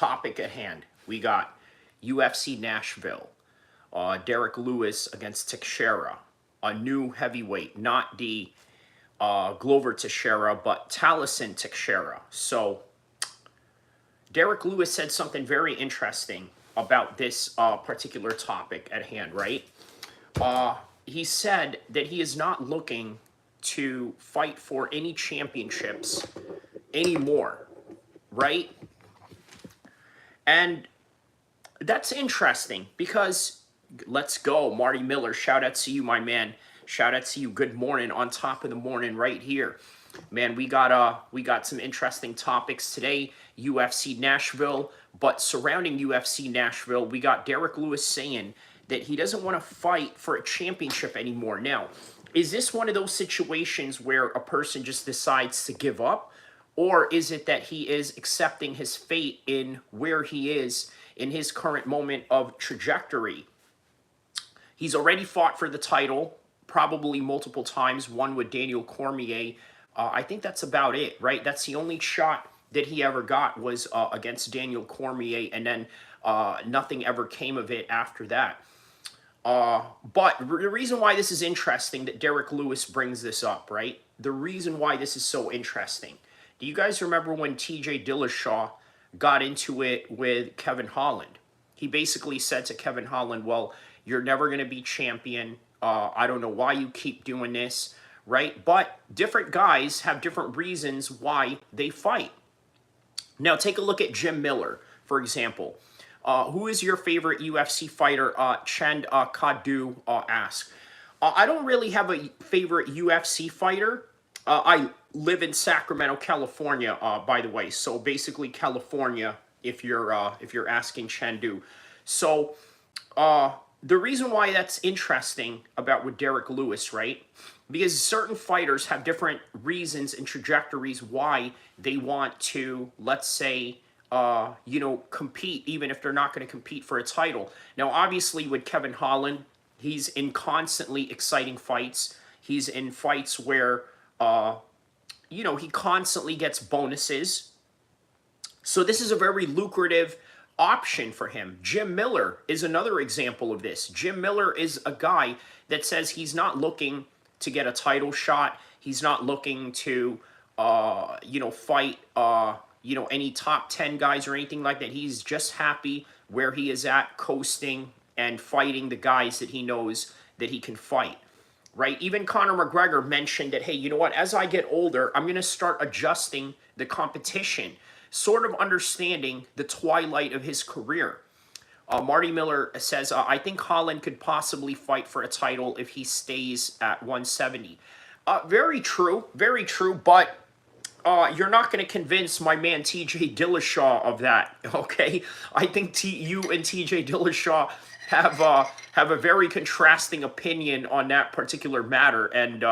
topic at hand. We got UFC Nashville, Derrick Lewis against Teixeira, a new heavyweight, not the Glover Teixeira, but Taliesin Teixeira. So Derrick Lewis said something very interesting about this particular topic at hand, right? He said that he is not looking to fight for any championships anymore, right? And that's interesting because let's go, Marty Miller. Shout out to you, my man. Shout out to you. Good morning, on top of the morning, right here, man. We got some interesting topics today. UFC Nashville, but surrounding UFC Nashville, we got Derrick Lewis saying that he doesn't want to fight for a championship anymore. Now, is this one of those situations where a person just decides to give up? Or is it that he is accepting his fate in where he is in his current moment of trajectory? He's already fought for the title, probably multiple times, one with Daniel Cormier. I think that's about it, right? That's the only shot that he ever got was against Daniel Cormier, and then nothing ever came of it after that. But the reason why this is interesting that Derrick Lewis brings this up, right? The reason why this is so interesting. Do you guys remember when TJ Dillashaw got into it with Kevin Holland? He basically said to Kevin Holland, well, you're never going to be champion. I don't know why you keep doing this, right? But different guys have different reasons why they fight. Now, take a look at Jim Miller, for example. Who is your favorite UFC fighter? Chand Kadu asked. I don't really have a favorite UFC fighter. I live in Sacramento, California, by the way. So basically California, if you're asking Chandu. So the reason why that's interesting about with Derrick Lewis, right? Because certain fighters have different reasons and trajectories why they want to, let's say, compete, even if they're not going to compete for a title. Now, obviously, with Kevin Holland, he's in constantly exciting fights. He's in fights where, he constantly gets bonuses. So this is a very lucrative option for him. Jim Miller is another example of this. Jim Miller is a guy that says he's not looking to get a title shot. He's not looking to, fight, any top 10 guys or anything like that. He's just happy where he is at, coasting and fighting the guys that he knows that he can fight, right? Even Conor McGregor mentioned that, hey, you know what? As I get older, I'm going to start adjusting the competition, sort of understanding the twilight of his career. Marty Miller says, I think Holland could possibly fight for a title if he stays at 170. Very true, but you're not going to convince my man TJ Dillashaw of that, okay? I think you and TJ Dillashaw have a very contrasting opinion on that particular matter, and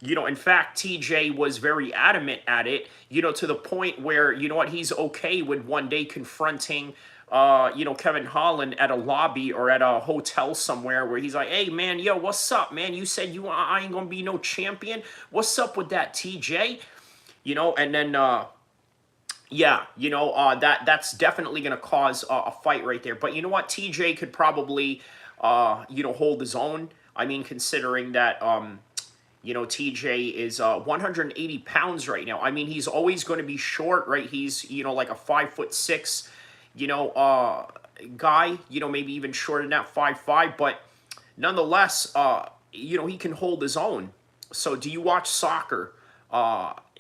in fact, TJ was very adamant at it, to the point where, he's okay with one day confronting Kevin Holland at a lobby or at a hotel somewhere where he's like, hey, man, yo, what's up, man? You said I ain't gonna be no champion. What's up with that, TJ? And then, that's definitely going to cause a fight right there. But you know what? TJ could probably, hold his own. I mean, considering that, TJ is 180 pounds right now. I mean, he's always going to be short, right? He's, like a 5'6", guy, maybe even shorter than that, 5'5", but nonetheless, he can hold his own. So do you watch soccer?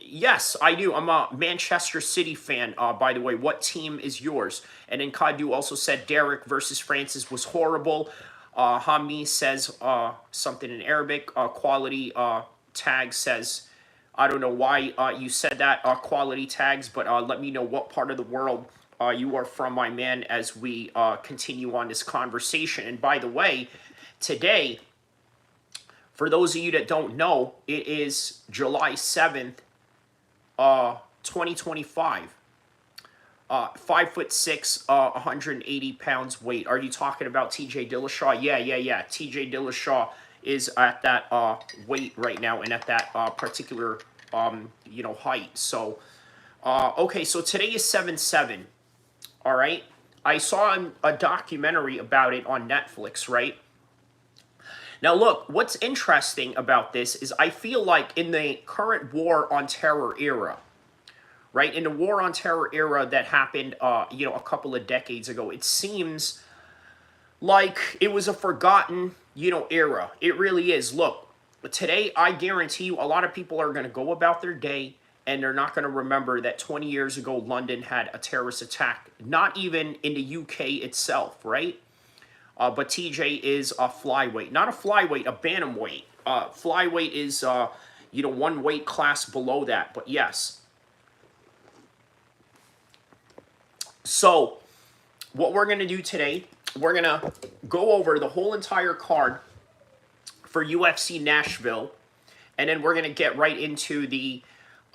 Yes, I do. I'm a Manchester City fan, by the way. What team is yours? And then Kadu also said Derrick versus Francis was horrible. Hami says something in Arabic. Quality tag says, I don't know why you said that, quality tags, but let me know what part of the world you are from, my man, as we continue on this conversation. And by the way, today, for those of you that don't know, it is July 7th, 2025. 5'6", 180 pounds weight. Are you talking about TJ Dillashaw? Yeah. TJ Dillashaw is at that weight right now and at that particular height. So, okay, so today is 7/7. All right. I saw a documentary about it on Netflix, right? Now, look, what's interesting about this is I feel like in the current war on terror era, right, in the war on terror era that happened, a couple of decades ago, it seems like it was a forgotten, era. It really is. Look, today, I guarantee you a lot of people are going to go about their day and they're not going to remember that 20 years ago, London had a terrorist attack, not even in the UK itself, right? But TJ is a flyweight, not a flyweight, a bantamweight. Flyweight is, one weight class below that. But yes. So what we're going to do today, we're going to go over the whole entire card for UFC Nashville. And then we're going to get right into the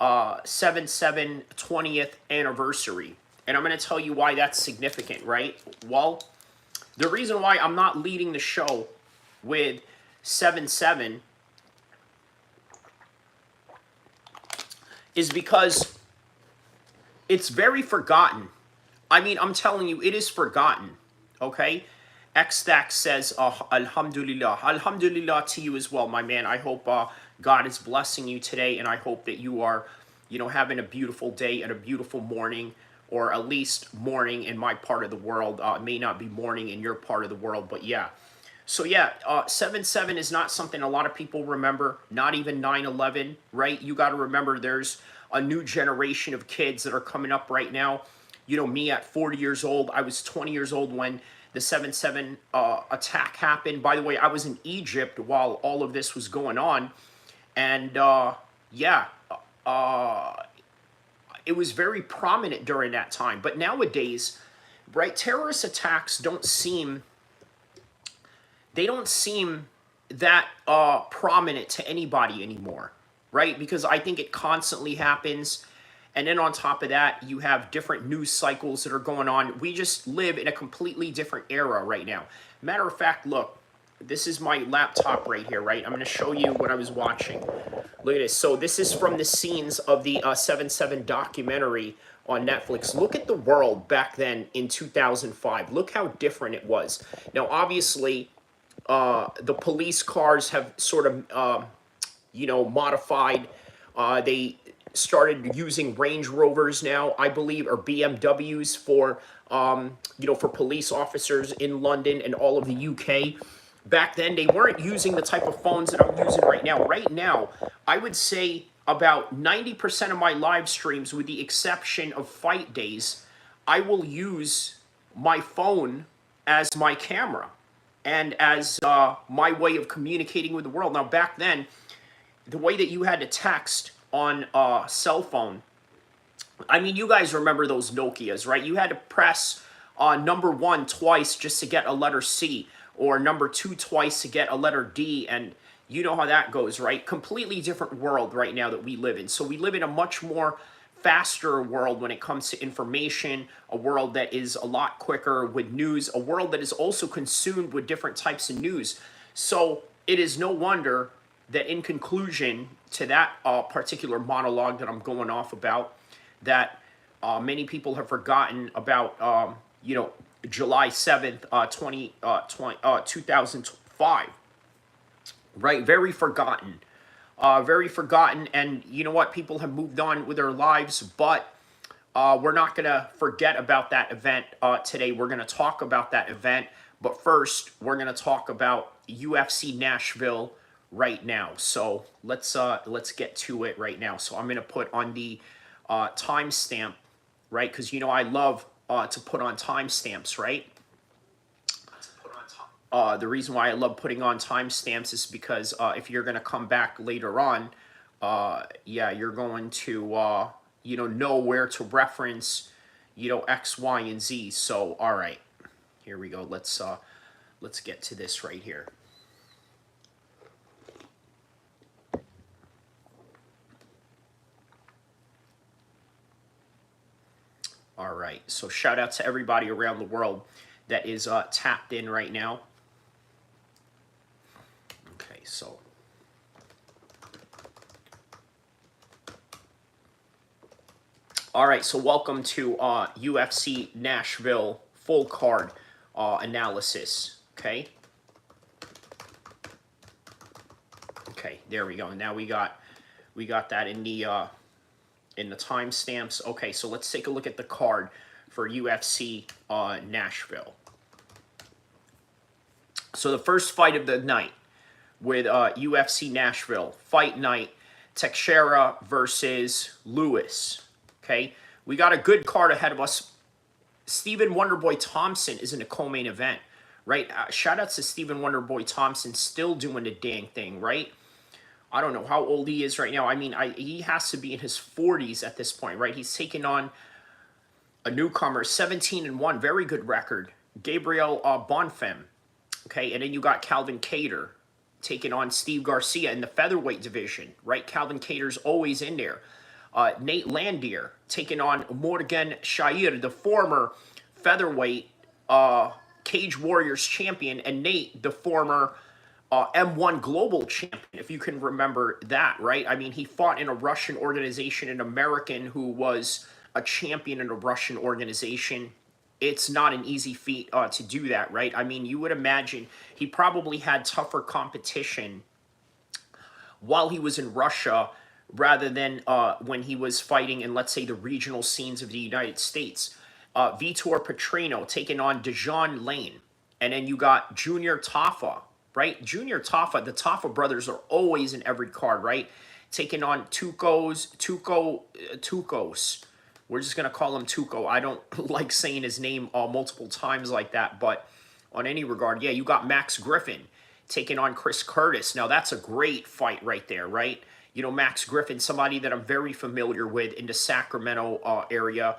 7/7 20th anniversary. And I'm going to tell you why that's significant, right? Well, the reason why I'm not leading the show with 7/7 is because it's very forgotten. I mean, I'm telling you, it is forgotten, okay? X-Stack says, Alhamdulillah. Alhamdulillah to you as well, my man. I hope God is blessing you today, and I hope that you are, having a beautiful day and a beautiful morning, or at least morning in my part of the world. It may not be morning in your part of the world, but yeah. So yeah, 7/7 is not something a lot of people remember, not even 9/11, right? You got to remember there's a new generation of kids that are coming up right now. Me at 40 years old, I was 20 years old when the 7/7 attack happened. By the way, I was in Egypt while all of this was going on. And it was very prominent during that time. But nowadays, right, terrorist attacks don't seem that prominent to anybody anymore, right? Because I think it constantly happens. And then on top of that, you have different news cycles that are going on. We just live in a completely different era right now. Matter of fact, look, this is my laptop right here, right? I'm going to show you what I was watching. Look at this. So this is from the scenes of the 7/7 documentary on Netflix. Look at the world back then in 2005. Look how different it was. Now, obviously, the police cars have sort of, modified. They started using Range Rovers now, I believe, or BMWs for, for police officers in London and all of the UK. Back then, they weren't using the type of phones that I'm using right now. Right now, I would say about 90% of my live streams, with the exception of fight days, I will use my phone as my camera and as my way of communicating with the world. Now, back then, the way that you had to text on a cell phone, I mean, you guys remember those Nokias, right? You had to press number 1 twice just to get a letter C, or number 2 twice to get a letter D, and you know how that goes, right? Completely different world right now that we live in. So we live in a much more faster world when it comes to information, a world that is a lot quicker with news, a world that is also consumed with different types of news. So it is no wonder that in conclusion to that particular monologue that I'm going off about, that many people have forgotten about, July 7th, 2005, right? Very forgotten, and you know what? People have moved on with their lives, but we're not going to forget about that event today. We're going to talk about that event, but first, we're going to talk about UFC Nashville right now. So let's get to it right now. So I'm going to put on the timestamp, right? Because I love to put on timestamps, right? The reason why I love putting on timestamps is because if you're going to come back later on, you're going to know where to reference, X, Y, and Z. So all right, here we go. Let's get to this right here. All right, so shout out to everybody around the world that is tapped in right now. Okay, so All right, so welcome to UFC Nashville full card analysis. Okay, there we go. Now we got that in the timestamps. Okay, so let's take a look at the card for UFC Nashville. So the first fight of the night with UFC Nashville, fight night, Teixeira versus Lewis. Okay, we got a good card ahead of us. Stephen Wonderboy Thompson is in the co-main event, right? Shout outs to Stephen Wonderboy Thompson, still doing the dang thing, right? I don't know how old he is right now. I mean, he has to be in his 40s at this point, right? He's taking on a newcomer, 17-1, very good record, Gabriel Bonfim. Okay, and then you got Calvin Kattar taking on Steve Garcia in the featherweight division, right? Calvin Cater's always in there. Nate Landier taking on Morgan Shair, the former featherweight Cage Warriors champion, and Nate, the former M1 global champion, if you can remember that, right? I mean, he fought in a Russian organization, an American who was a champion in a Russian organization. It's not an easy feat to do that, right? I mean, you would imagine he probably had tougher competition while he was in Russia rather than when he was fighting in, let's say, the regional scenes of the United States. Vitor Petrino taking on Dejan Lane. And then you got Junior Tafa, right? Junior Tafa, the Tafa brothers are always in every card, right? Taking on Tukos. We're just going to call him Tuco. I don't like saying his name multiple times like that, but on any regard, yeah, you got Max Griffin taking on Chris Curtis. Now, that's a great fight right there, right? You know, Max Griffin, somebody that I'm very familiar with in the Sacramento area.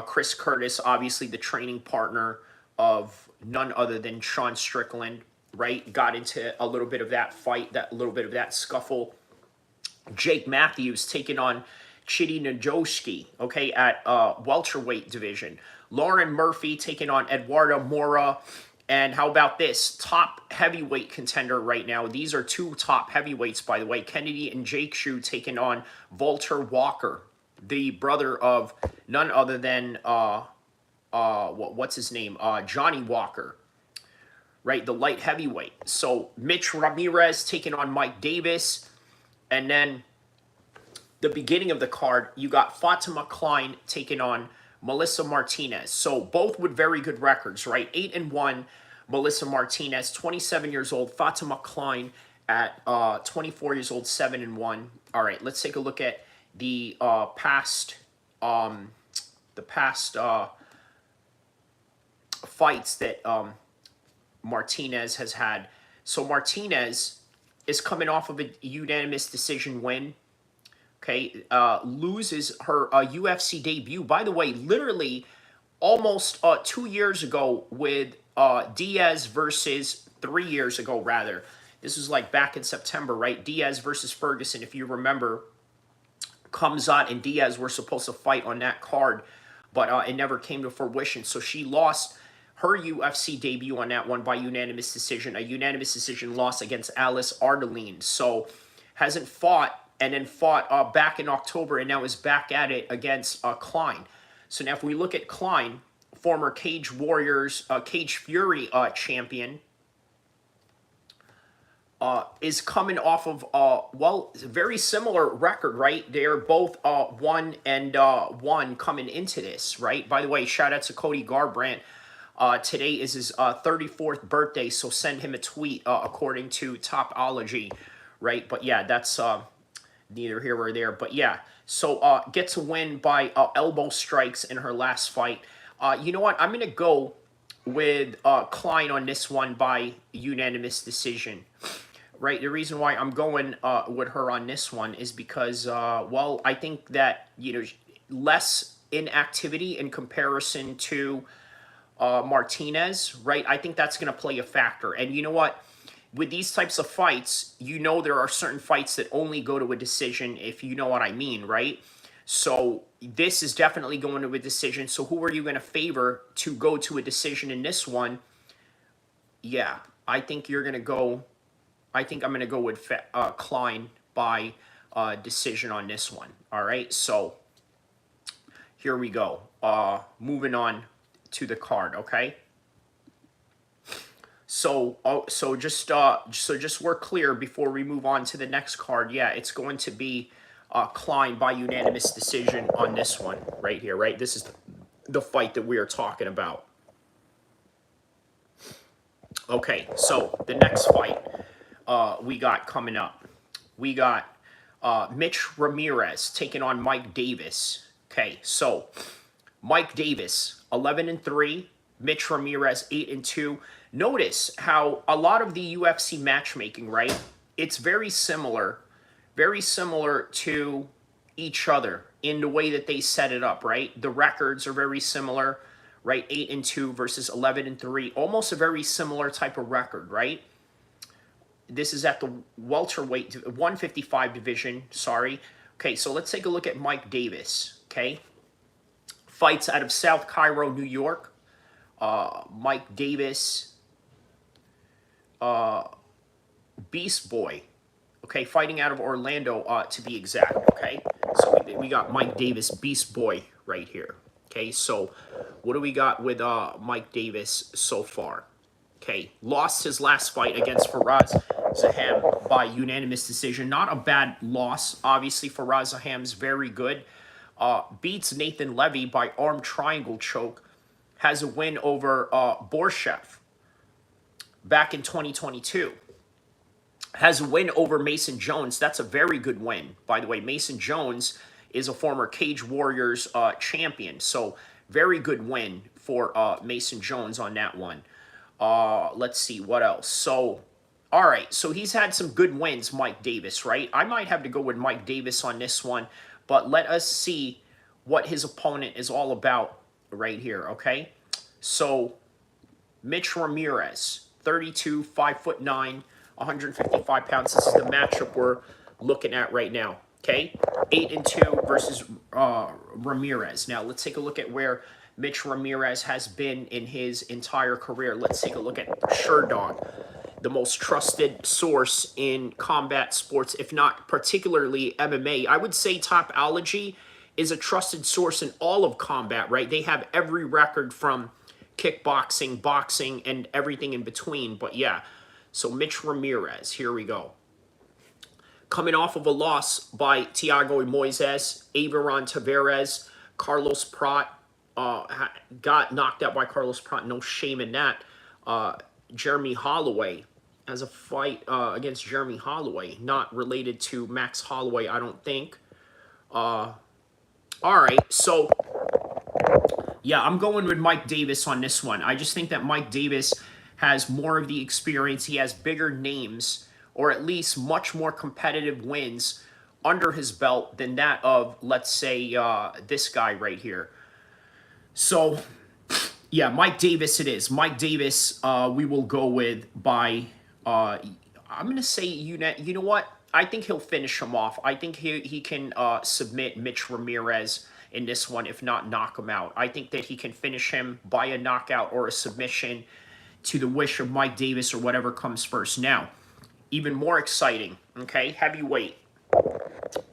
Chris Curtis, obviously the training partner of none other than Sean Strickland, right? Got into a little bit of that fight, that little bit of that scuffle. Jake Matthews taking on Chidi Njoski, okay, at welterweight division. Lauren Murphy taking on Eduardo Mora. And how about this? Top heavyweight contender right now. These are two top heavyweights, by the way. Kennedy and Jake Shue taking on Walter Walker, the brother of none other than, what's his name? Johnny Walker, right? The light heavyweight. So Mitch Ramirez taking on Mike Davis. And then the beginning of the card, you got Fatima Klein taking on Melissa Martinez. So both with very good records, right? 8-1, Melissa Martinez, 27 years old. Fatima Klein at 24 years old, 7-1. All right, let's take a look at the past fights that Martinez has had. So Martinez is coming off of a unanimous decision win. Okay, loses her UFC debut. By the way, literally almost 2 years ago with Diaz versus 3 years ago, rather. This was like back in September, right? Diaz versus Ferguson, if you remember. Khamzat and Diaz were supposed to fight on that card, but it never came to fruition. So she lost her UFC debut on that one by unanimous decision. A unanimous decision loss against Alice Ardeline. So hasn't fought, and then fought back in October, and now is back at it against Klein. So now if we look at Klein, former Cage Warriors, Cage Fury champion, is coming off of, well, very similar record, right? They're both 1-1 coming into this, right? By the way, shout out to Cody Garbrandt. Today is his 34th birthday, so send him a tweet according to Topology, right? But yeah, that's neither here or there. But yeah, so gets a win by elbow strikes in her last fight. You know what? I'm going to go with Klein on this one by unanimous decision. Right, the reason why I'm going with her on this one is because, well, I think that, you know, less inactivity in comparison to Martinez, right? I think that's going to play a factor. And you know what? With these types of fights, you know there are certain fights that only go to a decision, if you know what I mean, right? So this is definitely going to a decision. So who are you going to favor to go to a decision in this one? Yeah, I think you're going to go... I think I'm going to go with Klein by decision on this one. All right, so here we go. Moving on to the card, okay? So, so just we're clear before we move on to the next card. Yeah, it's going to be Klein by unanimous decision on this one right here, right? This is the fight that we are talking about. Okay, so the next fight we got coming up. We got Mitch Ramirez taking on Mike Davis. Okay, so Mike Davis, 11-3. Mitch Ramirez, 8-2. Notice how a lot of the UFC matchmaking, right? It's very similar to each other in the way that they set it up, right? The records are very similar, right? 8-2 versus 11-3. Almost a very similar type of record, right? This is at the welterweight, 155 division, sorry. Okay, so let's take a look at Mike Davis, okay? Fights out of South Cairo, New York. Mike Davis, Beast Boy, okay? Fighting out of Orlando, to be exact, okay? So we got Mike Davis, Beast Boy right here, okay? So what do we got with Mike Davis so far? Okay, lost his last fight against Faraz Zaham by unanimous decision. Not a bad loss. Obviously, Faraz Zaham's very good. Beats Nathan Levy by arm triangle choke. Has a win over Borshev back in 2022. Has a win over Mason Jones. That's a very good win. By the way, Mason Jones is a former Cage Warriors champion. So, very good win for Mason Jones on that one. Let's see, what else? So, all right, so he's had some good wins, Mike Davis, right? I might have to go with Mike Davis on this one, but let us see what his opponent is all about right here, okay? So, Mitch Ramirez, 32, 5'9", 155 pounds. This is the matchup we're looking at right now, okay? 8-2 versus Ramirez. Now, let's take a look at where Mitch Ramirez has been in his entire career. Let's take a look at Sherdog, the most trusted source in combat sports, if not particularly MMA. I would say Topology is a trusted source in all of combat, right? They have every record from kickboxing, boxing, and everything in between. But yeah, so Mitch Ramirez, here we go. Coming off of a loss by Thiago Moises, Averon Tavares, Carlos Prat, got knocked out by Carlos Prat. No shame in that. Jeremy Holloway has a fight against Jeremy Holloway. Not related to Max Holloway, I don't think. All right, so yeah, I'm going with Mike Davis on this one. I just think that Mike Davis has more of the experience. He has bigger names, or at least much more competitive wins under his belt than that of, let's say, this guy right here. So, yeah, Mike Davis it is. Mike Davis, we will go with by, I'm going to say, you know what? I think he'll finish him off. I think he can submit Mitch Ramirez in this one, if not knock him out. I think that he can finish him by a knockout or a submission to the wish of Mike Davis or whatever comes first. Now, even more exciting, okay, heavyweight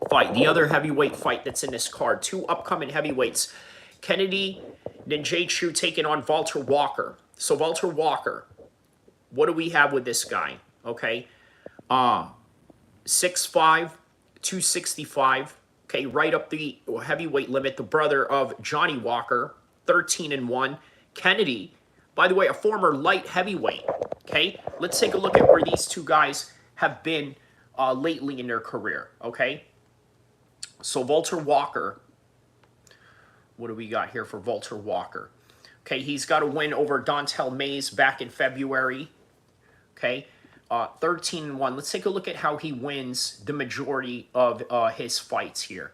fight. The other heavyweight fight that's in this card. Two upcoming heavyweights. Kennedy Nzechukwu taking on Walter Walker. So Walter Walker, what do we have with this guy? Okay, 6'5", 265. Okay, right up the heavyweight limit. The brother of Johnny Walker, 13-1. Kennedy, by the way, a former light heavyweight. Okay, let's take a look at where these two guys have been lately in their career. Okay, so Walter Walker. What do we got here for Walter Walker? Okay, he's got a win over Dontel Mays back in February. Okay, 13-1. Let's take a look at how he wins the majority of his fights here.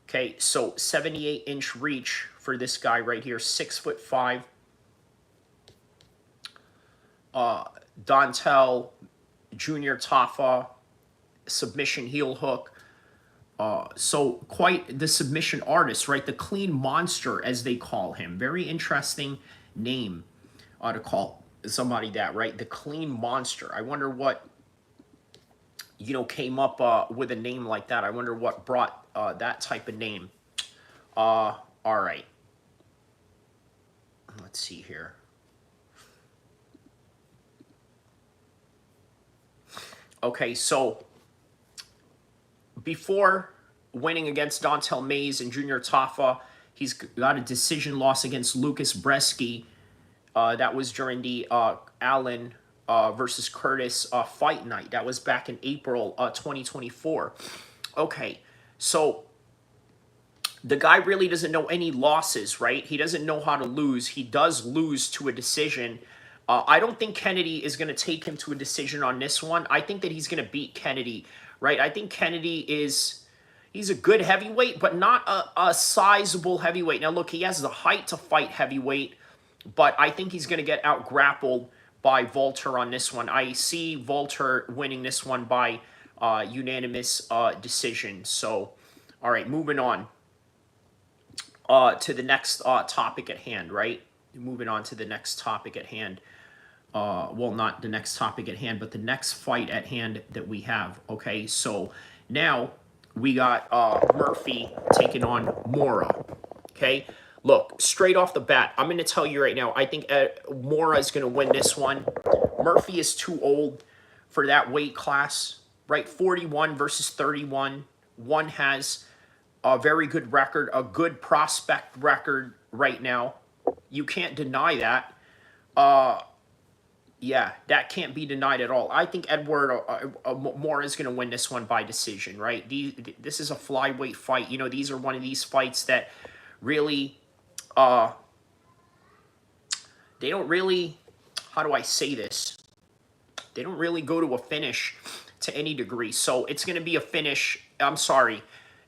Okay, so 78-inch reach for this guy right here, 6'5". Dontel, Junior Tafa, submission heel hook. So quite the submission artist, right? The clean monster, as they call him. Very interesting name to call somebody that, right? The clean monster. I wonder what, came up with a name like that. I wonder what brought that type of name. All right. Let's see here. Okay, so before winning against Dontel Mays and Junior Tafa, he's got a decision loss against Lucas Bresky. That was during the Allen versus Curtis fight night. That was back in April 2024. Okay, so the guy really doesn't know any losses, right? He doesn't know how to lose. He does lose to a decision. I don't think Kennedy is going to take him to a decision on this one. I think that he's going to beat Kennedy, right? I think Kennedy is, he's a good heavyweight, but not a sizable heavyweight. Now, look, he has the height to fight heavyweight, but I think he's going to get out grappled by Volter on this one. I see Volter winning this one by unanimous decision. So, all right, moving on to the next topic at hand, right? Moving on to the next topic at hand. Well, not the next topic at hand, but the next fight at hand that we have. Okay, so now we got Murphy taking on Mora. Okay, look, straight off the bat, I'm going to tell you right now, I think Mora is going to win this one. Murphy is too old for that weight class, right? 41 versus 31. One has a very good record, a good prospect record right now. You can't deny that. Yeah, that can't be denied at all. I think Edward Moore is going to win this one by decision, right? This is a flyweight fight. You know, these are one of these fights that really, they don't really, how do I say this? They don't really go to a finish to any degree. So it's going to be a finish. I'm sorry.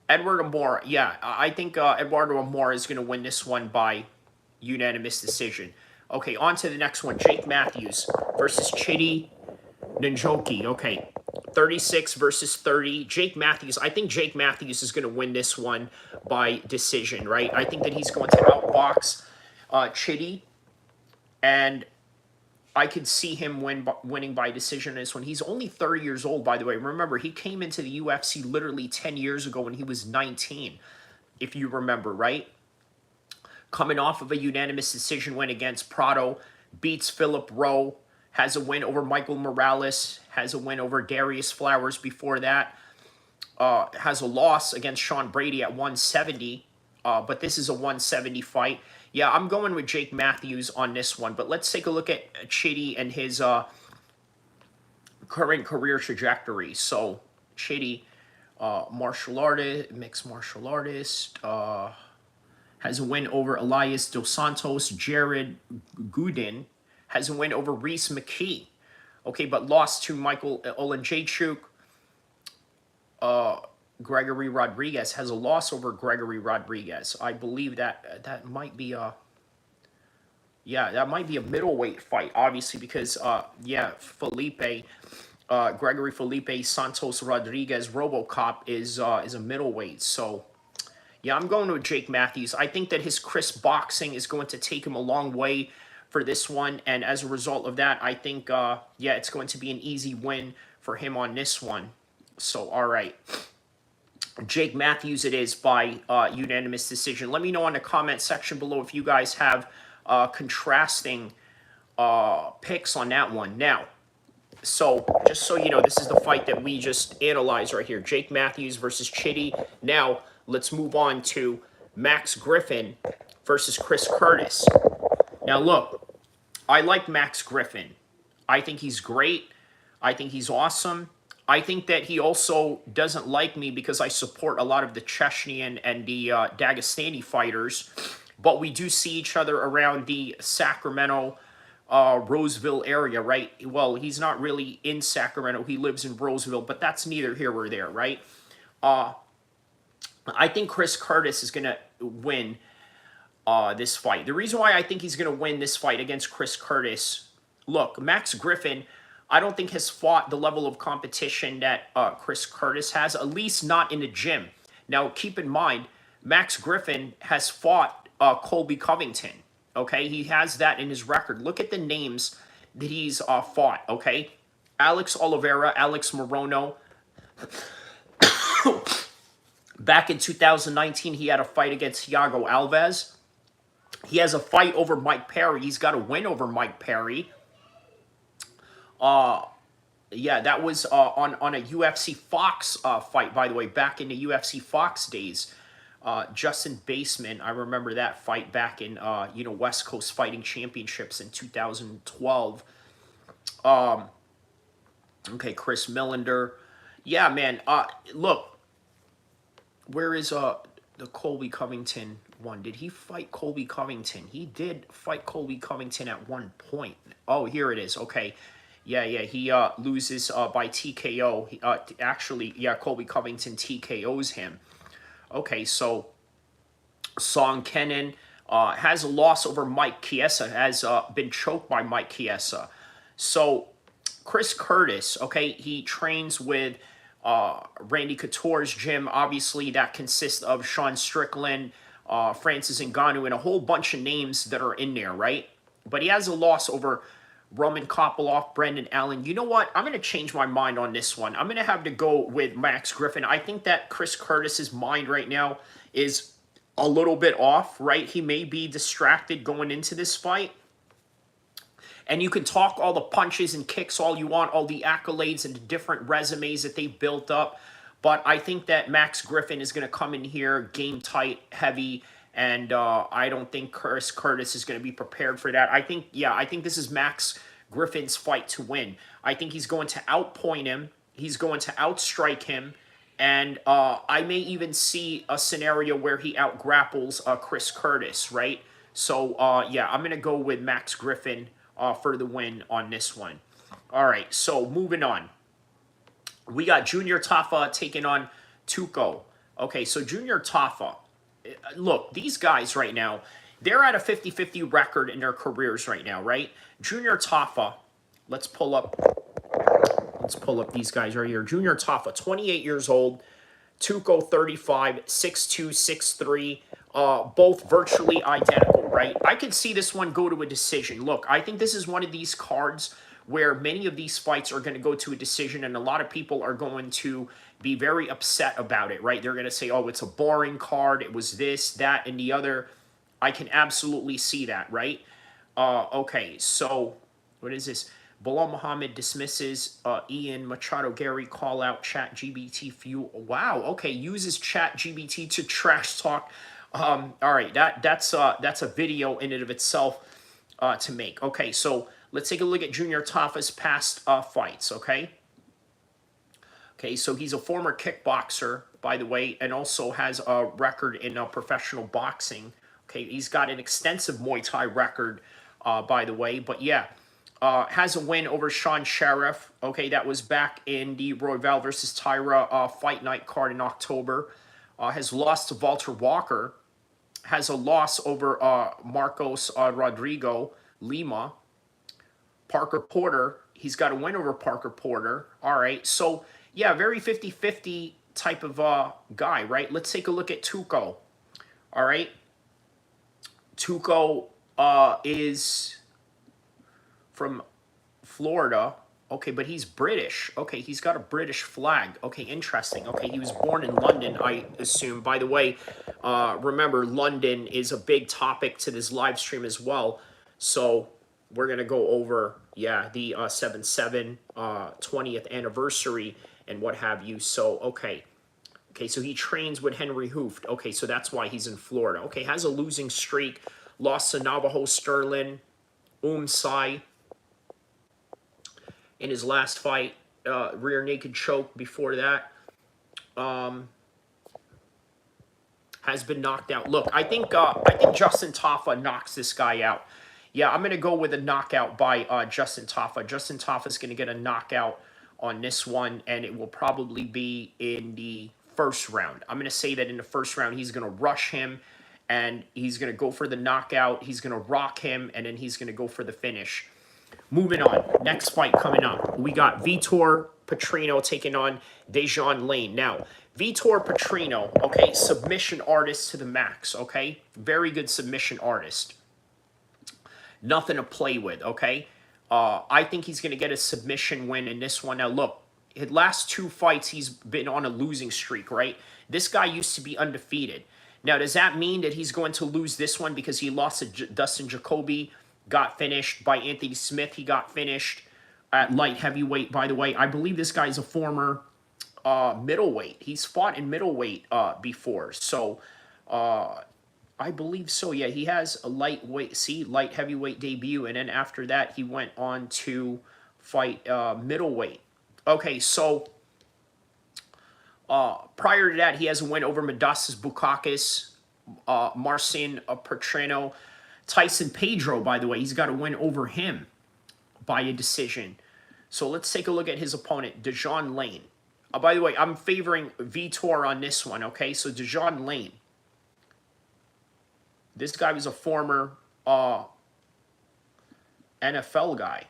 Edward Moore, yeah, I think Eduardo Moore is going to win this one by unanimous decision. Okay, on to the next one. Jake Matthews versus Chidi Njoki. Okay, 36 versus 30. Jake Matthews, I think Jake Matthews is going to win this one by decision, right? I think that he's going to outbox Chidi, and I could see him winning by decision in this one. He's only 30 years old, by the way. Remember, he came into the UFC literally 10 years ago when he was 19, if you remember, right? Coming off of a unanimous decision win against Prado, beats Philip Rowe, has a win over Michael Morales, has a win over Darius Flowers before that, has a loss against Sean Brady at 170, but this is a 170 fight. Yeah, I'm going with Jake Matthews on this one, but let's take a look at Chidi and his current career trajectory. So, Chidi, martial artist, mixed martial artist, has a win over Elias Dos Santos. Jared Gooden has a win over Reese McKee. Okay, but lost to Michael Olenjachuk. Gregory Rodriguez has a loss over Gregory Rodriguez. I believe that might be a, yeah, that might be a middleweight fight, obviously, because yeah, Gregory Felipe Santos Rodriguez RoboCop is a middleweight. So yeah, I'm going with Jake Matthews. I think that his crisp boxing is going to take him a long way for this one, and as a result of that, I think yeah, it's going to be an easy win for him on this one. So all right, Jake Matthews it is by unanimous decision. Let me know in the comment section below if you guys have contrasting picks on that one. Now, so just so you know, this is the fight that we just analyzed right here. Jake Matthews versus Chidi. Now, let's move on to Max Griffin versus Chris Curtis. Now, look, I like Max Griffin. I think he's great. I think he's awesome. I think that he also doesn't like me because I support a lot of the Chechnyan and the Dagestani fighters, but we do see each other around the Sacramento, Roseville area, right? Well, he's not really in Sacramento. He lives in Roseville, but that's neither here or there, right? I think Chris Curtis is going to win this fight. The reason why I think he's going to win this fight against Chris Curtis, look, Max Griffin, I don't think has fought the level of competition that Chris Curtis has, at least not in the gym. Now, keep in mind, Max Griffin has fought Colby Covington, okay? He has that in his record. Look at the names that he's fought, okay? Alex Oliveira, Alex Morono, Back in 2019, he had a fight against Thiago Alves. He has a fight over Mike Perry. He's got a win over Mike Perry. Yeah, that was on a UFC Fox fight, by the way, back in the UFC Fox days. Justin Baseman, I remember that fight back in West Coast Fighting Championships in 2012. Okay, Chris Millender. Yeah, man. Look, where is the Colby Covington one? Did he fight Colby Covington? He did fight Colby Covington at one point. Oh, here it is. Okay. Yeah, he loses by TKO. Actually, yeah, Colby Covington TKOs him. Okay, so Song Kenan has a loss over Mike Chiesa, has been choked by Mike Chiesa. So Chris Curtis, okay, he trains with Randy Couture's gym. Obviously, that consists of Sean Strickland, Francis Ngannou, and a whole bunch of names that are in there, right? But he has a loss over Roman Kopylov, Brendan Allen. You know what? I'm going to change my mind on this one. I'm going to have to go with Max Griffin. I think that Chris Curtis's mind right now is a little bit off, right? He may be distracted going into this fight. And you can talk all the punches and kicks all you want, all the accolades and the different resumes that they've built up. But I think that Max Griffin is going to come in here game tight, heavy, and I don't think Chris Curtis is going to be prepared for that. I think this is Max Griffin's fight to win. I think he's going to outpoint him. He's going to outstrike him. And I may even see a scenario where he outgrapples Chris Curtis, right? So, yeah, I'm going to go with Max Griffin for the win on this one. All right, so moving on. We got Junior Tafa taking on Tuco. Okay, so Junior Tafa. Look, these guys right now, they're at a 50-50 record in their careers right now, right? Junior Tafa, let's pull up these guys right here. Junior Tafa, 28 years old. Tuco, 35, 6'2", 6'3", both virtually identical, right? I could see this one go to a decision. Look, I think this is one of these cards where many of these fights are going to go to a decision, and a lot of people are going to be very upset about it, right? They're going to say, oh, it's a boring card. It was this, that, and the other. I can absolutely see that, right? Okay, so what is this? Bilal Muhammad dismisses Ian Machado Gary call out Chat GBT fuel. Wow, okay, uses Chat GBT to trash talk. All right, that's a video in and of itself to make. Okay, so let's take a look at Junior Tafa's past fights, okay? Okay, so he's a former kickboxer, by the way, and also has a record in professional boxing. Okay, he's got an extensive Muay Thai record, by the way. But yeah, has a win over Sean Sheriff. Okay, that was back in the Royval versus Tyra fight night card in October. Has lost to Walter Walker. Has a loss over Marcos Rodrigo Lima. Parker Porter, he's got a win over Parker Porter. All right, so yeah, very 50-50 type of guy, right? Let's take a look at Tuco. All right, Tuco is from Florida. Okay, but he's British. Okay, he's got a British flag. Okay, interesting. Okay, he was born in London, I assume. By the way, remember, London is a big topic to this live stream as well. So we're going to go over, yeah, the 7/7 20th anniversary and what have you. So, okay. Okay, so he trains with Henry Hooft. Okay, so that's why he's in Florida. Okay, has a losing streak. Lost to Navajo Sterling, Sai in his last fight. Rear naked choke before that. Has been knocked out. Look, I think Justin Tafa knocks this guy out. Yeah, I'm going to go with a knockout by Justin Tafa. Justin Tafa is going to get a knockout on this one, and it will probably be in the first round. I'm going to say that in the first round, he's going to rush him, and he's going to go for the knockout. He's going to rock him, and then he's going to go for the finish. Moving on, next fight coming up. We got Vitor Petrino taking on Dejan Lane. Now, Vitor Petrino, okay, submission artist to the max, okay? Very good submission artist. Nothing to play with, okay? I think he's going to get a submission win in this one. Now, look, his last 2 fights, he's been on a losing streak, right? This guy used to be undefeated. Now, does that mean that he's going to lose this one because he lost to Dustin Jacoby, got finished by Anthony Smith? He got finished at light heavyweight, by the way. I believe this guy's a former middleweight. He's fought in middleweight before. So, I believe so. Yeah, he has a light heavyweight debut. And then after that, he went on to fight middleweight. Okay, so prior to that, he has a win over Modestas Bukauskas, Marcin Petrano, Tyson Pedro, by the way. He's got a win over him by a decision. So let's take a look at his opponent, Dejan Lane. By the way, I'm favoring Vitor on this one, okay? So Dejan Lane. This guy was a former NFL guy.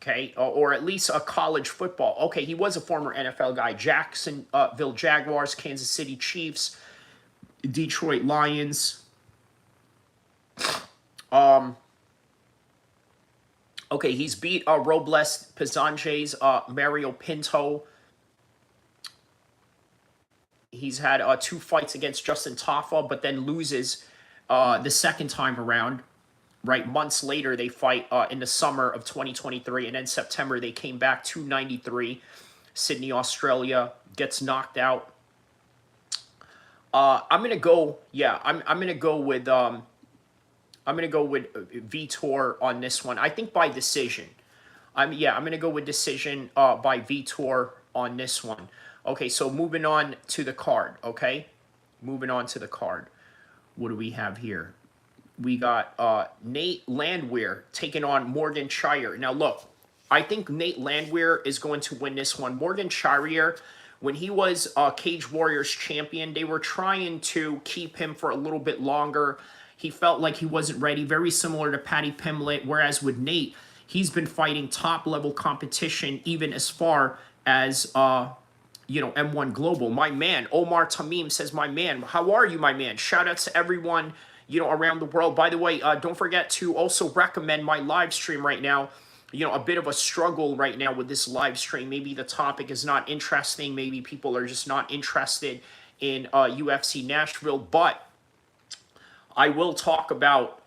Okay, or at least a college football. Okay, he was a former NFL guy. Jacksonville Jaguars, Kansas City Chiefs, Detroit Lions. Okay, he's beat Robles Pizanches, Mario Pinto. He's had 2 fights against Justin Taffa, but then loses the second time around. Right, months later, they fight in the summer of 2023, and then September they came back 293. Sydney, Australia, gets knocked out. I'm gonna go. Yeah, I'm gonna go with Vitor on this one. I think by decision. I'm gonna go with decision by Vitor on this one. Okay, so moving on to the card. Okay, moving on to the card. What do we have here? We got Nate Landwehr taking on Morgan Charrier. Now, look, I think Nate Landwehr is going to win this one. Morgan Charrier, when he was Cage Warriors champion, they were trying to keep him for a little bit longer. He felt like he wasn't ready, very similar to Paddy Pimblett, whereas with Nate, he's been fighting top-level competition even as far as, M1 Global. My man, Omar Tamim says, my man, how are you, my man? Shout out to everyone around the world. By the way, don't forget to also recommend my live stream right now. A bit of a struggle right now with this live stream. Maybe the topic is not interesting. Maybe people are just not interested in UFC Nashville. But I will talk about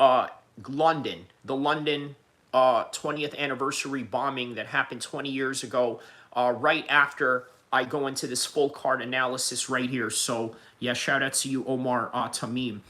London, the London 20th anniversary bombing that happened 20 years ago, right after I go into this full card analysis right here. So, yeah, shout out to you, Omar Tamim.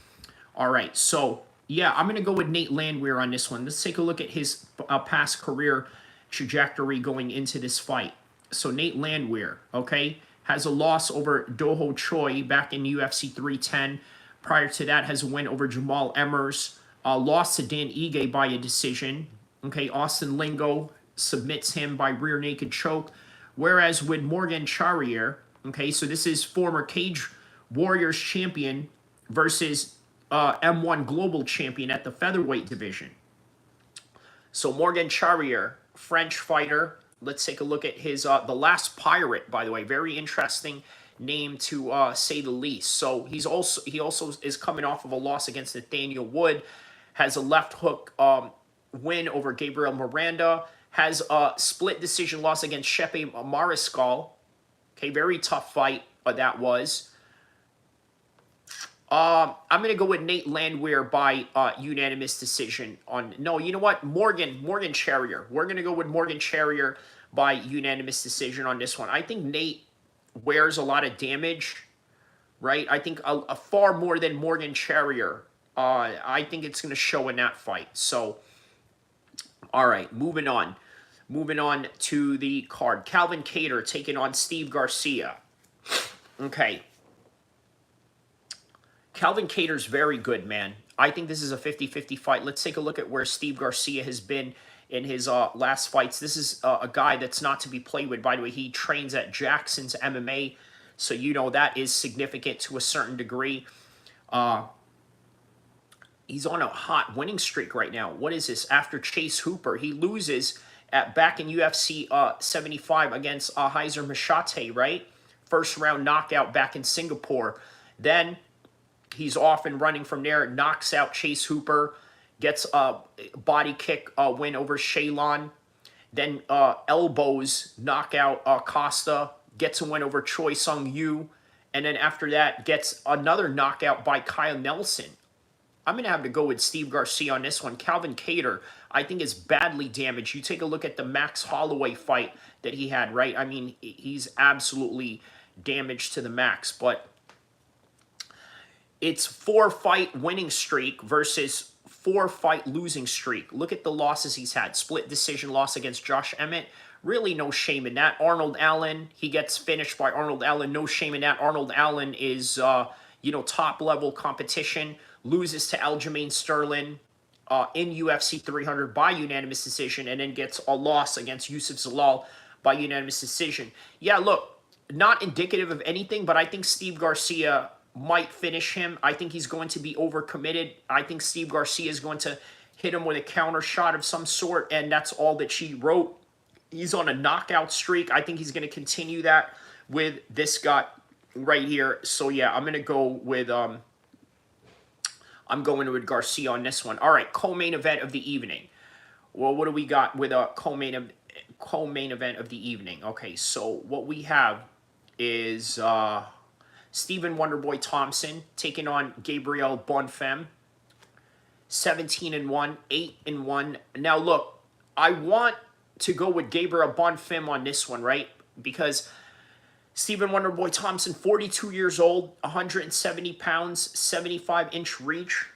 All right, so, yeah, I'm going to go with Nate Landwehr on this one. Let's take a look at his past career trajectory going into this fight. So, Nate Landwehr, okay, has a loss over Doho Choi back in UFC 310. Prior to that, has a win over Jamal Emmers. Lost to Dan Ige by a decision. Okay, Austin Lingo submits him by rear naked choke. Whereas with Morgan Charrier, okay, so this is former Cage Warriors champion versus M1 Global champion at the featherweight division. So Morgan Charrier, French fighter. Let's take a look at his the last pirate, by the way. Very interesting name to say the least. So he also is coming off of a loss against Nathaniel Wood. Has a left hook win over Gabriel Miranda. Has a split decision loss against Shepe Mariscal. Okay, very tough fight that was. I'm going to go with Nate Landwehr by unanimous decision on... No, you know what? Morgan Charrier. We're going to go with Morgan Charrier by unanimous decision on this one. I think Nate wears a lot of damage, right? I think a far more than Morgan Charrier. I think it's going to show in that fight. So, all right, moving on. Moving on to the card. Calvin Kattar taking on Steve Garcia. Okay. Calvin Kattar's very good, man. I think this is a 50-50 fight. Let's take a look at where Steve Garcia has been in his last fights. This is a guy that's not to be played with. By the way, he trains at Jackson's MMA, so that is significant to a certain degree. He's on a hot winning streak right now. What is this? After Chase Hooper, he loses back in UFC 75 against Heizer Machate, right? First round knockout back in Singapore. Then he's off and running from there, knocks out Chase Hooper, gets a body kick win over Shaylon. then elbows, knockout Costa, gets a win over Choi Sung-yu, and then after that gets another knockout by Kyle Nelson. I'm going to have to go with Steve Garcia on this one. Calvin Kattar, I think, is badly damaged. You take a look at the Max Holloway fight that he had, right? I mean, he's absolutely damaged to the max. But it's 4-fight winning streak versus 4-fight losing streak. Look at the losses he's had. Split decision loss against Josh Emmett. Really no shame in that. Arnold Allen, he gets finished by Arnold Allen. No shame in that. Arnold Allen is, top-level competition. Loses to Aljamain Sterling in UFC 300 by unanimous decision, and then gets a loss against Yusuf Zalal by unanimous decision. Yeah, look, not indicative of anything, but I think Steve Garcia might finish him. I think he's going to be overcommitted. I think Steve Garcia is going to hit him with a counter shot of some sort, and that's all that she wrote. He's on a knockout streak. I think he's going to continue that with this guy right here. So, yeah, I'm going to go with... I'm going with Garcia on this one. All right, co-main event of the evening. Well, what do we got with a co-main event of the evening? Okay, so what we have is Stephen Wonderboy Thompson taking on Gabriel Bonfim. 17-1, 8-1. Now, look, I want to go with Gabriel Bonfim on this one, right? Because Stephen Wonderboy Thompson, 42 years old, 170 pounds, 75-inch reach.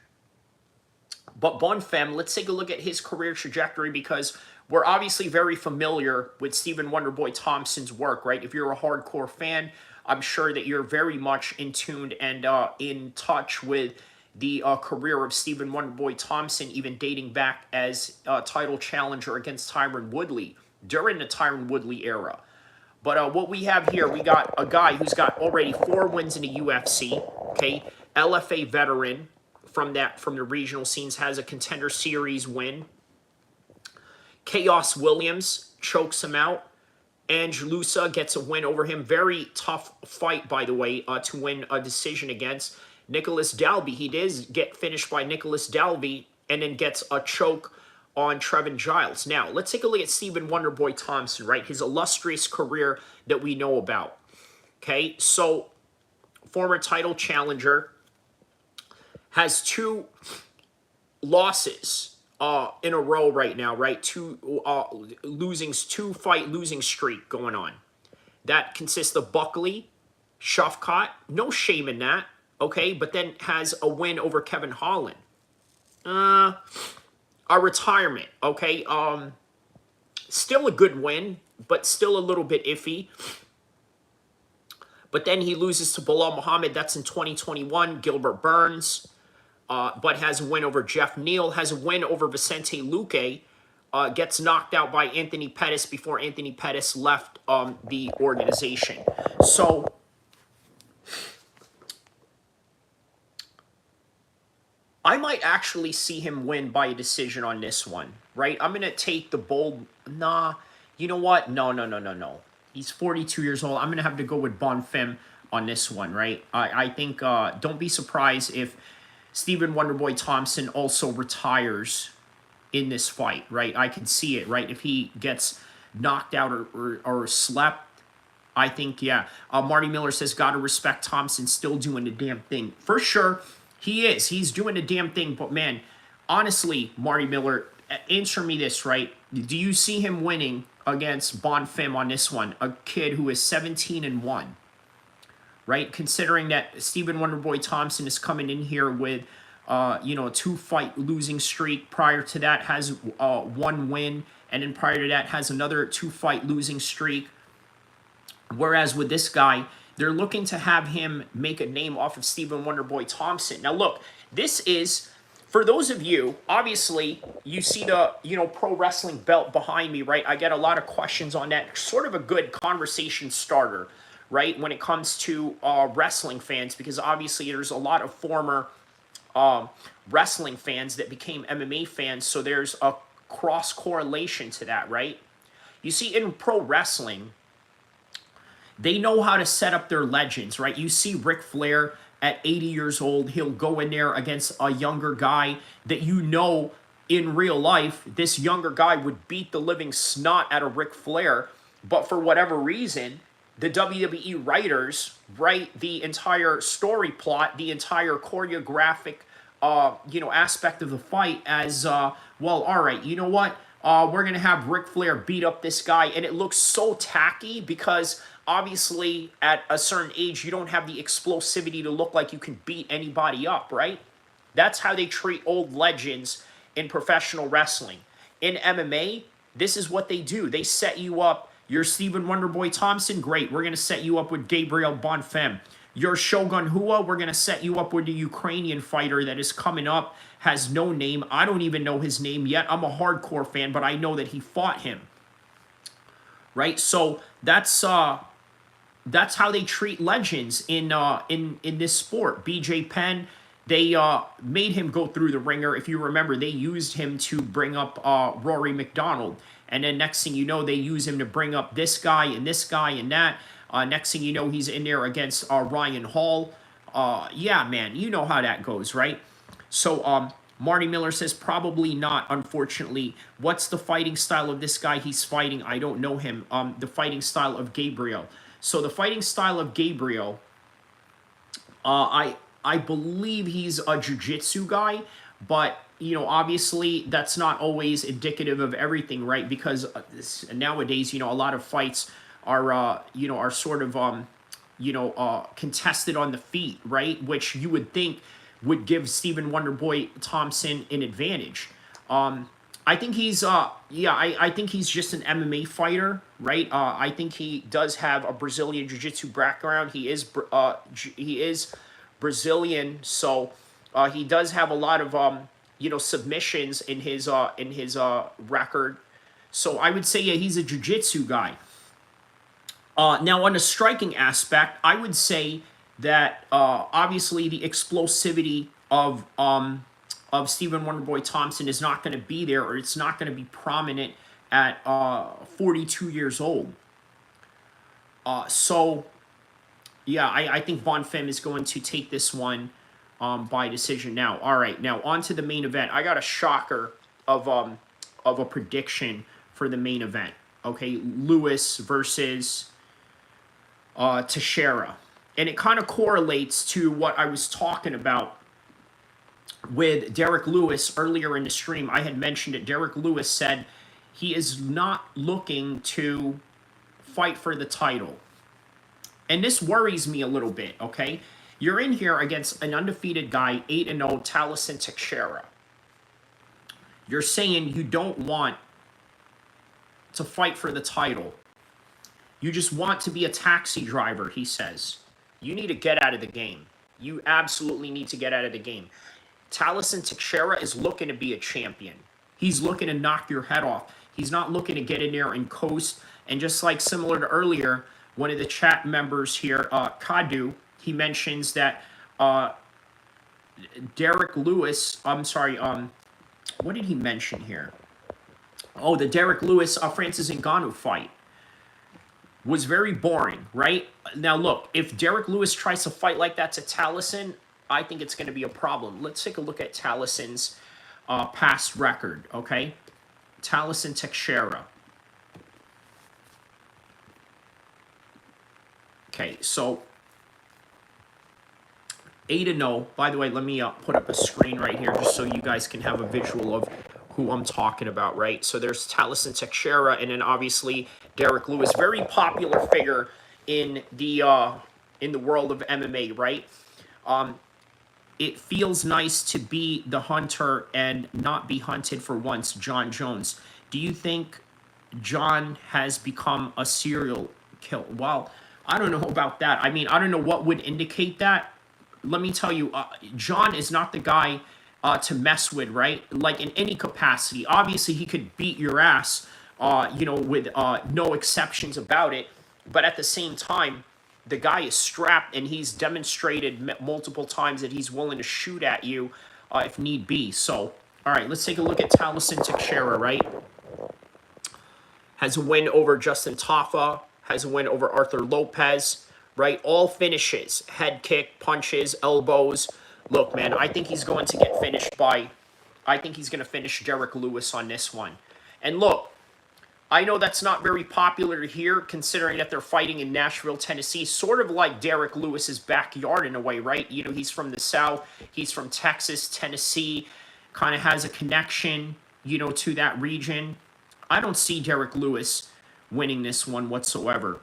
But Bonfim, let's take a look at his career trajectory, because we're obviously very familiar with Stephen Wonderboy Thompson's work, right? If you're a hardcore fan, I'm sure that you're very much in tune and in touch with the career of Stephen Wonderboy Thompson, even dating back as a title challenger against Tyron Woodley during the Tyron Woodley era. But what we have here, we got a guy who's got already 4 wins in the UFC, okay? LFA veteran from the regional scenes, has a Contender Series win. Chaos Williams chokes him out. Ange Lusa gets a win over him. Very tough fight, by the way, to win a decision against. Nicholas Dalby, he does get finished by Nicholas Dalby and then gets a choke on Trevin Giles. Now, let's take a look at Stephen Wonderboy Thompson, right? His illustrious career that we know about. Okay, so former title challenger, has 2 losses in a row right now, right? 2-fight losing streak going on. That consists of Buckley, Shafkat, no shame in that, okay? But then has a win over Kevin Holland. A retirement, okay? Still a good win, but still a little bit iffy. But then he loses to Bilal Muhammad. That's in 2021. Gilbert Burns, but has a win over Jeff Neal. Has a win over Vicente Luque. Gets knocked out by Anthony Pettis before Anthony Pettis left the organization. So I might actually see him win by a decision on this one, right? I'm going to take the bold... Nah, you know what? No. He's 42 years old. I'm going to have to go with Bonfim on this one, right? I think don't be surprised if Stephen Wonderboy Thompson also retires in this fight, right? I can see it, right? If he gets knocked out or slept, I think, yeah. Marty Miller says, gotta respect Thompson still doing the damn thing. For sure, he is. He's doing the damn thing. But, man, honestly, Marty Miller, answer me this, right? Do you see him winning against Bonfim on this one? A kid who is 17-1, right? Considering that Stephen Wonderboy Thompson is coming in here with, a 2-fight losing streak. Prior to that has 1 win. And then prior to that has another 2-fight losing streak. Whereas with this guy, they're looking to have him make a name off of Stephen Wonderboy Thompson. Now, look, this is, for those of you, obviously, you see the, pro wrestling belt behind me, right? I get a lot of questions on that. Sort of a good conversation starter, right, when it comes to wrestling fans, because obviously there's a lot of former wrestling fans that became MMA fans, so there's a cross-correlation to that, right? You see, in pro wrestling, they know how to set up their legends, right? You see Ric Flair at 80 years old. He'll go in there against a younger guy that in real life, this younger guy would beat the living snot out of Ric Flair, but for whatever reason, the WWE writers write the entire story plot, the entire choreographic, aspect of the fight as, well, all right, you know what? We're going to have Ric Flair beat up this guy, and it looks so tacky because obviously at a certain age, you don't have the explosivity to look like you can beat anybody up, right? That's how they treat old legends in professional wrestling. In MMA, this is what they do. They set you up. You're Stephen Wonderboy Thompson, great. We're going to set you up with Gabriel Bonfim. You're Shogun Hua, we're going to set you up with the Ukrainian fighter that is coming up, has no name. I don't even know his name yet. I'm a hardcore fan, but I know that he fought him. Right? So that's how they treat legends in this sport. BJ Penn, they made him go through the ringer. If you remember, they used him to bring up Rory McDonald. And then next thing you know, they use him to bring up this guy and that. Next thing you know, he's in there against Ryan Hall. Yeah, man, you know how that goes, right? So Marty Miller says, probably not, unfortunately. What's the fighting style of this guy he's fighting? I don't know him. The fighting style of Gabriel. So the fighting style of Gabriel, I believe he's a jiu-jitsu guy, but obviously that's not always indicative of everything, right? Because nowadays, a lot of fights are sort of contested on the feet, right? Which you would think would give Stephen Wonderboy Thompson an advantage. I think he's I think he's just an MMA fighter, right? I think he does have a Brazilian jiu-jitsu background. He is Brazilian, so he does have a lot of submissions in his record. So I would say, yeah, he's a jiu-jitsu guy. Now, on the striking aspect, I would say that obviously the explosivity of Stephen Wonderboy Thompson is not going to be there, or it's not going to be prominent at 42 years old. So, yeah, I think Bonfim is going to take this one by decision. Now, all right, now on to the main event. I got a shocker of a prediction for the main event. Okay, Lewis versus Teixeira. And it kind of correlates to what I was talking about with Derrick Lewis earlier in the stream. I had mentioned it. Derrick Lewis said he is not looking to fight for the title. And this worries me a little bit, okay? You're in here against an undefeated guy, 8-0, Taliesin Teixeira. You're saying you don't want to fight for the title. You just want to be a taxi driver, he says. You need to get out of the game. You absolutely need to get out of the game. Taliesin Teixeira is looking to be a champion. He's looking to knock your head off. He's not looking to get in there and coast. And just like similar to earlier, one of the chat members here, Kadu, he mentions that Derrick Lewis, what did he mention here? Oh, the Derrick Lewis Francis Ngannou fight was very boring, right? Now, look, if Derrick Lewis tries to fight like that to Taliesin, I think it's going to be a problem. Let's take a look at Taliesin's past record, okay? Taliesin Teixeira. Okay, so 8-0. By the way, let me put up a screen right here just so you guys can have a visual of who I'm talking about, right? So there's Taliesin Teixeira, and then obviously Derrick Lewis, very popular figure in the world of MMA, right? It feels nice to be the hunter and not be hunted for once, John Jones. Do you think John has become a serial killer? Well, I don't know about that. I mean, I don't know what would indicate that. Let me tell you, John is not the guy to mess with, right? Like in any capacity. Obviously, he could beat your ass, with no exceptions about it. But at the same time, the guy is strapped, and he's demonstrated multiple times that he's willing to shoot at you if need be. So, all right, let's take a look at Taliesin Teixeira, right? Has a win over Justin Tafa, has a win over Arthur Lopez, right? All finishes, head kick, punches, elbows. Look, man, I think he's going to get finished by I think he's going to finish Derrick Lewis on this one. And look, I know that's not very popular here, considering that they're fighting in Nashville, Tennessee, sort of like Derrick Lewis's backyard in a way, right? You know, he's from the South, he's from Texas, Tennessee, kind of has a connection, you know, to that region. I don't see Derrick Lewis winning this one whatsoever.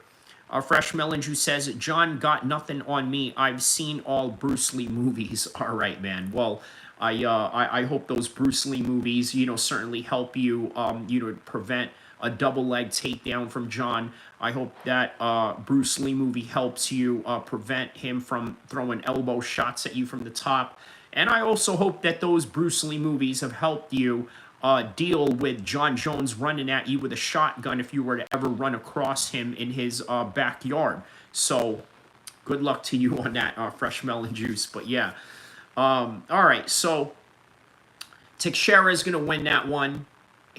Fresh Melon Juice says, John got nothing on me. I've seen all Bruce Lee movies. All right, man. Well, I hope those Bruce Lee movies, you know, certainly help you, you know, prevent a double leg takedown from John. I hope that Bruce Lee movie helps you prevent him from throwing elbow shots at you from the top. And I also hope that those Bruce Lee movies have helped you deal with John Jones running at you with a shotgun if you were to ever run across him in his backyard. So good luck to you on that, Fresh Melon Juice. But yeah. All right, so Teixeira is going to win that one.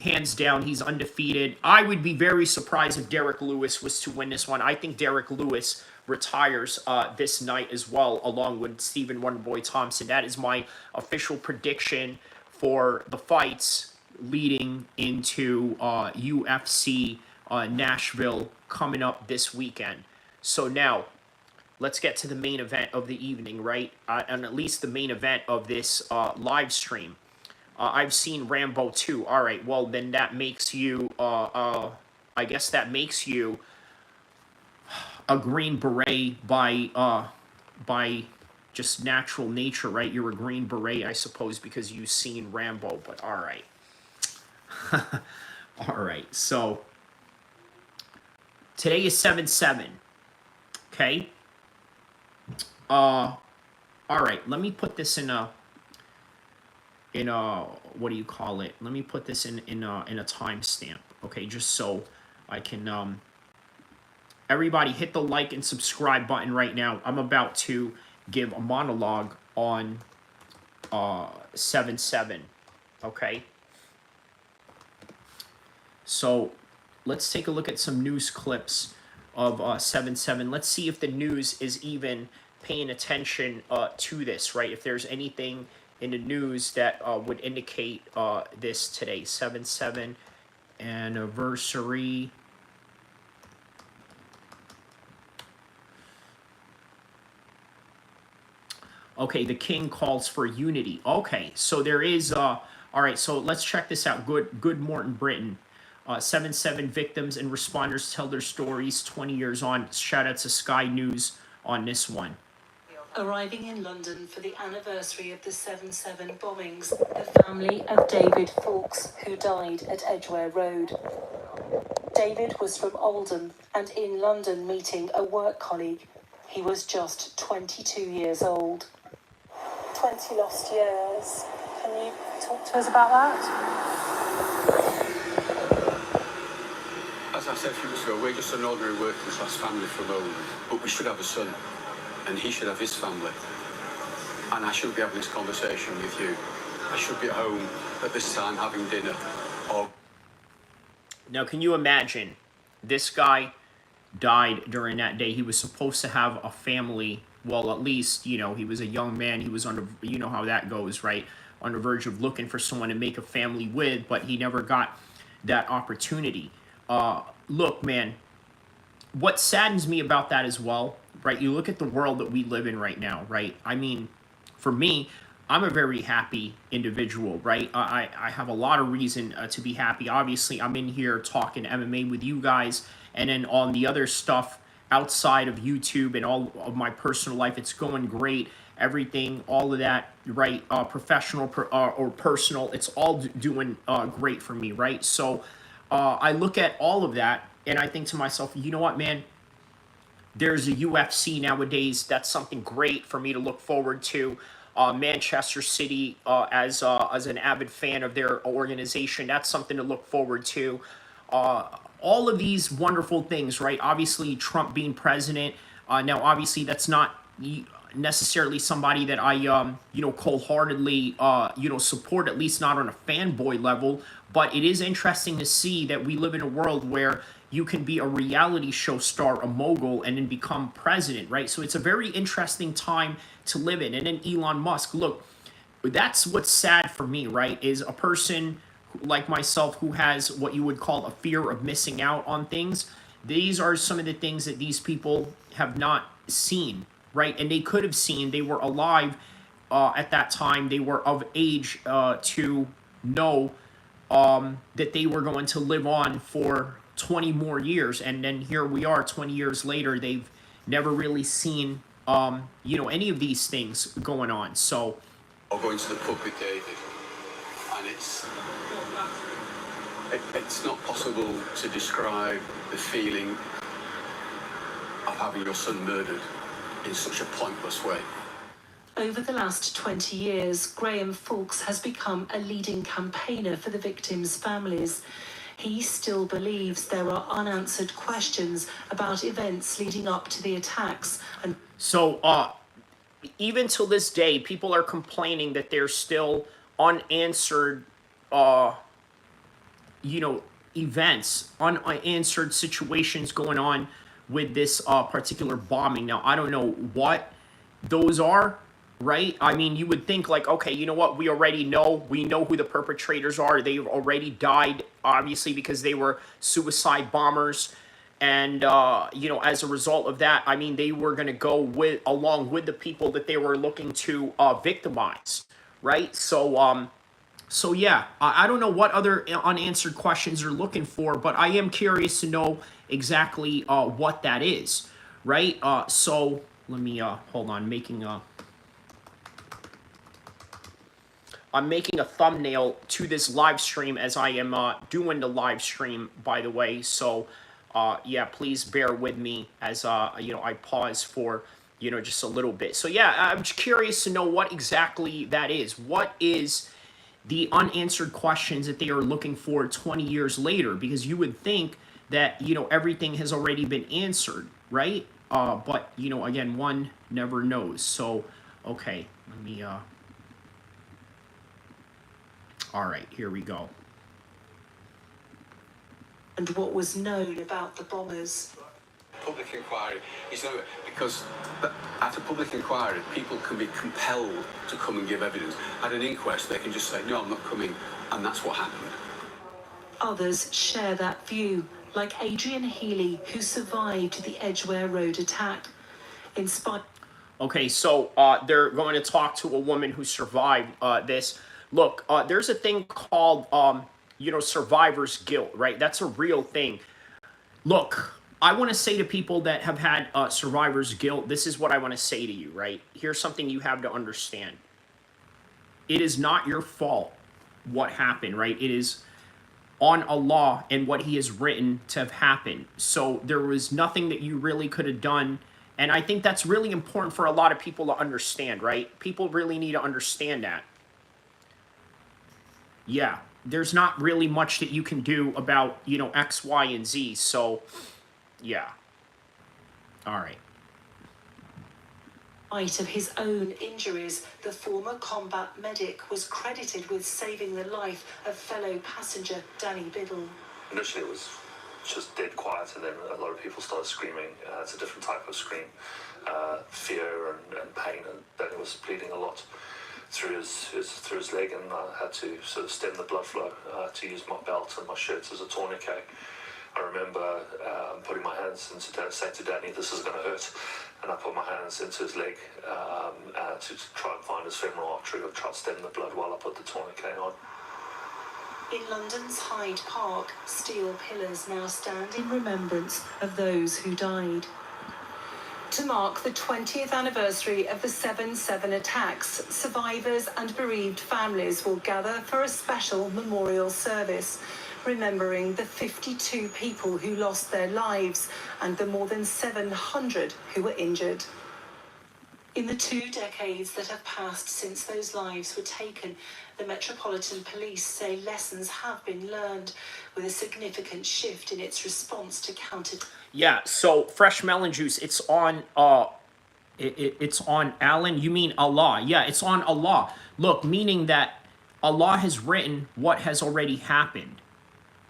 Hands down, he's undefeated. I would be very surprised if Derrick Lewis was to win this one. I think Derrick Lewis retires this night as well, along with Stephen Wonderboy Thompson. That is my official prediction for the fights leading into UFC Nashville coming up this weekend. So now, let's get to the main event of the evening, right? And at least the main event of this live stream. I've seen Rambo 2. All right, well, then that makes you, I guess that makes you a Green Beret by just natural nature, right? You're a Green Beret, I suppose, because you've seen Rambo, but all right. All right, so today is 7/7, okay? All right, let me put this in a what do you call it? Let me put this in a timestamp, okay? Just so I can everybody hit the like and subscribe button right now. I'm about to give a monologue on 7/7, okay? So let's take a look at some news clips of 7/7. Let's see if the news is even paying attention to this, right? If there's anything in the news that would indicate this today. 7/7 anniversary. Okay, the king calls for unity. Okay, so there is, all right, so let's check this out. Good Morton, Britain. 7/7 victims and responders tell their stories 20 years on. Shout out to Sky News on this one. Arriving in London for the anniversary of the 7/7 bombings, the family of David Fawkes, who died at Edgware Road. David was from Oldham and in London meeting a work colleague. He was just 22 years old. 20 lost years. Can you talk to us about that? As I said a few weeks ago, we're just an ordinary working class family from Oldham, but we should have a son. And he should have his family. And I should be having this conversation with you. I should be at home at this time having dinner. Or now, can you imagine? This guy died during that day. He was supposed to have a family. Well, at least, you know, he was a young man. He was on the, you know how that goes, right? On the verge of looking for someone to make a family with, but he never got that opportunity. Look, man, what saddens me about that as well, right? You look at the world that we live in right now, right? I mean, for me, I'm a very happy individual, right? I have a lot of reason to be happy. Obviously, I'm in here talking MMA with you guys, and then on the other stuff outside of YouTube and all of my personal life, it's going great. Everything, all of that, right? Professional or personal, it's all doing great for me, right? So I look at all of that, and I think to myself, you know what, man? There's a UFC nowadays. That's something great for me to look forward to. Manchester City, as an avid fan of their organization, that's something to look forward to. All of these wonderful things, right? Obviously, Trump being president. Now, obviously, that's not necessarily somebody that I, you know, cold-heartedly, you know, support, at least not on a fanboy level. But it is interesting to see that we live in a world where you can be a reality show star, a mogul, and then become president, right? So it's a very interesting time to live in. And then Elon Musk, look, that's what's sad for me, right? Is a person like myself who has what you would call a fear of missing out on things. These are some of the things that these people have not seen, right? And they could have seen. They were alive at that time. They were of age to know that they were going to live on for 20 more years. And then here we are 20 years later. They've never really seen, any of these things going on. So, Or going to the pub with David, and it's not possible to describe the feeling of having your son murdered in such a pointless way. Over the last 20 years, Graham Fawkes has become a leading campaigner for the victims' families. He still believes there are unanswered questions about events leading up to the attacks. And so even till this day, people are complaining that there's still unanswered, events, unanswered situations going on with this particular bombing. Now, I don't know what those are, right? I mean, you would think like, okay, you know what? We already know. We know who the perpetrators are. They've already died, obviously, because they were suicide bombers. And, as a result of that, I mean, they were going to go along with the people that they were looking to victimize, right? So yeah, I don't know what other unanswered questions they're looking for, but I am curious to know exactly what that is, right? So let me, hold on, I'm making a thumbnail to this live stream as I am doing the live stream, by the way. So, yeah, please bear with me as, I pause for, just a little bit. So, yeah, I'm just curious to know what exactly that is. What is the unanswered questions that they are looking for 20 years later? Because you would think that, everything has already been answered, right? But, again, one never knows. So, okay, let me, all right, here we go. And what was known about the bombers. Public inquiry is no, because at a public inquiry, people can be compelled to come and give evidence. At an inquest, they can just say, no, I'm not coming, and that's what happened. Others share that view, like Adrian Healy, who survived the Edgware Road attack. Okay, so they're going to talk to a woman who survived this. Look, there's a thing called, survivor's guilt, right? That's a real thing. Look, I want to say to people that have had survivor's guilt, this is what I want to say to you, right? Here's something you have to understand. It is not your fault what happened, right? It is on Allah and what He has written to have happened. So there was nothing that you really could have done. And I think that's really important for a lot of people to understand, right? People really need to understand that. Yeah, there's not really much that you can do about, X, Y, and Z. So, yeah. All right. Despite of his own injuries, the former combat medic was credited with saving the life of fellow passenger Danny Biddle. Initially it was just dead quiet, and then a lot of people started screaming. It's a different type of scream, fear and pain, and Danny was bleeding a lot through his leg, and I had to sort of stem the blood flow to use my belt and my shirt as a tourniquet. I remember putting my hands into saying to Danny, this is going to hurt, and I put my hands into his leg to try and find his femoral artery and try to stem the blood while I put the tourniquet on. In London's Hyde Park, steel pillars now stand in remembrance of those who died. To mark the 20th anniversary of the 7/7 attacks, survivors and bereaved families will gather for a special memorial service, remembering the 52 people who lost their lives and the more than 700 who were injured. In the 2 decades that have passed since those lives were taken, the Metropolitan Police say lessons have been learned, with a significant shift in its response to counter. Yeah, so fresh melon juice, it's on it's on Alan. You mean Allah? Yeah, it's on Allah. Look, meaning that Allah has written what has already happened.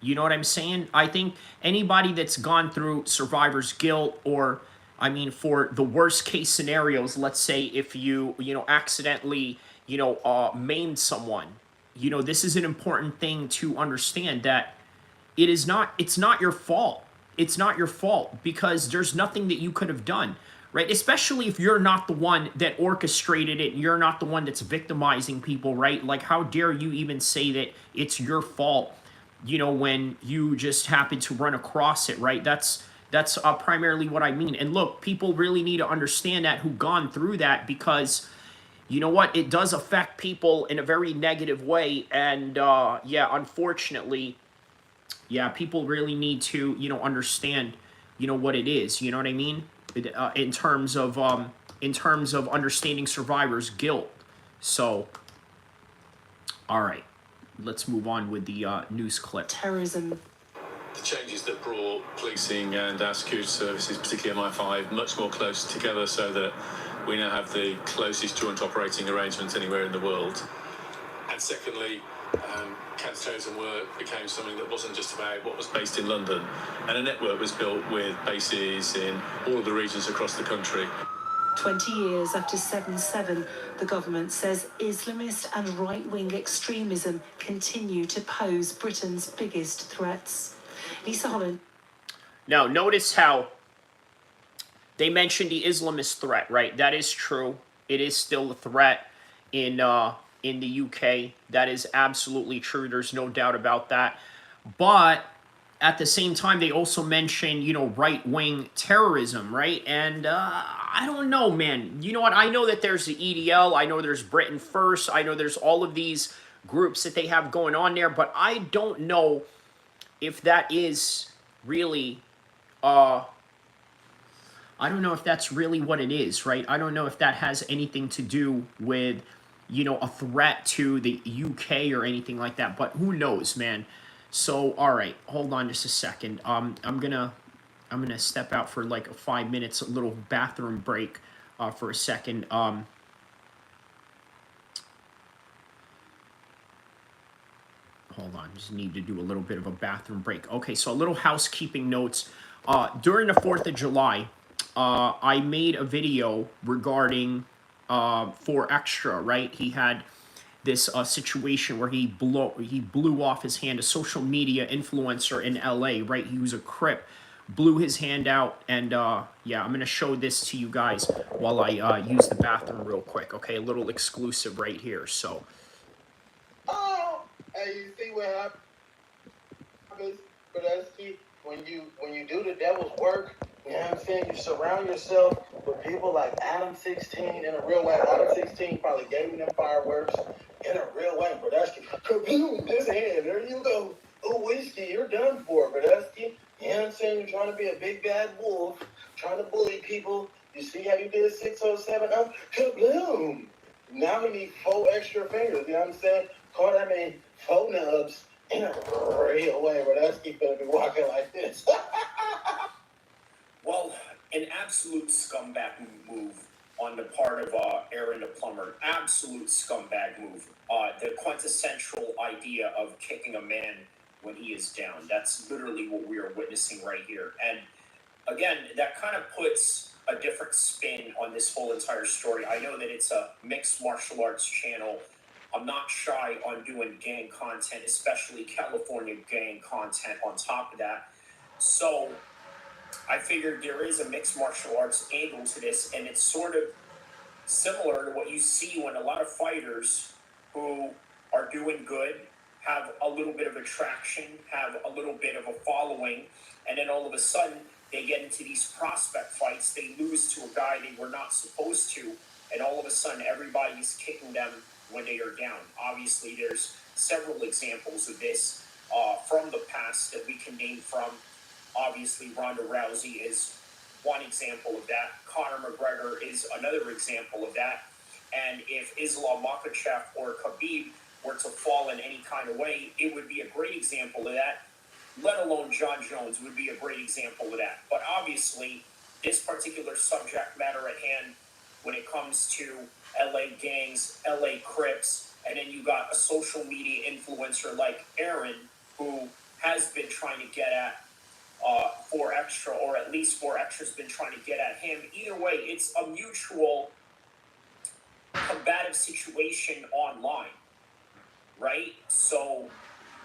You know what I'm saying? I think anybody that's gone through survivor's guilt, or I mean, for the worst case scenarios, let's say if you accidentally maimed someone. This is an important thing to understand, that it's not your fault. It's not your fault, because there's nothing that you could have done, right? Especially if you're not the one that orchestrated it, you're not the one that's victimizing people, right? Like, how dare you even say that it's your fault, when you just happen to run across it, right? That's primarily what I mean. And look, people really need to understand that, who gone through that, because you know what? It does affect people in a very negative way. And yeah, unfortunately, yeah, people really need to, understand, what it is. You know what I mean? In terms of understanding survivors' guilt. So, all right, let's move on with the news clip. Terrorism. The changes that brought policing and our security services, particularly MI5, much more close together, so that we now have the closest joint operating arrangements anywhere in the world. And secondly, counter-terrorism work became something that wasn't just about what was based in London, and a network was built with bases in all of the regions across the country. 20 years after 7/7, the government says Islamist and right-wing extremism continue to pose Britain's biggest threats. Lisa Holland. Now, notice how they mentioned the Islamist threat, right? That is true. It is still a threat in the UK. That is absolutely true. There's no doubt about that. But at the same time, they also mention, right-wing terrorism, right? And I don't know, man. You know what? I know that there's the EDL. I know there's Britain First. I know there's all of these groups that they have going on there. But I don't know if that is really, I don't know if that's really what it is, right? I don't know if that has anything to do with, a threat to the UK or anything like that. But who knows, man? So, all right, hold on just a second. I'm gonna step out for like 5 minutes, a little bathroom break, for a second. Hold on, just need to do a little bit of a bathroom break. Okay, so a little housekeeping notes. During the 4th of July, I made a video regarding 4Extra, right? He had this situation where he blew off his hand, a social media influencer in LA, right? He was a Crip, blew his hand out, and yeah, I'm gonna show this to you guys while I use the bathroom real quick. Okay, a little exclusive right here. So, oh, hey, you see what happens, Brodusky, when you do the devil's work? You know what I'm saying? You surround yourself with people like Adam 16 in a real way. Adam 16 probably gave me them fireworks in a real way. Brodusky, kaboom, this hand, there you go. Oh, whiskey, you're done for, Brodusky. You know what I'm saying? You're trying to be a big bad wolf, trying to bully people. You see how you did 607? Oh, kaboom. Now we need 4 extra fingers, you know what I'm saying? Call that man 4 nubs in a real way. Brodusky gonna be walking like this. well, an absolute scumbag move on the part of Aaron the Plumber. Absolute scumbag move. The quintessential idea of kicking a man when he is down. That's literally what we are witnessing right here. And again, that kind of puts a different spin on this whole entire story. I know that it's a mixed martial arts channel. I'm not shy on doing gang content, especially California gang content on top of that. So I figured there is a mixed martial arts angle to this, and it's sort of similar to what you see when a lot of fighters who are doing good have a little bit of attraction, have a little bit of a following, and then all of a sudden they get into these prospect fights, they lose to a guy they were not supposed to, and all of a sudden everybody's kicking them when they are down. Obviously, there's several examples of this from the past that we can name from. Obviously, Ronda Rousey is one example of that. Conor McGregor is another example of that. And if Islam Makhachev or Khabib were to fall in any kind of way, it would be a great example of that. Let alone John Jones would be a great example of that. But obviously, this particular subject matter at hand, when it comes to LA gangs, LA Crips, and then you got a social media influencer like Aaron, who has been trying to get at 4Extra, or at least 4Extra's been trying to get at him. Either way, it's a mutual combative situation online, right? So,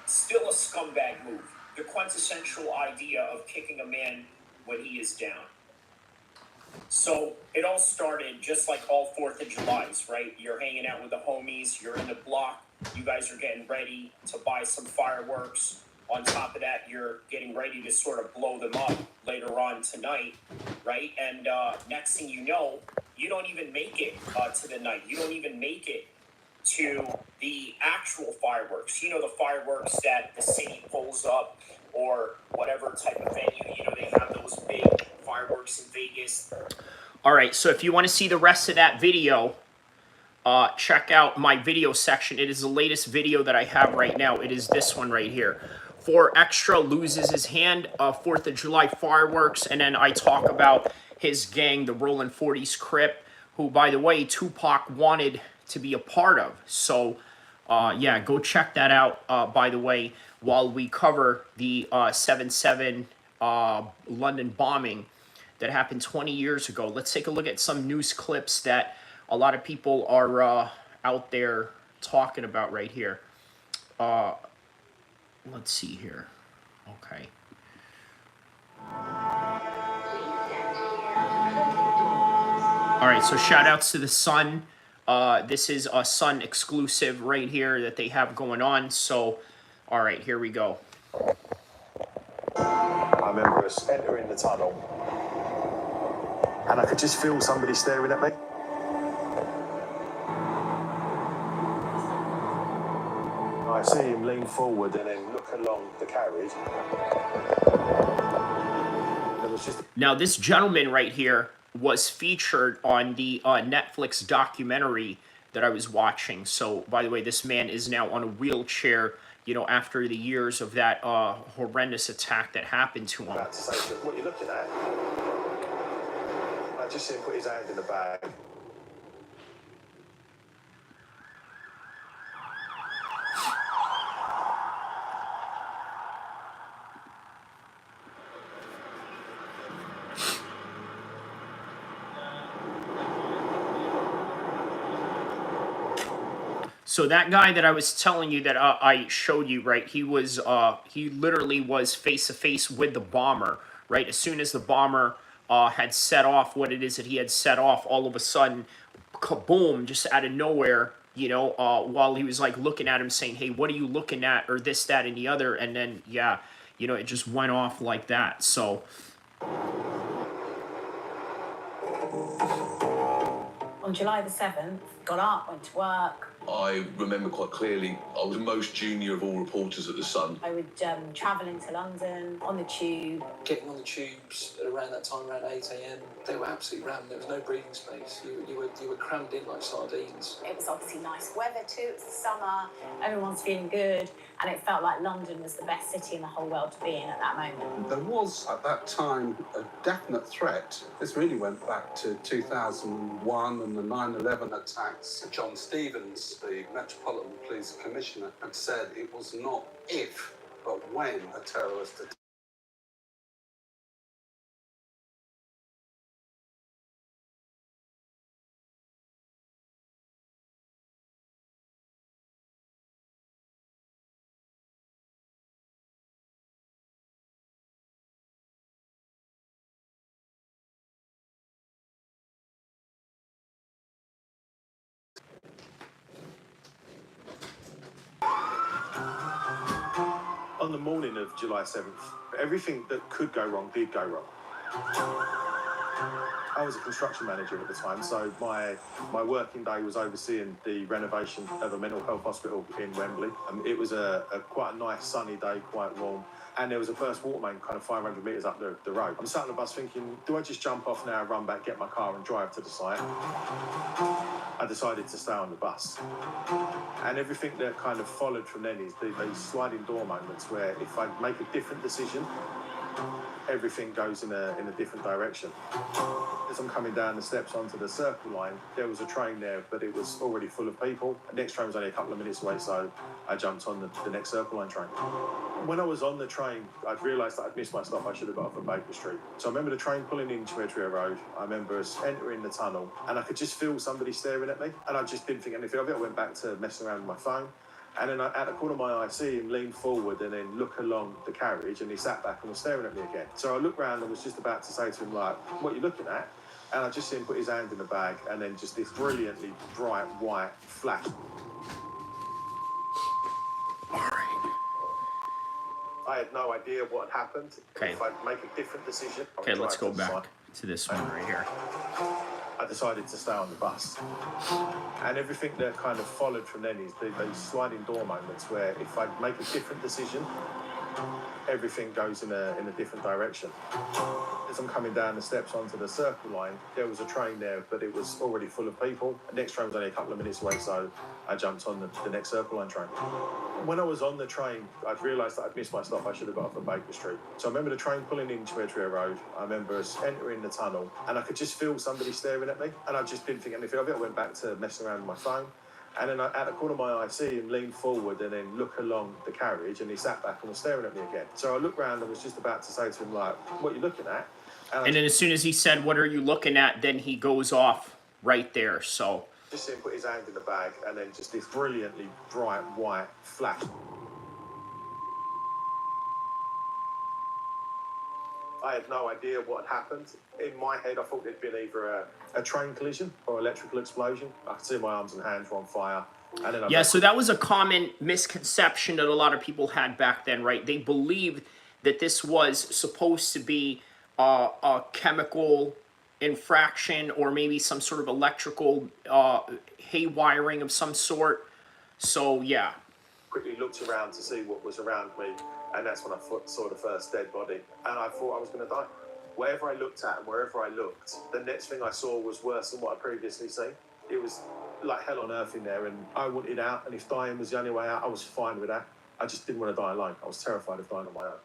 still a scumbag move. The quintessential idea of kicking a man when he is down. So it all started just like all 4th of Julys, right? You're hanging out with the homies, you're in the block, you guys are getting ready to buy some fireworks. On top of that, you're getting ready to sort of blow them up later on tonight, right? And next thing you know, you don't even make it to the night. You don't even make it to the actual fireworks. You know, the fireworks that the city pulls up or whatever type of venue. You know, they have those big fireworks in Vegas. All right, so if you want to see the rest of that video, check out my video section. It is the latest video that I have right now. It is this one right here. 4Extra loses his hand, 4th of July fireworks, and then I talk about his gang, the Rollin' 40s Crip, who, by the way, Tupac wanted to be a part of. So, yeah, go check that out, by the way, while we cover the 7/7 London bombing that happened 20 years ago. Let's take a look at some news clips that a lot of people are out there talking about right here. Let's see here. Okay. All right, so shout outs to the Sun. This is a Sun exclusive right here that they have going on. So, all right, here we go. I remember us entering the tunnel and I could just feel somebody staring at me. I see him lean forward and then look along the carriage. Now, this gentleman right here was featured on the Netflix documentary that I was watching. So, by the way, this man is now on a wheelchair, you know, after the years of that horrendous attack that happened to him. About to say, what are you looking at? I just see him put his hand in the bag. So that guy that I was telling you that I showed you, right, he literally was face to face with the bomber, right? As soon as the bomber had set off what it is that he had set off, all of a sudden, kaboom, just out of nowhere, you know, while he was like looking at him saying, hey, what are you looking at? Or this, that, and the other. And then, yeah, you know, it just went off like that. So. On July the 7th, got up, went to work. I remember quite clearly, I was the most junior of all reporters at The Sun. I would travel into London on the tube. Getting on the tubes at around that time, around 8 a.m, they were absolutely rammed. There was no breathing space. You were crammed in like sardines. It was obviously nice weather too, it was the summer, everyone's feeling good, and it felt like London was the best city in the whole world to be in at that moment. There was, at that time, a definite threat. This really went back to 2001 and the 9/11 attacks. John Stevens, the Metropolitan Police Commissioner, had said it was not if, but when a terrorist attack. On the morning of July 7th, everything that could go wrong did go wrong. I was a construction manager at the time, so my working day was overseeing the renovation of a mental health hospital in Wembley. It was quite a nice sunny day, quite warm, and there was a burst water main kind of 500 metres up the road. I'm sat on the bus thinking, do I just jump off now, run back, get my car and drive to the site? I decided to stay on the bus. And everything that kind of followed from then is these sliding door moments where if I make a different decision, everything goes in a different direction. As I'm coming down the steps onto the Circle line, there was a train there, but it was already full of people. The next train was only a couple of minutes away, so I jumped on the next Circle line train. When I was on the train, I'd realised that I'd missed my stop. I should have got off at Baker Street. So I remember the train pulling into Edgware Road. I remember us entering the tunnel, and I could just feel somebody staring at me. And I just didn't think anything of it. I went back to messing around with my phone. And then at the corner of my eye, I see him lean forward and then look along the carriage, and he sat back and was staring at me again. So I looked round and was just about to say to him, like, what are you looking at? And I just see him put his hand in the bag, and then just this brilliantly bright white flash. All right. I had no idea what had happened. Okay. If I'd make a different decision. Okay, let's go back to this one right here. I decided to stay on the bus. And everything that kind of followed from then is these sliding door moments where if I make a different decision, everything goes in a different direction. As I'm coming down the steps onto the circle line, there was a train there, but it was already full of people. The next train was only a couple of minutes away, so I jumped on the next circle line train. When I was on the train, I'd realised that I'd missed my stop. I should have got off at Baker Street. So I remember the train pulling into Edgware Road. I remember us entering the tunnel, and I could just feel somebody staring at me. And I just didn't think anything of it. I went back to messing around with my phone. And then at the corner of my eye, I see him lean forward and then look along the carriage, and he sat back and was staring at me again. So I looked round and was just about to say to him, like, what are you looking at? And then as soon as he said, what are you looking at, then he goes off right there, so. Just see him put his hand in the bag, and then just this brilliantly bright white flash. I had no idea what had happened. In my head, I thought there'd been either a train collision or electrical explosion. I could see my arms and hands were on fire. And then Yeah, so that was a common misconception that a lot of people had back then, right? They believed that this was supposed to be a chemical infraction or maybe some sort of electrical haywiring of some sort. So, yeah. Quickly looked around to see what was around me, and that's when I saw the first dead body, and I thought I was going to die. Wherever I looked at and wherever I looked, the next thing I saw was worse than what I'd previously seen. It was like hell on earth in there, and I wanted out, and if dying was the only way out, I was fine with that. I just didn't want to die alone. I was terrified of dying on my own.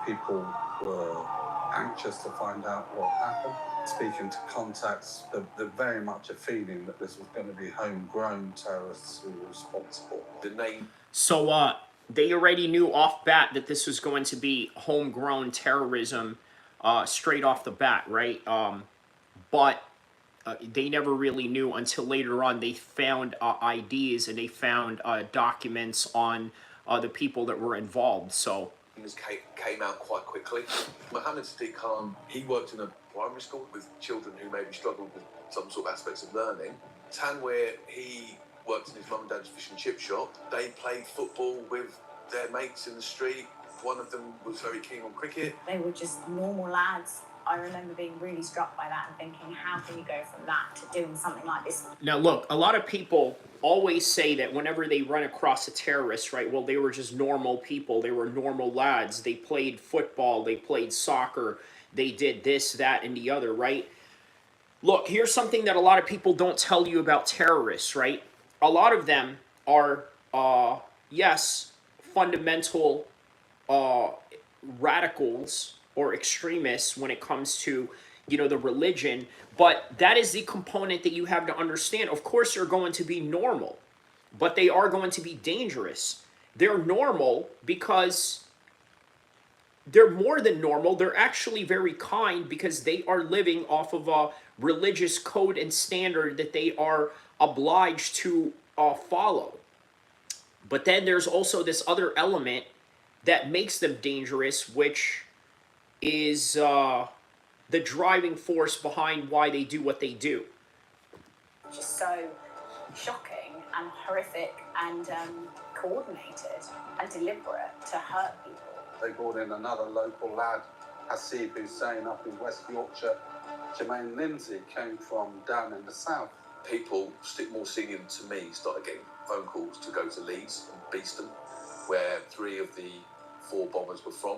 People were anxious to find out what happened. Speaking to contacts, they're very much a feeling that this was going to be homegrown terrorists who were responsible. The name. So, they already knew off bat that this was going to be homegrown terrorism straight off the bat, right? But they never really knew until later on they found IDs and they found documents on the people that were involved, so. Came out quite quickly. Mohammed Sadiq Khan, he worked in a primary school with children who maybe struggled with some sort of aspects of learning. Tanweer, he worked in his mum and dad's fish and chip shop. They played football with their mates in the street. One of them was very keen on cricket. They were just normal lads. I remember being really struck by that and thinking, how can you go from that to doing something like this? Now, look, a lot of people always say that whenever they run across a terrorist, right, well, they were just normal people. They were normal lads. They played football. They played soccer. They did this, that, and the other, right? Look, here's something that a lot of people don't tell you about terrorists, right? A lot of them are, yes, fundamental radicals or extremists when it comes to, you know, the religion, but that is the component that you have to understand. Of course, they're going to be normal, but they are going to be dangerous. They're normal because they're more than normal. They're actually very kind because they are living off of a religious code and standard that they are obliged to follow. But then there's also this other element that makes them dangerous, which is the driving force behind why they do what they do. Just so shocking and horrific and coordinated and deliberate to hurt people. They brought in another local lad, Hasib Hussein, up in West Yorkshire. Jermaine Lindsay came from down in the south. People more senior to me started getting phone calls to go to Leeds and Beeston, where 3 of the 4 bombers were from.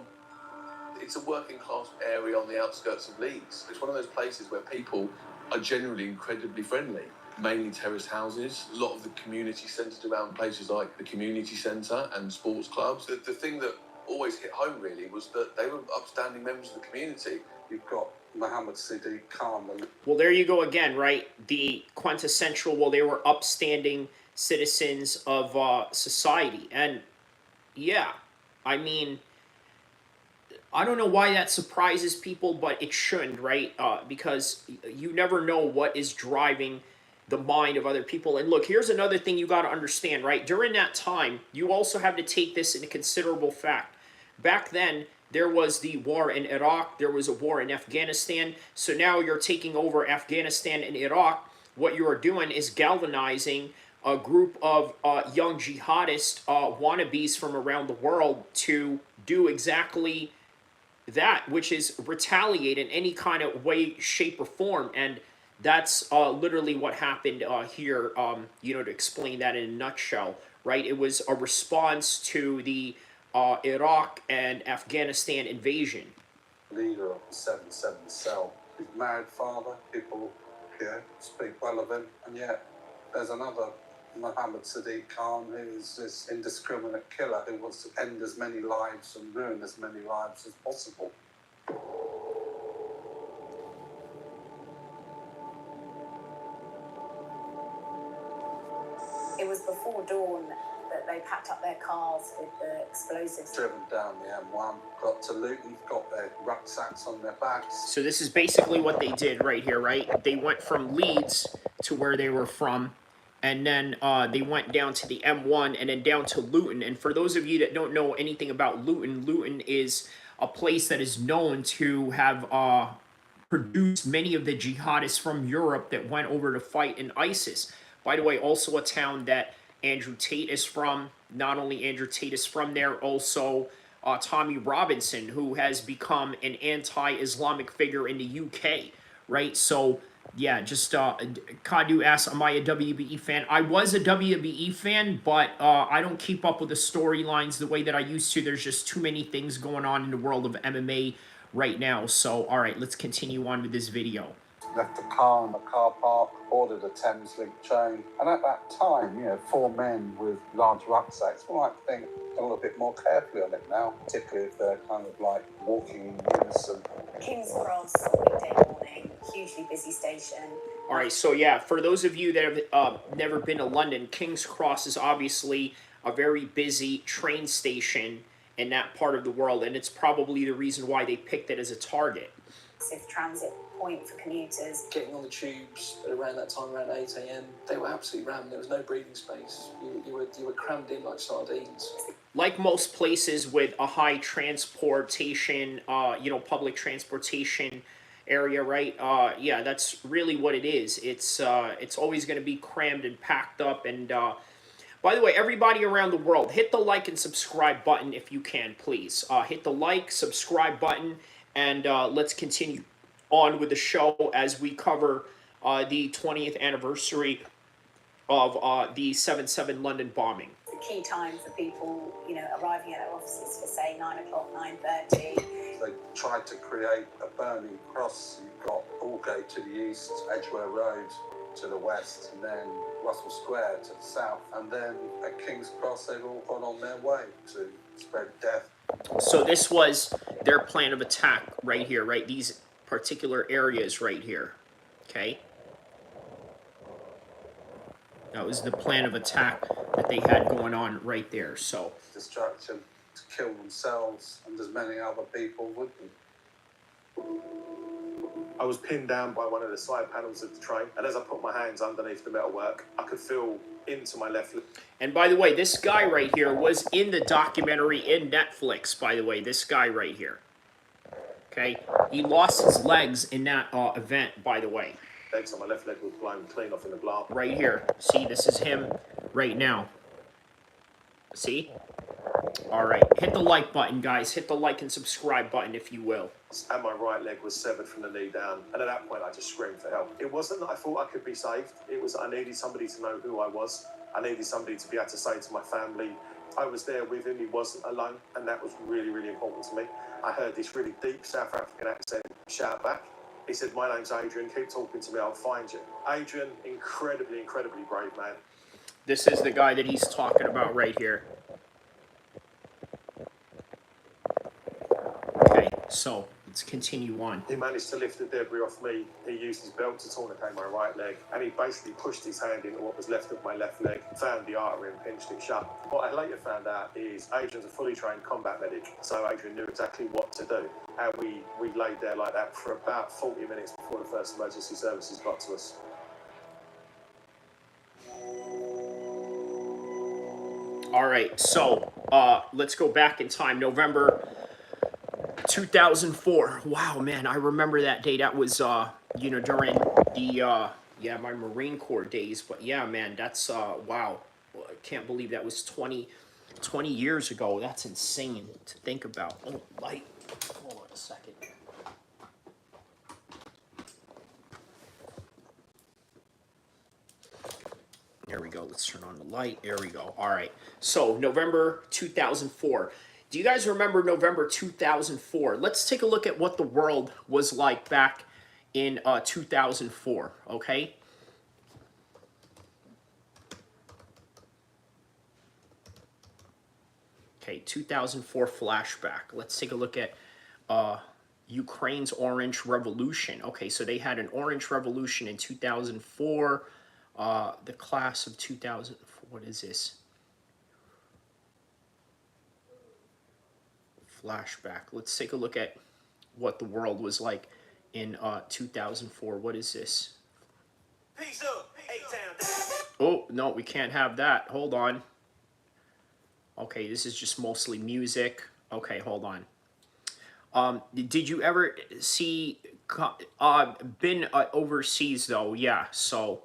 It's a working class area on the outskirts of Leeds. It's one of those places where people are generally incredibly friendly. Mainly terraced houses, a lot of the community centred around places like the community centre and sports clubs. The thing that always hit home really was that they were upstanding members of the community. You've got Mohammed Sadiq Khan. Well, there you go again, right? The quintessential, well, they were upstanding citizens of society. And yeah, I mean, I don't know why that surprises people, but it shouldn't, right? Because you never know what is driving the mind of other people. And look, here's another thing you got to understand, right? During that time, you also have to take this into considerable fact. Back then, there was the war in Iraq, there was a war in Afghanistan. So now you're taking over Afghanistan and Iraq. What you are doing is galvanizing a group of young jihadist wannabes from around the world to do exactly that, which is retaliate in any kind of way, shape, or form. And that's literally what happened here, to explain that in a nutshell, right? It was a response to the Iraq and Afghanistan invasion. Leader of the 7-7 cell, his married father, people speak well of him, and yet there's another Mohammed Sadiq Khan, who is this indiscriminate killer who wants to end as many lives and ruin as many lives as possible. It was before dawn that they packed up their cars with the explosives. Driven down the M1, got to Luton, got their rucksacks on their backs. So this is basically what they did right here, right? They went from Leeds to where they were from, and then they went down to the M1 and then down to Luton. And for those of you that don't know anything about Luton, Luton is a place that is known to have produced many of the jihadists from Europe that went over to fight in ISIS. By the way, also a town that Andrew Tate is from. Not only Andrew Tate is from there, also Tommy Robinson, who has become an anti-Islamic figure in the UK, right? So, yeah, just Kadu asks, am I a WBE fan? I was a WBE fan, but I don't keep up with the storylines the way that I used to. There's just too many things going on in the world of MMA right now. So, all right, let's continue on with this video. Left the car in the car park, ordered a Thameslink train, and at that time, 4 men with large rucksacks might think a little bit more carefully on it now, particularly if they're kind of like walking in unison. King's Cross, weekday morning, hugely busy station. All right, so yeah, for those of you that have never been to London, King's Cross is obviously a very busy train station in that part of the world, and it's probably the reason why they picked it as a target. Massive transit point for commuters. Getting on the tubes at around that time, around 8 a.m, they were absolutely rammed. There was no breathing space. You were crammed in like sardines. Like most places with a high transportation, public transportation area, right? Yeah, that's really what it is. It's always going to be crammed and packed up. And by the way, everybody around the world, hit the like and subscribe button if you can, please. Hit the like, subscribe button, and let's continue on with the show as we cover the 20th anniversary of the 7/7 London bombing. The key time for people, arriving at their offices for, say, 9 o'clock, 9:30. They tried to create a burning cross. You've got Aldgate to the east, Edgware Road to the west, and then Russell Square to the south. And then at King's Cross, they've all gone on their way to spread death. So this was their plan of attack right here, right? These particular areas right here, okay? That was the plan of attack that they had going on right there, so. Distraction to kill themselves and as many other people would be. I was pinned down by one of the side panels of the train, and as I put my hands underneath the metalwork, I could feel into my left leg. And by the way, this guy right here was in the documentary in Netflix, by the way, this guy right here. Okay? He lost his legs in that event, by the way. Legs on my left leg was blown clean off in the blast. Right here. See, this is him right now. See? All right. Hit the like button, guys. Hit the like and subscribe button, if you will. And my right leg was severed from the knee down. And at that point, I just screamed for help. It wasn't that I thought I could be saved. It was I needed somebody to know who I was. I needed somebody to be able to say to my family, I was there with him. He wasn't alone. And that was really, really important to me. I heard this really deep South African accent shout back. He said, my name's Adrian. Keep talking to me. I'll find you. Adrian, incredibly, incredibly brave man. This is the guy that he's talking about right here. Okay, so let's continue on. He managed to lift the debris off me. He used his belt to tourniquet my right leg, and he basically pushed his hand into what was left of my left leg, found the artery and pinched it shut. What I later found out is Adrian's a fully trained combat medic, so Adrian knew exactly what to do. And we laid there like that for about 40 minutes before the first emergency services got to us. All right, so let's go back in time. November 2004. Wow, man, I remember that day. That was, you know, during the, yeah, my Marine Corps days. But yeah, man, that's, wow. I can't believe that was 20 years ago. That's insane to think about. Oh, light. Hold on a second. There we go. Let's turn on the light. There we go. All right. So November 2004. Do you guys remember November 2004? Let's take a look at what the world was like back in 2004. Okay. Okay. 2004 flashback. Let's take a look at Ukraine's Orange Revolution. Okay. So they had an Orange Revolution in 2004. The class of 2004, what is this? Flashback. Let's take a look at what the world was like in 2004. What is this? Peace up, oh, no, we can't have that. Hold on. Okay, this is just mostly music. Okay, hold on. Did you ever see, been overseas though? Yeah, so...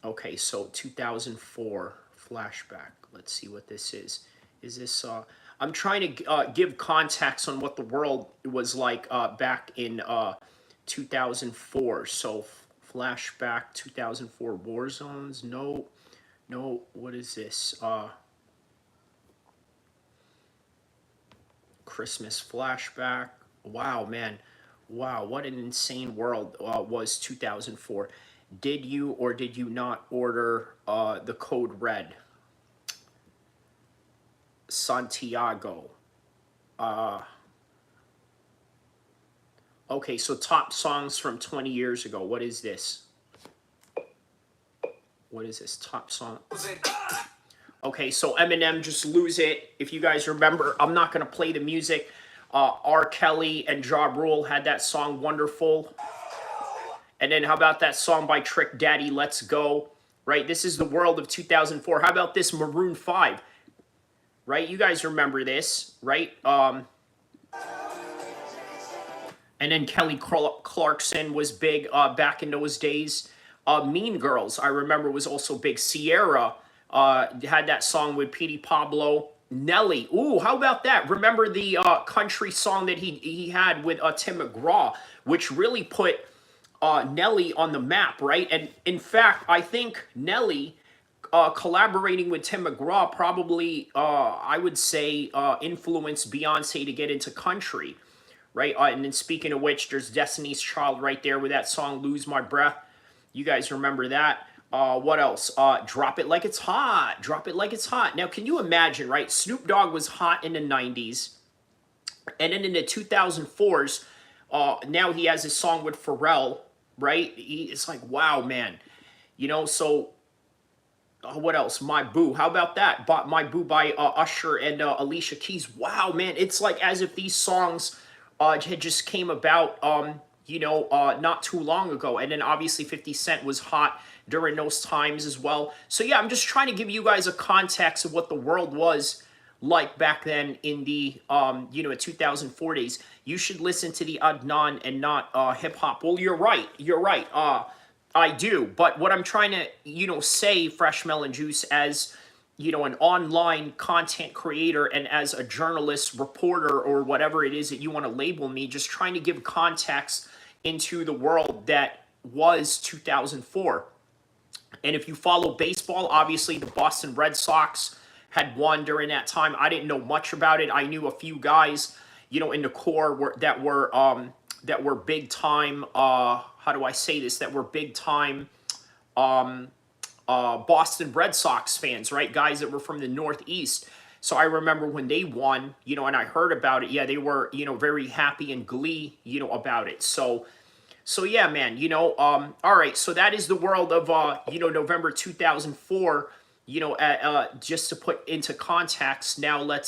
okay, so 2004 flashback. Let's see what this is. Is this, I'm trying to give context on what the world was like back in 2004. So flashback 2004 war zones. No, what is this? Christmas flashback. Wow, man. Wow, what an insane world was 2004. Did you or did you not order the code red? Santiago. Okay, so top songs from 20 years ago. What is this? What is this? Top song. Okay, so Eminem, Just Lose It. If you guys remember, I'm not going to play the music. R. Kelly and Ja Rule had that song, Wonderful. And then how about that song by Trick Daddy, Let's Go, right? This is the world of 2004. How about this Maroon 5, right? You guys remember this, right? And then Kelly Clarkson was big back in those days. Mean Girls, I remember, was also big. Sierra had that song with Petey Pablo. Nelly, ooh, how about that? Remember the country song that he had with Tim McGraw, which really put... Nelly on the map, right? And in fact, I think Nelly collaborating with Tim McGraw probably, I would say, influenced Beyonce to get into country, right? And then speaking of which, there's Destiny's Child right there with that song, Lose My Breath. You guys remember that? What else? Drop It Like It's Hot. Drop It Like It's Hot. Now, can you imagine, right? Snoop Dogg was hot in the 90s. And then in the 2004s, now he has his song with Pharrell, right? It's like, wow, man. You know, so what else? My Boo. How about that? My Boo by Usher and Alicia Keys. Wow, man. It's like as if these songs had just came about, you know, not too long ago. And then obviously 50 Cent was hot during those times as well. So yeah, I'm just trying to give you guys a context of what the world was like back then in the, you know, 2040s. You should listen to the Adnan and not hip hop. Well, you're right. You're right. I do. But what I'm trying to, you know, say, Fresh Melon Juice, as, you know, an online content creator and as a journalist, reporter, or whatever it is that you want to label me, just trying to give context into the world that was 2004. And if you follow baseball, obviously the Boston Red Sox had won during that time. I didn't know much about it. I knew a few guys, you know, in the core that were big time. How do I say this? That were big time Boston Red Sox fans, right? Guys that were from the Northeast. So I remember when they won, you know, and I heard about it, yeah, they were, you know, very happy and glee, you know, about it. So yeah, man, you know, all right, so that is the world of, you know, November 2004, you know, just to put into context. Now let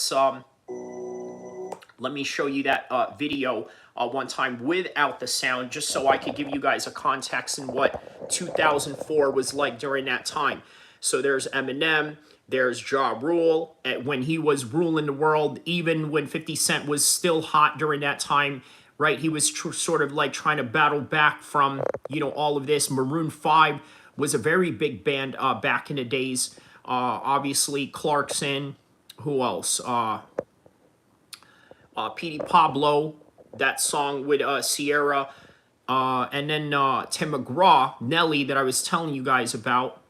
me show you that video one time without the sound, just so I could give you guys a context in what 2004 was like during that time. So there's Eminem, there's Ja Rule, when he was ruling the world, even when 50 Cent was still hot during that time, right? He was sort of like trying to battle back from, you know, all of this. Maroon 5 was a very big band back in the days. Obviously, Clarkson, who else? Petey Pablo, that song with Sierra, and then Tim McGraw, Nelly, that I was telling you guys about.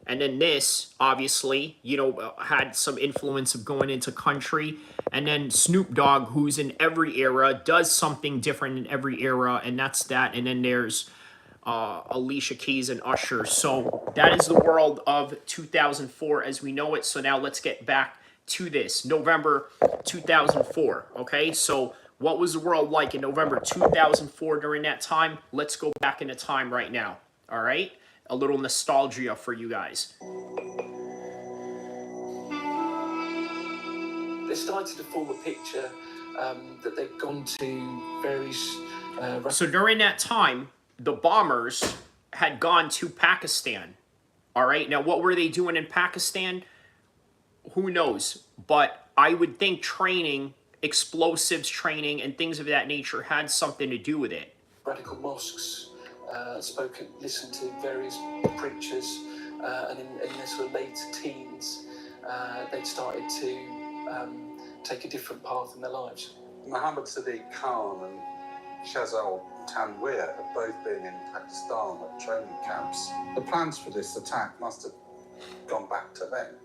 And then this, obviously, you know, had some influence of going into country. And then Snoop Dogg, who's in every era, does something different in every era, and that's that. And then there's Alicia Keys and Usher. So that is the world of 2004 as we know it. So now let's get back to this. November 2004, okay? So what was the world like in November 2004 during that time? Let's go back into time right now, all right? A little nostalgia for you guys. They started to form a picture that they'd gone to various... So during that time, the bombers had gone to Pakistan, all right? Now, what were they doing in Pakistan? Who knows? But I would think training, explosives training, and things of that nature had something to do with it. Radical mosques, listened to various preachers, and in their sort of late teens, they'd started to take a different path in their lives. Muhammad Sadiq Khan and Shazal Tanweer have both been in Pakistan at training camps. The plans for this attack must have gone back to them.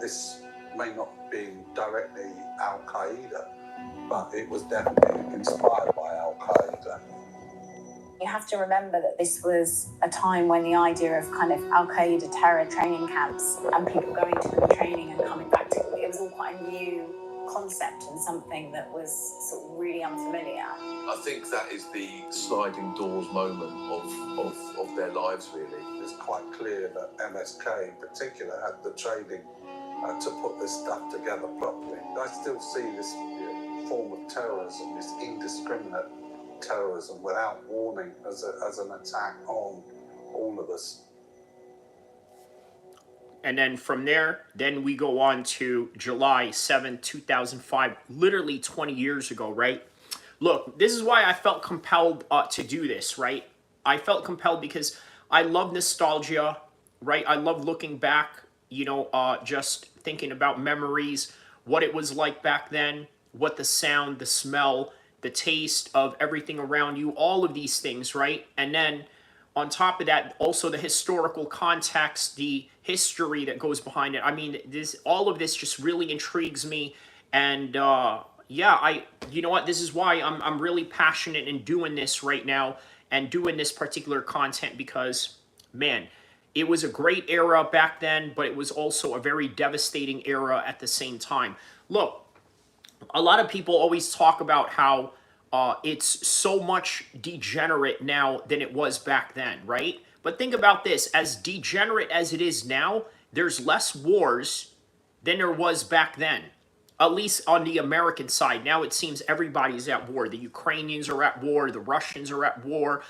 This may not have been directly Al-Qaeda, but it was definitely inspired by Al-Qaeda. You have to remember that this was a time when the idea of kind of Al-Qaeda terror training camps and people going to them training and coming back to it was all quite a new concept and something that was sort of really unfamiliar. I think that is the sliding doors moment of their lives, really. It's quite clear that MSK in particular had the training to put this stuff together properly. I still see this form of terrorism, this indiscriminate terrorism without warning as an attack on all of us. And then from there, then we go on to July 7th, 2005, literally 20 years ago, right? Look, this is why I felt compelled to do this, right? I felt compelled because I love nostalgia, right? I love looking back, you know, just thinking about memories, what it was like back then, what the sound, the smell, the taste of everything around you, all of these things, right? And then on top of that, also the historical context, the history that goes behind it. I mean, all of this just really intrigues me. And yeah, you know what? This is why I'm really passionate in doing this right now and doing this particular content because, man, it was a great era back then, but it was also a very devastating era at the same time. Look, a lot of people always talk about how it's so much degenerate now than it was back then, right? But think about this, as degenerate as it is now, there's less wars than there was back then. At least on the American side. Now it seems everybody's at war. The Ukrainians are at war. The Russians are at war.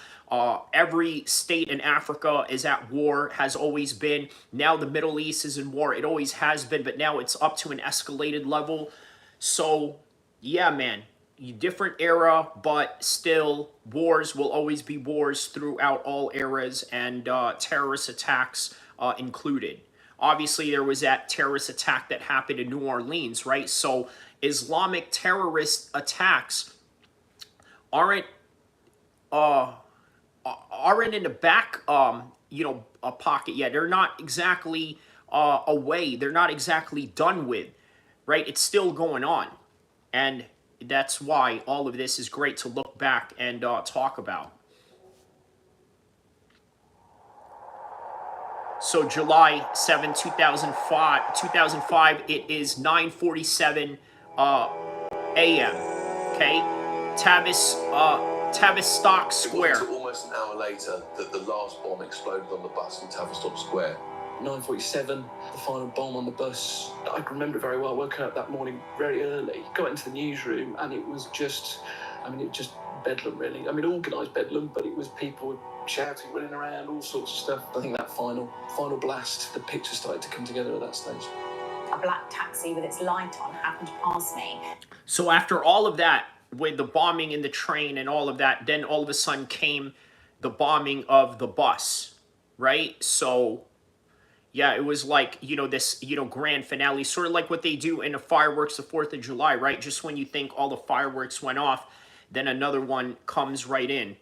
Every state in Africa is at war, has always been. Now the Middle East is in war. It always has been, but now it's up to an escalated level. So, yeah, man. Different era, but still wars will always be wars throughout all eras, and terrorist attacks included. Obviously, there was that terrorist attack that happened in New Orleans, right? So Islamic terrorist attacks aren't in the back, you know, a pocket yet. They're not exactly away. They're not exactly done with, right? It's still going on, and that's why all of this is great to look back and talk about. So July 7, 2005, it is 9:47 a.m. Okay, Tavistock Square. It wasn't almost an hour later that the last bomb exploded on the bus in Tavistock Square. 9:47, the final bomb on the bus. I can remember it very well. Woken up that morning very early, got into the newsroom, and it was just, bedlam, really. Organised bedlam, but it was people shouting, running around, all sorts of stuff. I think that final blast, the picture started to come together at that stage. A black taxi with its light on happened to pass me. So after all of that, with the bombing in the train and all of that, then all of a sudden came the bombing of the bus, right? So yeah, it was like, this, grand finale, sort of like what they do in the fireworks the 4th of July, right? Just when you think all the fireworks went off, then another one comes right in.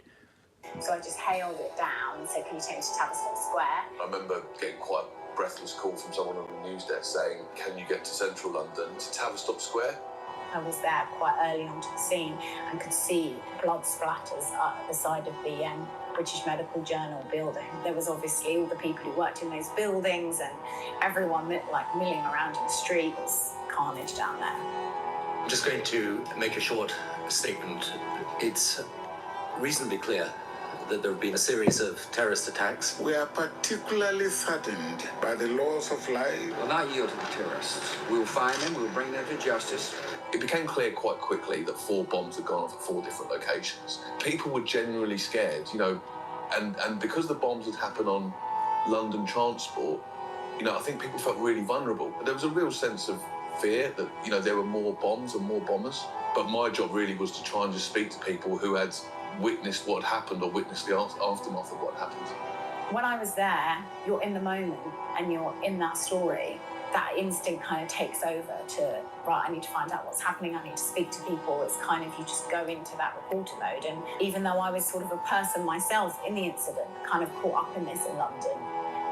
So I just hailed it down and said, can you take me to Tavistock Square? I remember getting quite a breathless call from someone on the news desk saying, can you get to central London, to Tavistock Square? I was there quite early onto the scene and could see blood splatters at the side of the British Medical Journal building. There was obviously all the people who worked in those buildings and everyone milling around in the street. It was carnage down there. I'm just going to make a short statement. It's reasonably clear that there have been a series of terrorist attacks. We are particularly saddened by the loss of life. We'll not yield to the terrorists. We'll find them, we'll bring them to justice. It became clear quite quickly that 4 bombs had gone off at 4 different locations. People were genuinely scared, and because the bombs had happened on London transport, I think people felt really vulnerable. But there was a real sense of fear that, there were more bombs and more bombers. But my job really was to try and just speak to people who had witnessed what happened or witnessed the aftermath of what happened. When I was there, you're in the moment and you're in that story. That instinct kind of takes over to, right, I need to find out what's happening, I need to speak to people. It's kind of, you just go into that reporter mode. And even though I was sort of a person myself in the incident, kind of caught up in this in London,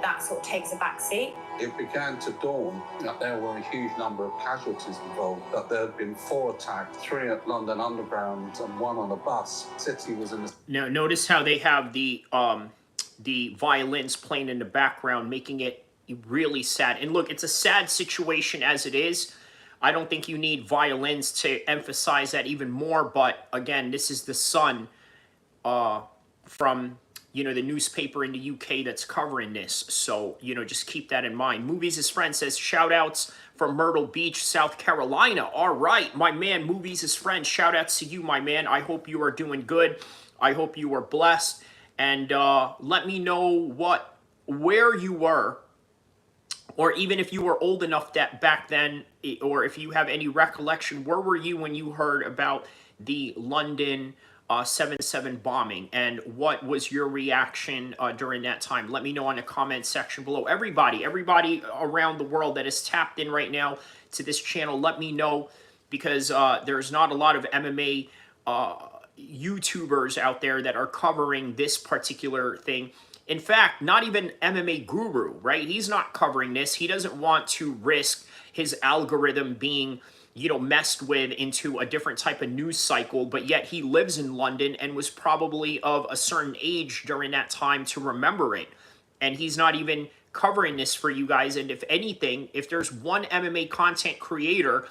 that sort of takes a back seat. It began to dawn that there were a huge number of casualties involved, that there had been 4 attacks, 3 at London Underground and 1 on a bus. The city was in a... Now, notice how they have the violins playing in the background, making it really sad. And look, it's a sad situation as it is. I don't think you need violins to emphasize that even more. But again, this is the Sun from... the newspaper in the UK that's covering this. So, just keep that in mind. Movies is Friend says, shout outs from Myrtle Beach, South Carolina. All right, my man, Movies is Friend. Shout outs to you, my man. I hope you are doing good. I hope you are blessed. And let me know where you were, or even if you were old enough that back then, or if you have any recollection, where were you when you heard about the London 7/7 bombing, and what was your reaction during that time? Let me know in the comment section below. Everybody around the world that is tapped in right now to this channel, let me know, because there's not a lot of MMA YouTubers out there that are covering this particular thing. In fact, not even MMA Guru, right? He's not covering this. He doesn't want to risk his algorithm being messed with into a different type of news cycle, but yet he lives in London and was probably of a certain age during that time to remember it. And he's not even covering this for you guys. And if anything, if there's one MMA content creator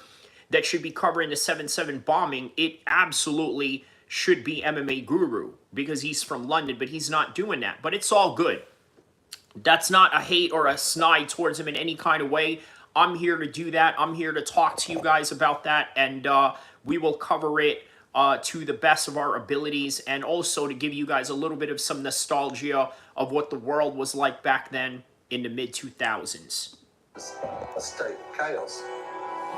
that should be covering the 7/7 bombing, it absolutely should be MMA Guru, because he's from London, but he's not doing that. But it's all good. That's not a hate or a snide towards him in any kind of way. I'm here to do that. I'm here to talk to you guys about that, and we will cover it to the best of our abilities, and also to give you guys a little bit of some nostalgia of what the world was like back then in the mid-2000s. A state of chaos.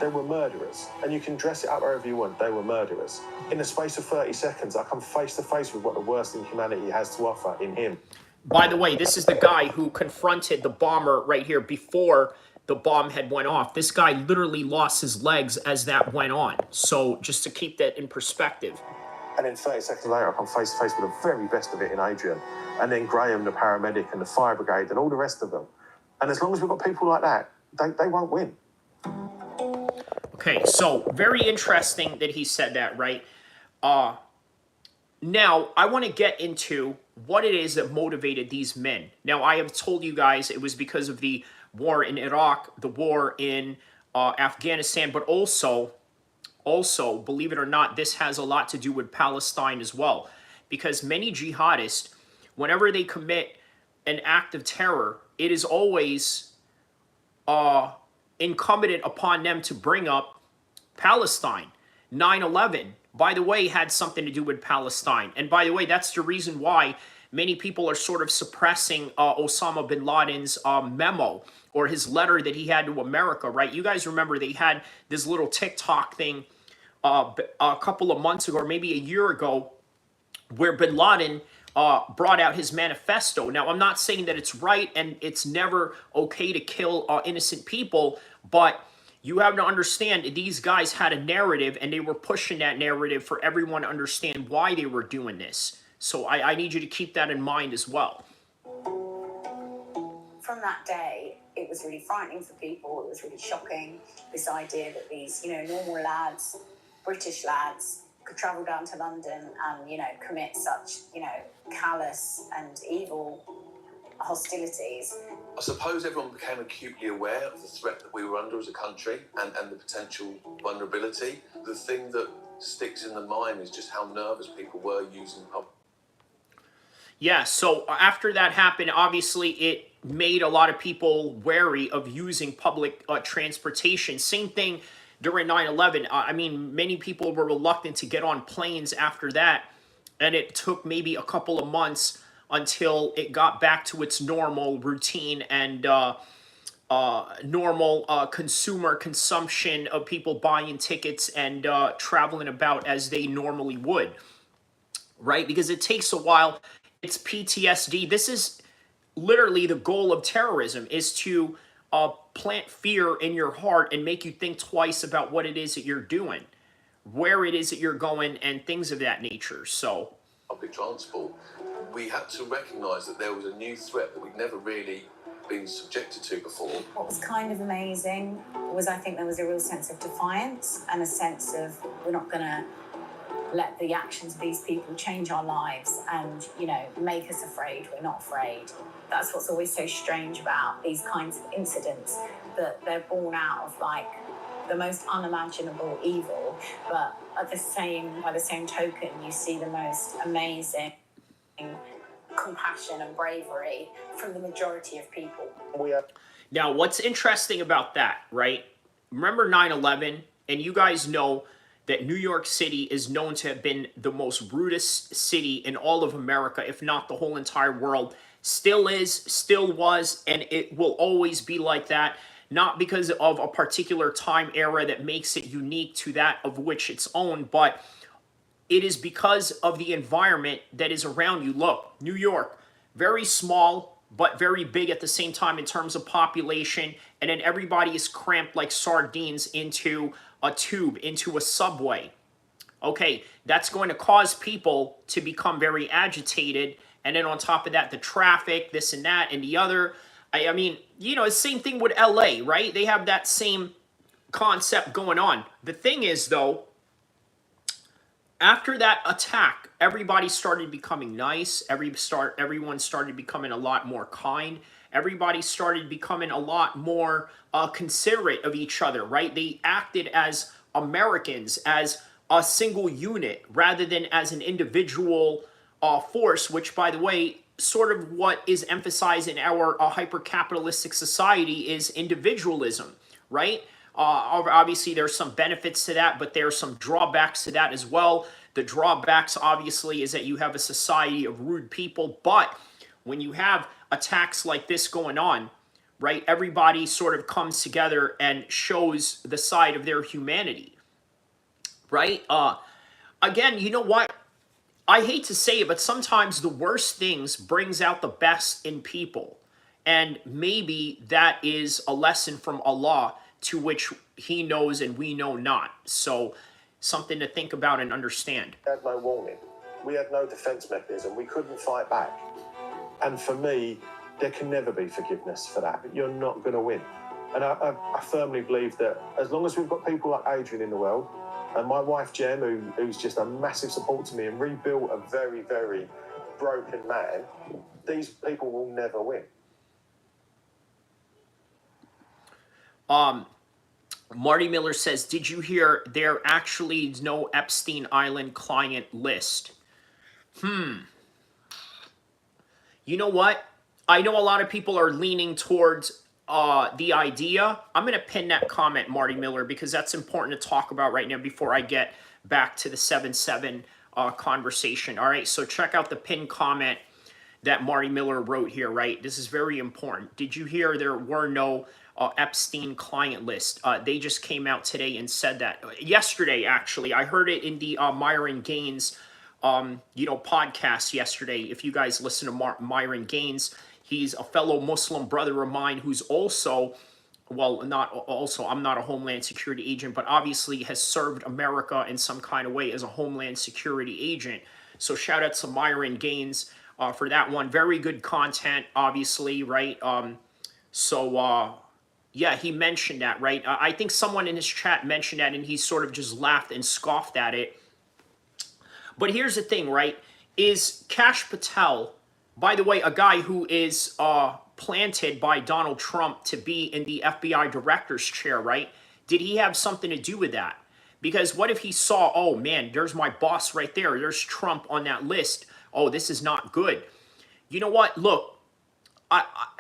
They were murderers, and you can dress it up however you want. They were murderers. In the space of 30 seconds, I come face to face with what the worst in humanity has to offer in him. By the way, this is the guy who confronted the bomber right here before the bomb had went off. This guy literally lost his legs as that went on. So just to keep that in perspective. And then 30 seconds later, I come face to face with the very best of it in Adrian. And then Graham, the paramedic, and the fire brigade, and all the rest of them. And as long as we've got people like that, they won't win. Okay, so very interesting that he said that, right? Now, I want to get into what it is that motivated these men. Now, I have told you guys it was because of the war in Iraq, the war in Afghanistan, but also, believe it or not, this has a lot to do with Palestine as well. Because many jihadists, whenever they commit an act of terror, it is always incumbent upon them to bring up Palestine. 9/11, by the way, had something to do with Palestine. And by the way, that's the reason why many people are sort of suppressing Osama bin Laden's memo or his letter that he had to America, right? You guys remember they had this little TikTok thing a couple of months ago, or maybe a year ago, where bin Laden brought out his manifesto. Now, I'm not saying that it's right and it's never okay to kill innocent people, but you have to understand these guys had a narrative and they were pushing that narrative for everyone to understand why they were doing this. So I need you to keep that in mind as well. From that day, it was really frightening for people. It was really shocking, this idea that these, normal lads, British lads, could travel down to London and, commit such, callous and evil hostilities. I suppose everyone became acutely aware of the threat that we were under as a country and the potential vulnerability. The thing that sticks in the mind is just how nervous people were using public. Yeah, so after that happened, obviously it made a lot of people wary of using public transportation. Same thing during 9/11. I mean, many people were reluctant to get on planes after that, and it took maybe a couple of months until it got back to its normal routine and normal consumer consumption of people buying tickets and traveling about as they normally would, right? Because it takes a while. It's PTSD. This is literally the goal of terrorism, is to plant fear in your heart and make you think twice about what it is that you're doing, where it is that you're going, and things of that nature. So, public transport, we had to recognise that there was a new threat that we'd never really been subjected to before. What was kind of amazing was, I think there was a real sense of defiance and a sense of, we're not going to let the actions of these people change our lives and, make us afraid. We're not afraid. That's what's always so strange about these kinds of incidents, that they're born out of the most unimaginable evil, but by the same token, you see the most amazing compassion and bravery from the majority of people. Now, what's interesting about that, right? Remember 9/11, and you guys know that New York City is known to have been the most rudest city in all of America, if not the whole entire world. Still is, still was, and it will always be like that. Not because of a particular time era that makes it unique to that of which it's own, but it is because of the environment that is around you. Look, New York, very small, but very big at the same time in terms of population, and then everybody is cramped like sardines into a tube, into a subway. Okay, that's going to cause people to become very agitated, and then on top of that, the traffic, this and that, and the other. I mean, the same thing with LA, right? They have that same concept going on. The thing is, though, after that attack, everybody started becoming nice. Everyone started becoming a lot more kind. Everybody started becoming a lot more considerate of each other, right? They acted as Americans, as a single unit, rather than as an individual force, which, by the way, sort of what is emphasized in our hyper-capitalistic society is individualism, right? Obviously, there's some benefits to that, but there are some drawbacks to that as well. The drawbacks, obviously, is that you have a society of rude people, but when you have attacks like this going on, right, everybody sort of comes together and shows the side of their humanity, right? Again, you know what? I hate to say it, but sometimes the worst things brings out the best in people. And maybe that is a lesson from Allah to which he knows and we know not. So something to think about and understand. We had no warning. We had no defense mechanism. We couldn't fight back. And for me, there can never be forgiveness for that. You're not going to win. And I firmly believe that as long as we've got people like Adrian in the world, and my wife Jem, who's just a massive support to me and rebuilt a very, very broken man, these people will never win. Marty Miller says, did you hear there actually is no Epstein Island client list? You know what? I know a lot of people are leaning towards the idea. I'm going to pin that comment, Marty Miller, because that's important to talk about right now before I get back to the 7-7 conversation. All right, so check out the pinned comment that Marty Miller wrote here, right? This is very important. Did you hear there were no Epstein client list? They just came out today and said that. Yesterday, actually. I heard it in the Myron Gaines podcast yesterday. If you guys listen to Myron Gaines, he's a fellow Muslim brother of mine who's also, well, not also, I'm not a Homeland Security agent, but obviously has served America in some kind of way as a Homeland Security agent. So shout out to Myron Gaines for that one. Very good content, obviously, right? Yeah, he mentioned that, right? I think someone in his chat mentioned that, and he sort of just laughed and scoffed at it. But here's the thing, right? Is Kash Patel, by the way, a guy who is planted by Donald Trump to be in the FBI director's chair, right? Did he have something to do with that? Because what if he saw, oh man, there's my boss right there. There's Trump on that list. Oh, this is not good. You know what? Look,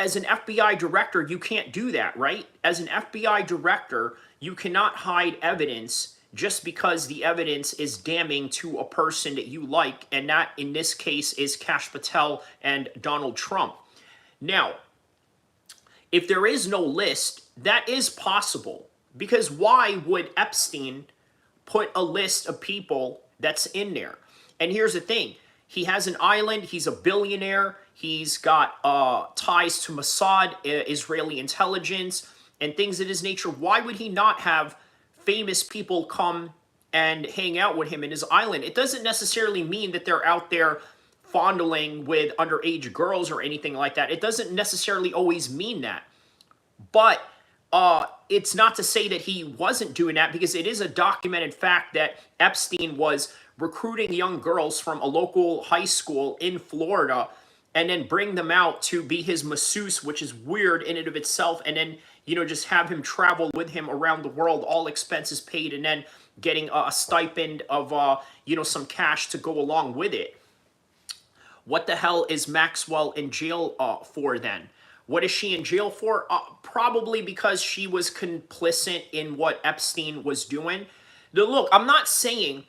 as an FBI director, you can't do that, right? As an FBI director, you cannot hide evidence just because the evidence is damning to a person that you like, and that, in this case, is Kash Patel and Donald Trump. Now, if there is no list, that is possible, because why would Epstein put a list of people that's in there? And here's the thing. He has an island. He's a billionaire. He's got ties to Mossad, Israeli intelligence, and things of this nature. Why would he not have famous people come and hang out with him in his island? It doesn't necessarily mean that they're out there fondling with underage girls or anything like that. It doesn't necessarily always mean that. But it's not to say that he wasn't doing that, because it is a documented fact that Epstein was recruiting young girls from a local high school in Florida and then bring them out to be his masseuse, which is weird in and of itself, and then, you know, just have him travel with him around the world, all expenses paid, and then getting a stipend of, you know, some cash to go along with it. What the hell is Maxwell in jail for then? What is she in jail for? Probably because she was complicit in what Epstein was doing. Now, look, I'm not saying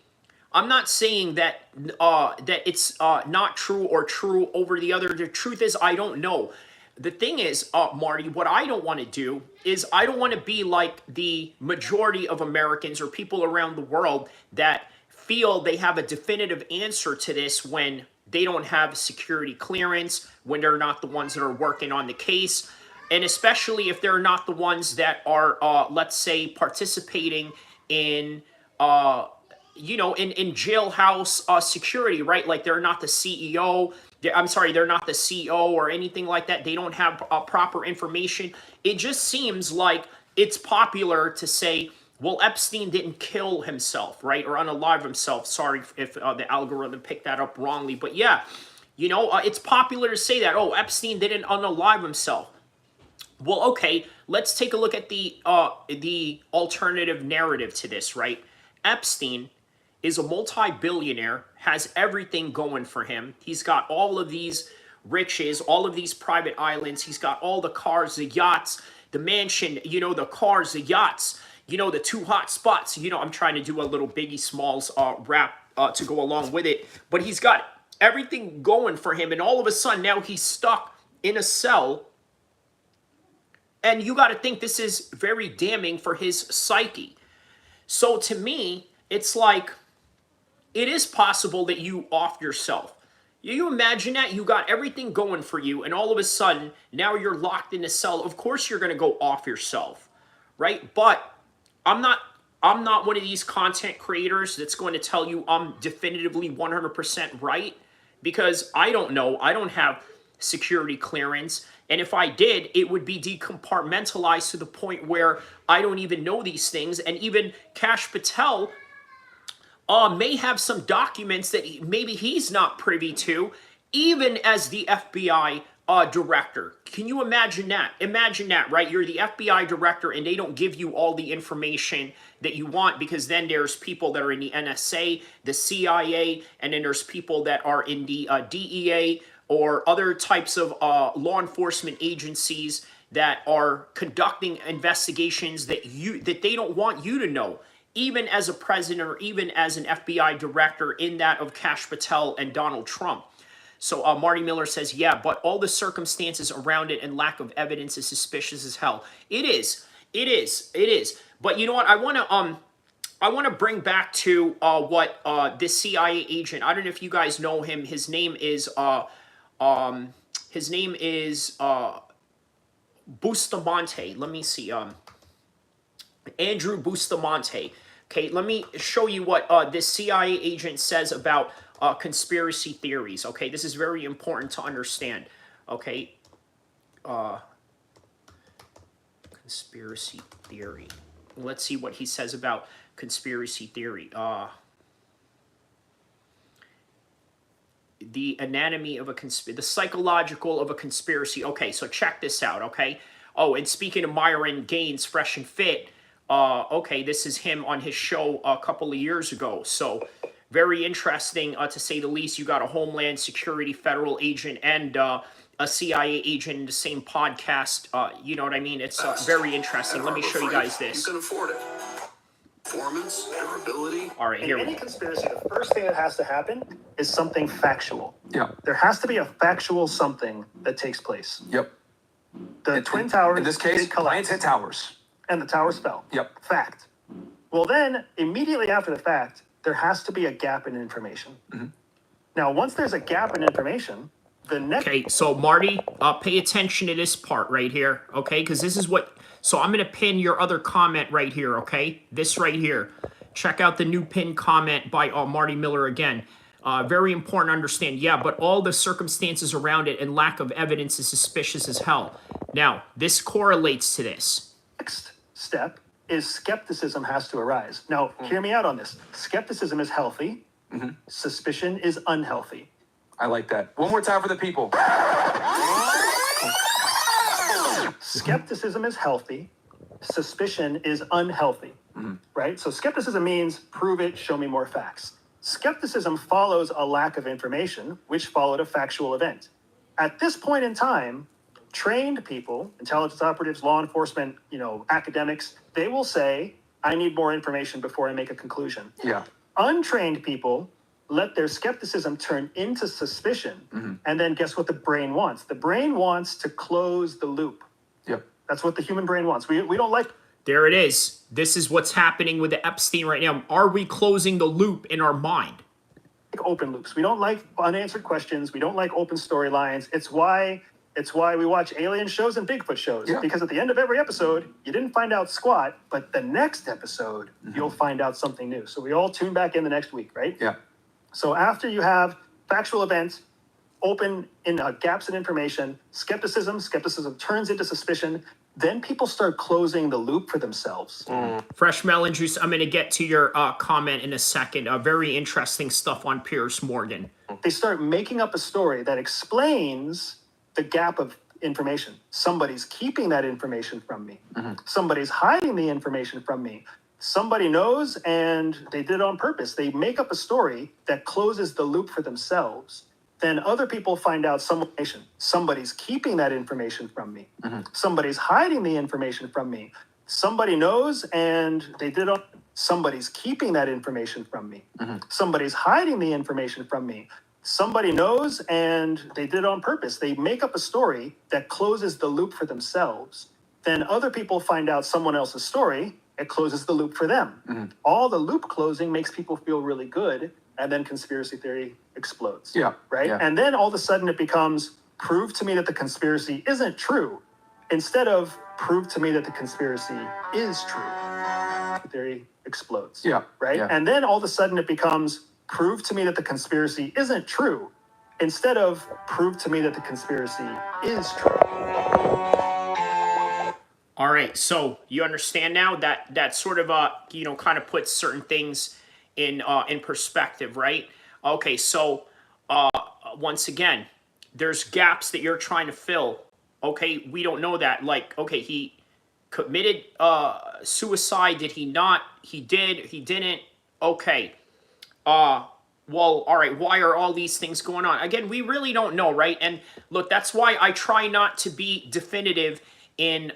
that that it's not true or true over the other. The truth is, I don't know. The thing is, Marty, what I don't want to do is I don't want to be like the majority of Americans or people around the world that feel they have a definitive answer to this when they don't have security clearance, when they're not the ones that are working on the case, and especially if they're not the ones that are, let's say, participating in, you know, in jailhouse security, right? Like they're not the CEO. I'm sorry, they're not the CEO or anything like that. They don't have proper information. It just seems like it's popular to say, well, Epstein didn't kill himself, right? Or unalive himself. Sorry if the algorithm picked that up wrongly. But yeah, you know, it's popular to say that, oh, Epstein didn't unalive himself. Well, okay, let's take a look at the alternative narrative to this, right? Epstein is a multi-billionaire, has everything going for him. He's got all of these riches, all of these private islands. He's got all the cars, the yachts, the mansion, you know, the cars, the yachts, you know, the two hot spots. You know, I'm trying to do a little Biggie Smalls rap to go along with it. But he's got everything going for him. And all of a sudden, now he's stuck in a cell. And you got to think this is very damning for his psyche. So to me, it's like, it is possible that you off yourself. You imagine that? You got everything going for you, and all of a sudden, now you're locked in a cell. Of course you're going to go off yourself, right? But I'm not one of these content creators that's going to tell you I'm definitively 100% right, because I don't know. I don't have security clearance. And if I did, it would be decompartmentalized to the point where I don't even know these things. And even Kash Patel may have some documents that maybe he's not privy to. even as the FBI director. Can you imagine that? Imagine that, right? You're the FBI director and they don't give you all the information that you want, because then there's people that are in the NSA, the CIA, and then there's people that are in the DEA or other types of law enforcement agencies that are conducting investigations that they don't want you to know, even as a president or even as an FBI director in that of Kash Patel and Donald Trump. So Marty Miller says, yeah, but all the circumstances around it and lack of evidence is suspicious as hell. It is. It is. It is. But you know what? I want to bring back to what this CIA agent. I don't know if you guys know him. His name is Bustamante. Let me see. Andrew Bustamante. Okay, let me show you what this CIA agent says about conspiracy theories. Okay, this is very important to understand. Okay, conspiracy theory. Let's see what he says about conspiracy theory. The anatomy of a the psychological of a conspiracy. Okay, so check this out. Okay. Oh, and speaking of Myron Gaines, Fresh and Fit. Okay, this is him on his show a couple of years ago. So very interesting, to say the least. You got a Homeland Security federal agent and a CIA agent in the same podcast. You know what I mean? It's very interesting. Let me show you guys this. You can afford it. Performance, durability. All right, here we In any go. conspiracy, the first thing that has to happen is something factual. Yeah. There has to be a factual something that takes place. Yep. The Twin Towers in this case, did collapse, planes hit towers. and the towers fell. Yep. Fact. Well, then, immediately after the fact, there has to be a gap in information. Mm-hmm. Now, once there's a gap in information, the next... Okay, so Marty, pay attention to this part right here, okay? Because this is what... So I'm going to pin your other comment right here, okay? This right here. Check out the new pinned comment by Marty Miller again. Very important to understand. Yeah, but all the circumstances around it and lack of evidence is suspicious as hell. Now, this correlates to this. Next step is skepticism has to arise. Now, hear me out on this. Skepticism is healthy. Mm-hmm. Suspicion is unhealthy. I like that. One more time for the people. Skepticism is healthy. Suspicion is unhealthy. Mm-hmm. Right? So skepticism means prove it, show me more facts. Skepticism follows a lack of information, which followed a factual event. At this point in time, trained people, intelligence operatives, law enforcement, academics, they will say, I need more information before I make a conclusion. Yeah. Untrained people let their skepticism turn into suspicion. Mm-hmm. And then guess what the brain wants? The brain wants to close the loop. Yep. That's what the human brain wants. We don't like... There it is. This is what's happening with the Epstein right now. Are we closing the loop in our mind? Open loops. We don't like unanswered questions. We don't like open storylines. It's why we watch alien shows and Bigfoot shows. Yeah. Because at the end of every episode, you didn't find out squat, but the next episode, you'll find out something new. So we all tune back in the next week, right? Yeah. So after you have factual events, open in gaps in information, skepticism turns into suspicion, then people start closing the loop for themselves. Fresh melon juice. I'm going to get to your comment in a second. Very interesting stuff on Piers Morgan. They start making up a story that explains the gap of information. Somebody's keeping that information from me. Mm-hmm. Somebody's hiding the information from me. Somebody knows and they did it on purpose. They make up a story that closes the loop for themselves. Then other people find out some information. Somebody's keeping that information from me. Mm-hmm. Somebody's hiding the information from me. Somebody knows and they did it on... Somebody's keeping that information from me. Mm-hmm. Somebody's hiding the information from me. Somebody knows and they did it on purpose. They make up a story that closes the loop for themselves. Then other people find out someone else's story. It closes the loop for them. Mm-hmm. All the loop closing makes people feel really good. And then conspiracy theory explodes. Yeah. Right? Yeah. And then all of a sudden it becomes, prove to me that the conspiracy isn't true, instead of prove to me that the conspiracy is true. Theory explodes. Yeah. Right? Yeah. And then all of a sudden it becomes, prove to me that the conspiracy isn't true, instead of prove to me that the conspiracy is true. All right, so you understand now that sort of kind of puts certain things in perspective, right? Okay, so once again, there's gaps that you're trying to fill. Okay, we don't know that. Like, okay, he committed suicide. Did he not? He did. He didn't. Okay. Well, all right, why are all these things going on? Again, we really don't know, right? And look, that's why I try not to be definitive in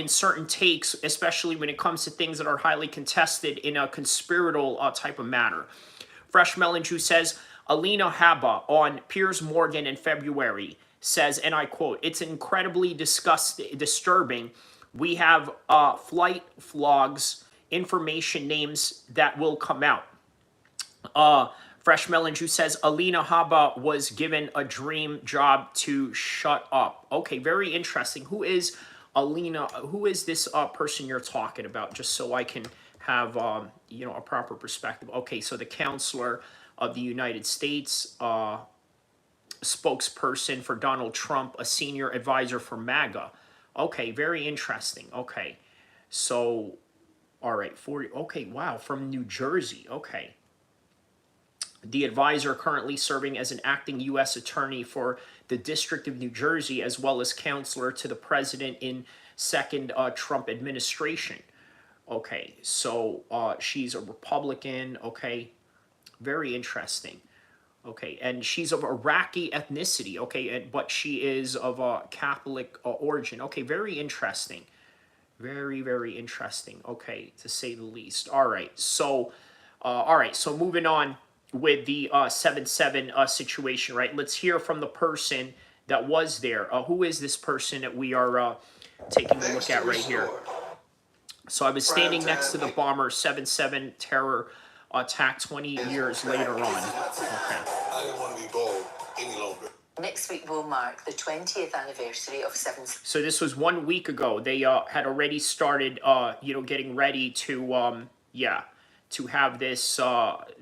certain takes, especially when it comes to things that are highly contested in a conspiratorial type of manner. Fresh Melon Jew says, Alina Habba on Piers Morgan in February says, and I quote, "It's incredibly disturbing. We have flight logs, information, names that will come out." Fresh Melon Juice says, Alina Habba was given a dream job to shut up. Okay, very interesting. Who is Alina? Who is this person you're talking about? Just so I can have, you know, a proper perspective. Okay, so the counselor of the United States, spokesperson for Donald Trump, a senior advisor for MAGA. Okay, very interesting. Okay, so, all right, okay, wow, from New Jersey. Okay. The advisor currently serving as an acting U.S. attorney for the District of New Jersey, as well as counselor to the president in second Trump administration. Okay, so she's a Republican. Okay, very interesting. Okay, and she's of Iraqi ethnicity. Okay, but she is of a Catholic origin. Okay, very interesting. Very, very interesting. Okay, to say the least. All right, so moving on with the 7-7 situation, right? Let's hear from the person that was there. Who is this person that we are taking a look at right here? So I was standing next to the bomber 7-7 terror attack 20 years later on. Okay. I didn't want to be bold any longer. Next week will mark the 20th anniversary of 7-7. So this was 1 week ago. They had already started, you know, getting ready to, to have this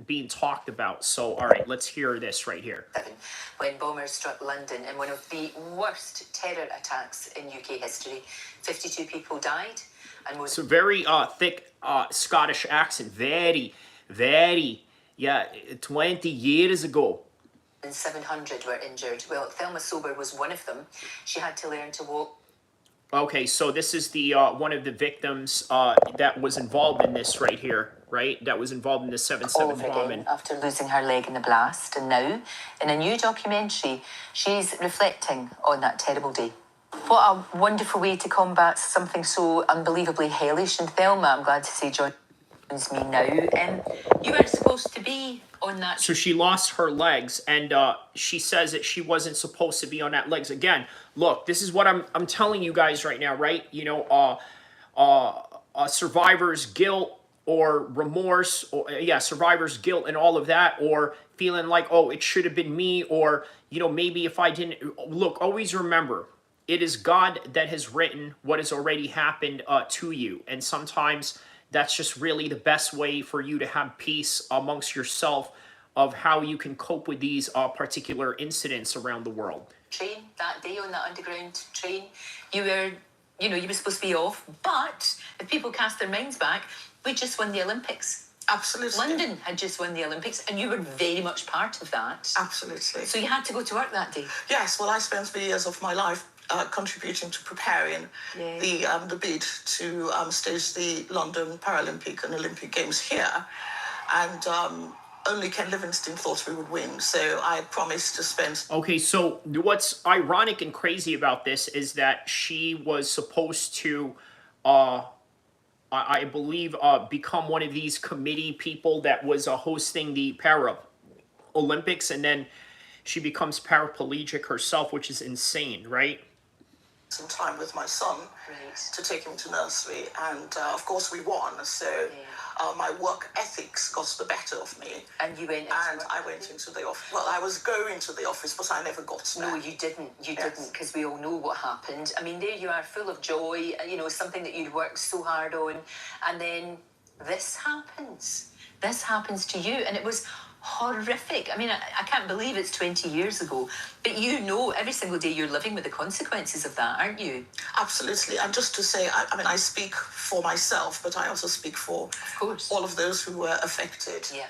being talked about. So, all right, let's hear this right here. When bombers struck London in one of the worst terror attacks in UK history, 52 people died. And most so very thick Scottish accent. Very, 20 years ago. And 700 were injured. Well, Thelma Sober was one of them. She had to learn to walk. Okay, so this is the one of the victims that was involved in this right here, right? That was involved in the 7-7 bombing. After losing her leg in the blast, and now, in a new documentary, she's reflecting on that terrible day. What a wonderful way to combat something so unbelievably hellish. And Thelma, I'm glad to say, joins me now. You were supposed to be on that. So she lost her legs, and she says that she wasn't supposed to be on that legs. Again, look, this is what I'm telling you guys right now, right? You know, a survivor's guilt or remorse, or survivor's guilt and all of that, or feeling like, oh, it should have been me, or, you know, maybe if I didn't. Look, always remember, it is God that has written what has already happened to you, and sometimes that's just really the best way for you to have peace amongst yourself of how you can cope with these particular incidents around the world. Train that day on that underground train, you were supposed to be off, but if people cast their minds back, we just won the Olympics. Absolutely. London had just won the Olympics, and you were very much part of that. Absolutely. So you had to go to work that day. Yes, well, I spent 3 years of my life contributing to preparing the bid to stage the London Paralympic and Olympic Games here, and only Ken Livingstone thought we would win, so I promised to spend. Okay, so what's ironic and crazy about this is that she was supposed to, I believe, become one of these committee people that was hosting the Paralympics, and then she becomes paraplegic herself, which is insane, right? Some time with my son to take him to nursery, and of course we won, so my work ethics got the better of me. And you went I went into the office. Well, I was going to the office, but I never got there. No, you didn't, because we all know what happened. I mean, there you are, full of joy, you know, something that you'd worked so hard on, and then this happens to you, and it was horrific. I mean, I can't believe it's 20 years ago, but you know every single day you're living with the consequences of that, aren't you? Absolutely. And just to say, I mean, I speak for myself, but I also speak for all of those who were affected. Yeah.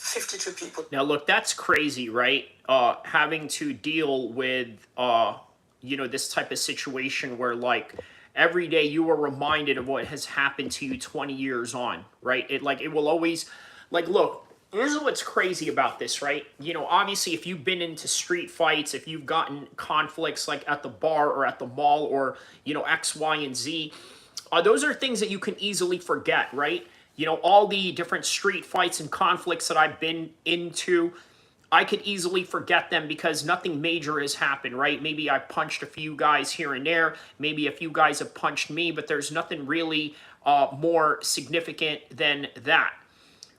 52 people. Now, look, that's crazy, right? Having to deal with, you know, this type of situation where, like, every day you are reminded of what has happened to you 20 years on, right? It will always, like, look, this is what's crazy about this, right? You know, obviously, if you've been into street fights, if you've gotten conflicts like at the bar or at the mall or, you know, X, Y, and Z, those are things that you can easily forget, right? You know, all the different street fights and conflicts that I've been into, I could easily forget them because nothing major has happened, right? Maybe I punched a few guys here and there. Maybe a few guys have punched me, but there's nothing really more significant than that,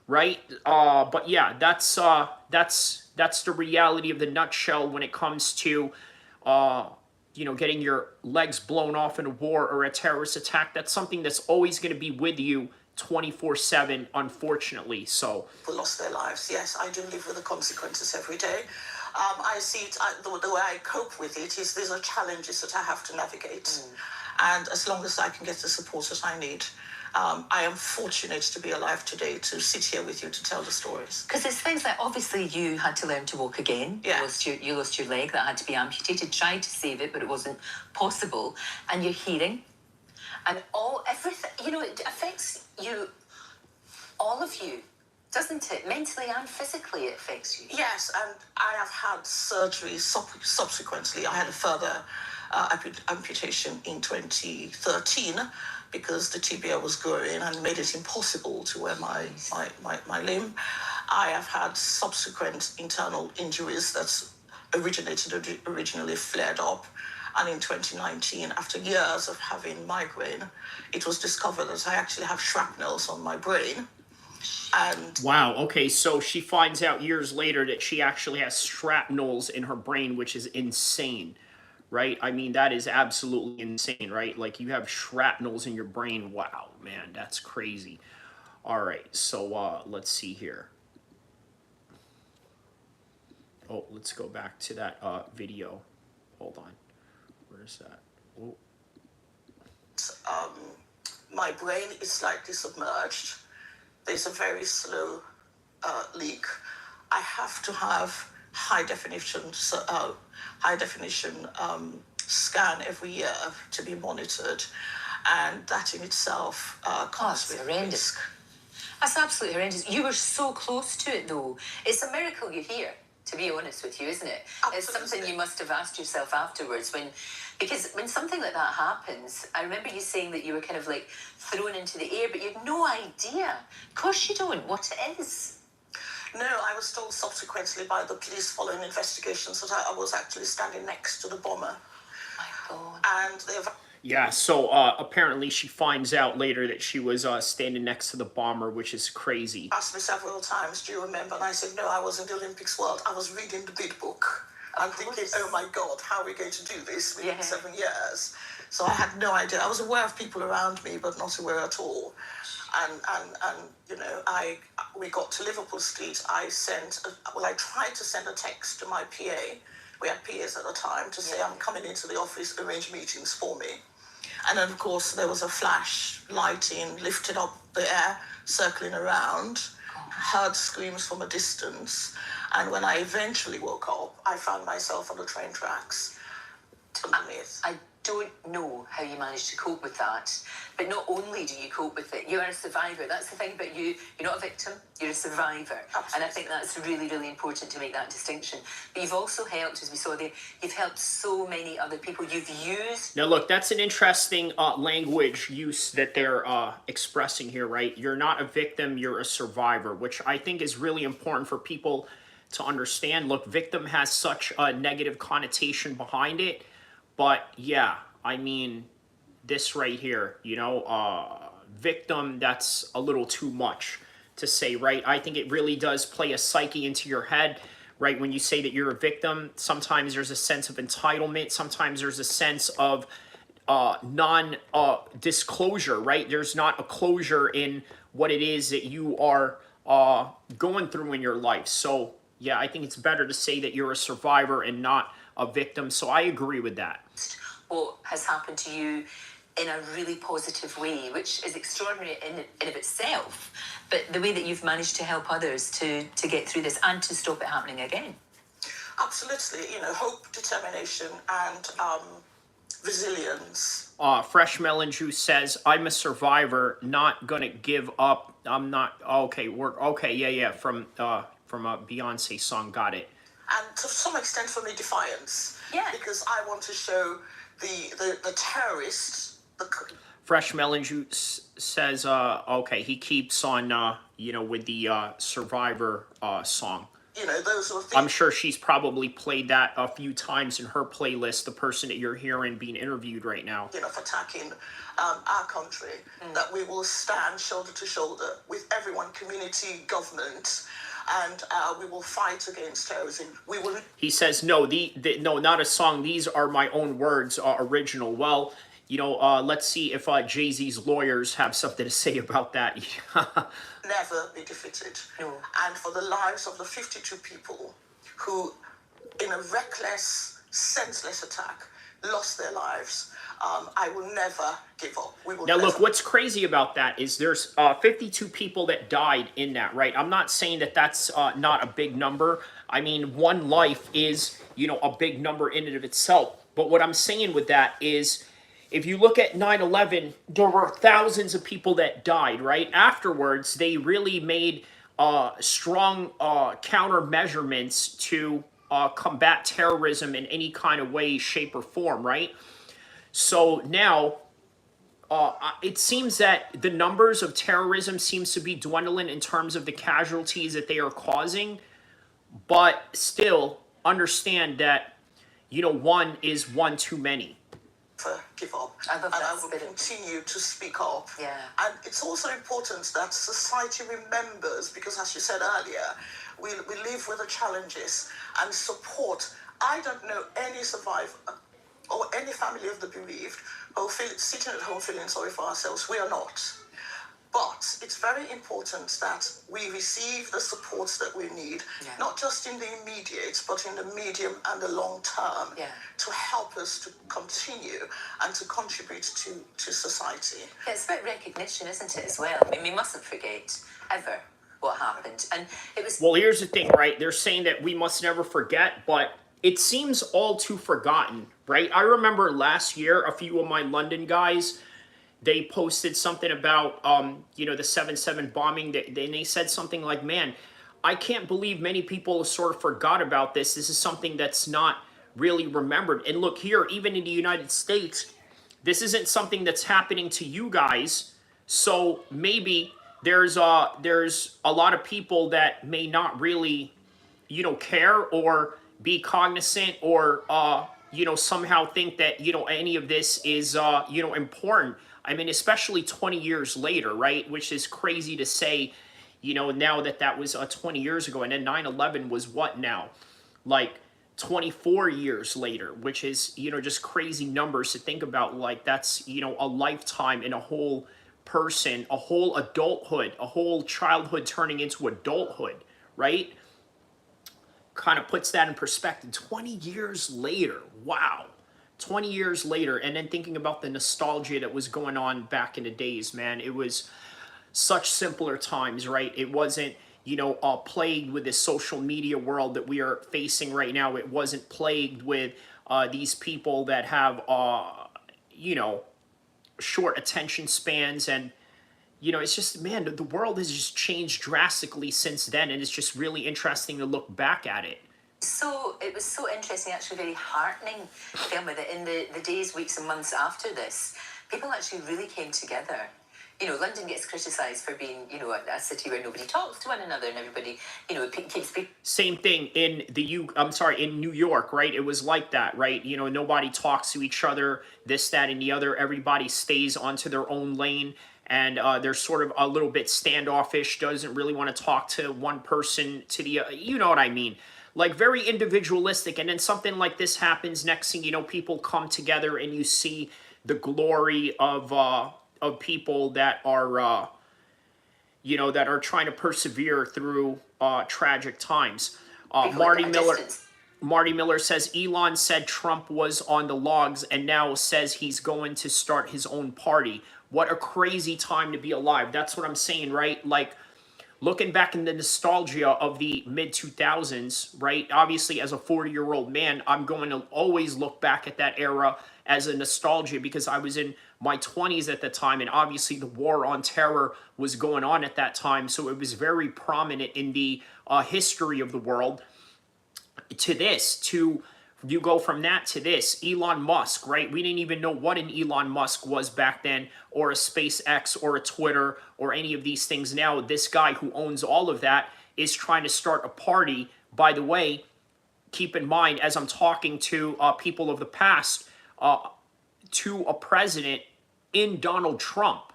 right? But yeah, that's the reality of the nutshell when it comes to you know, getting your legs blown off in a war or a terrorist attack. That's something that's always going to be with you 24/7, unfortunately. So People lost their lives. Yes, I do live with the consequences every day. I see it, the way I cope with it is these are challenges that I have to navigate. And as long as I can get the support that I need, I am fortunate to be alive today to sit here with you to tell the stories. Because there's things like, obviously, you had to learn to walk again. Yeah. You lost your leg that had to be amputated. Tried to save it, but it wasn't possible. And your hearing, and everything. You know, it affects you, all of you, doesn't it? Mentally and physically, it affects you. Yes, and I have had surgery subsequently. I had a further amputation in 2013 because the tibia was growing and made it impossible to wear my limb. I have had subsequent internal injuries that originally flared up. And in 2019, after years of having migraine, it was discovered that I actually have shrapnels on my brain. And wow, okay, so she finds out years later that she actually has shrapnels in her brain, which is insane, right? I mean, that is absolutely insane, right? Like, you have shrapnels in your brain. Wow, man, that's crazy. All right, so let's see here. Oh, let's go back to that video. Hold on. Where's that? Oh. My brain is slightly submerged. There's a very slow leak. I have to have high definition scan every year to be monitored, and that in itself comes with horrendous. risk. That's absolutely horrendous. You were so close to it, though. It's a miracle you're here, to be honest with you, isn't it? Absolutely. It's something you must have asked yourself afterwards because when something like that happens, I remember you saying that you were kind of like thrown into the air, but you had no idea. Of course you don't, what it is. No, I was told subsequently by the police following investigations that I was actually standing next to the bomber. My God. And they've... Yeah, so apparently she finds out later that she was standing next to the bomber, which is crazy. Asked me several times, do you remember? And I said, no, I was in the Olympics world. I was reading the bid book. I'm thinking, oh my God, how are we going to do this within 7 years? So I had no idea. I was aware of people around me, but not aware at all. And you know, we got to Liverpool Street. I tried to send a text to my PA. We had PAs at the time to say, I'm coming into the office, arrange meetings for me. And then, of course, there was a flash, lighting, lifted up the air, circling around, heard screams from a distance. And when I eventually woke up, I found myself on the train tracks underneath. I don't know how you managed to cope with that, but not only do you cope with it, you are a survivor. That's the thing about you. You're not a victim, you're a survivor. Absolutely. And I think that's really, really important to make that distinction. But you've also helped, as we saw there, you've helped so many other people. You've used... Now, look, that's an interesting language use that they're expressing here, right? You're not a victim, you're a survivor, which I think is really important for people to understand. Look, victim has such a negative connotation behind it. But yeah, I mean, this right here, you know, victim, that's a little too much to say, right? I think it really does play a psyche into your head, right? When you say that you're a victim, sometimes there's a sense of entitlement. Sometimes there's a sense of non-disclosure, right? There's not a closure in what it is that you are going through in your life. So yeah, I think it's better to say that you're a survivor and not a victim. So I agree with that. What has happened to you in a really positive way, which is extraordinary in of itself. but the way that you've managed to help others to get through this and to stop it happening again. Absolutely, hope, determination, and resilience. Fresh Melon Juice says, I'm a survivor, not gonna give up. I'm not, okay, yeah, from a Beyonce song, got it. And to some extent for me, defiance. Yeah. Because I want to show the terrorists, Fresh Melon Juice says, okay, he keeps on, with the Survivor song. Those who are I'm sure she's probably played that a few times in her playlist, the person that you're hearing being interviewed right now. of attacking our country, that we will stand shoulder to shoulder with everyone, community, government, and we will fight against terrorism. We will. He says, no, no, not a song. These are my own words, original. Well, let's see if Jay-Z's lawyers have something to say about that. Never be defeated. No. And for the lives of the 52 people who, in a reckless, senseless attack, lost their lives, I will never give up. We will now, never. look, what's crazy about that is there's 52 people that died in that, right? I'm not saying that that's not a big number. I mean, one life is, a big number in and of itself. But what I'm saying with that is, if you look at 9/11, there were thousands of people that died, right? Afterwards, they really made strong countermeasurements to combat terrorism in any kind of way, shape, or form, right? So now, it seems that the numbers of terrorism seems to be dwindling in terms of the casualties that they are causing, but still understand that, one is one too many. Give up. I love that and I will spirit. continue to speak up. Yeah. And it's also important that society remembers, because as you said earlier, we live with the challenges and support. I don't know any survivor or any family of the bereaved who sitting at home feeling sorry for ourselves. We are not. But it's very important that we receive the supports that we need, not just in the immediate, but in the medium and the long term, to help us to continue and to contribute to society. Yeah, it's about recognition, isn't it, as well? I mean, we mustn't forget, ever, what happened. And it was... Well, here's the thing, right? They're saying that we must never forget, but it seems all too forgotten, right? I remember last year, a few of my London guys, they posted something about, the 7/7 bombing. They said something like, man, I can't believe many people sort of forgot about this. This is something that's not really remembered. And look here, even in the United States, this isn't something that's happening to you guys. So maybe there's a lot of people that may not really, care or be cognizant or, somehow think that, any of this is, important. I mean, especially 20 years later, right? Which is crazy to say, now that was 20 years ago. And then 9/11 was what now? Like 24 years later, which is, just crazy numbers to think about. Like that's, a lifetime in a whole person, a whole adulthood, a whole childhood turning into adulthood, right? Kind of puts that in perspective. 20 years later, wow. 20 years later, and then thinking about the nostalgia that was going on back in the days, man, it was such simpler times, right? It wasn't, plagued with this social media world that we are facing right now. It wasn't plagued with these people that have, short attention spans. And, it's just, man, the world has just changed drastically since then. And it's just really interesting to look back at it. So it was so interesting, actually very heartening, Thelma, that in the days, weeks and months after this, people actually really came together. London gets criticised for being, a city where nobody talks to one another and everybody, keeps people... Same thing in in New York, right? It was like that, right? Nobody talks to each other, this, that, and the other. Everybody stays onto their own lane. And they're sort of a little bit standoffish, doesn't really want to talk to one person to the, you know what I mean? Like very individualistic. And then something like this happens. Next thing you know, people come together and you see the glory of people that are, that are trying to persevere through tragic times. Marty Miller says, Elon said Trump was on the logs and now says he's going to start his own party. What a crazy time to be alive. That's what I'm saying, right? Like, looking back in the nostalgia of the mid-2000s, right? Obviously, as a 40-year-old man, I'm going to always look back at that era as a nostalgia because I was in my 20s at the time, and obviously the war on terror was going on at that time, so it was very prominent in the history of the world. To this, to you go from that to this, Elon Musk, right? We didn't even know what an Elon Musk was back then, or a SpaceX, or a Twitter, or any of these things now. This guy who owns all of that is trying to start a party. By the way, keep in mind, as I'm talking to people of the past, to a president in Donald Trump.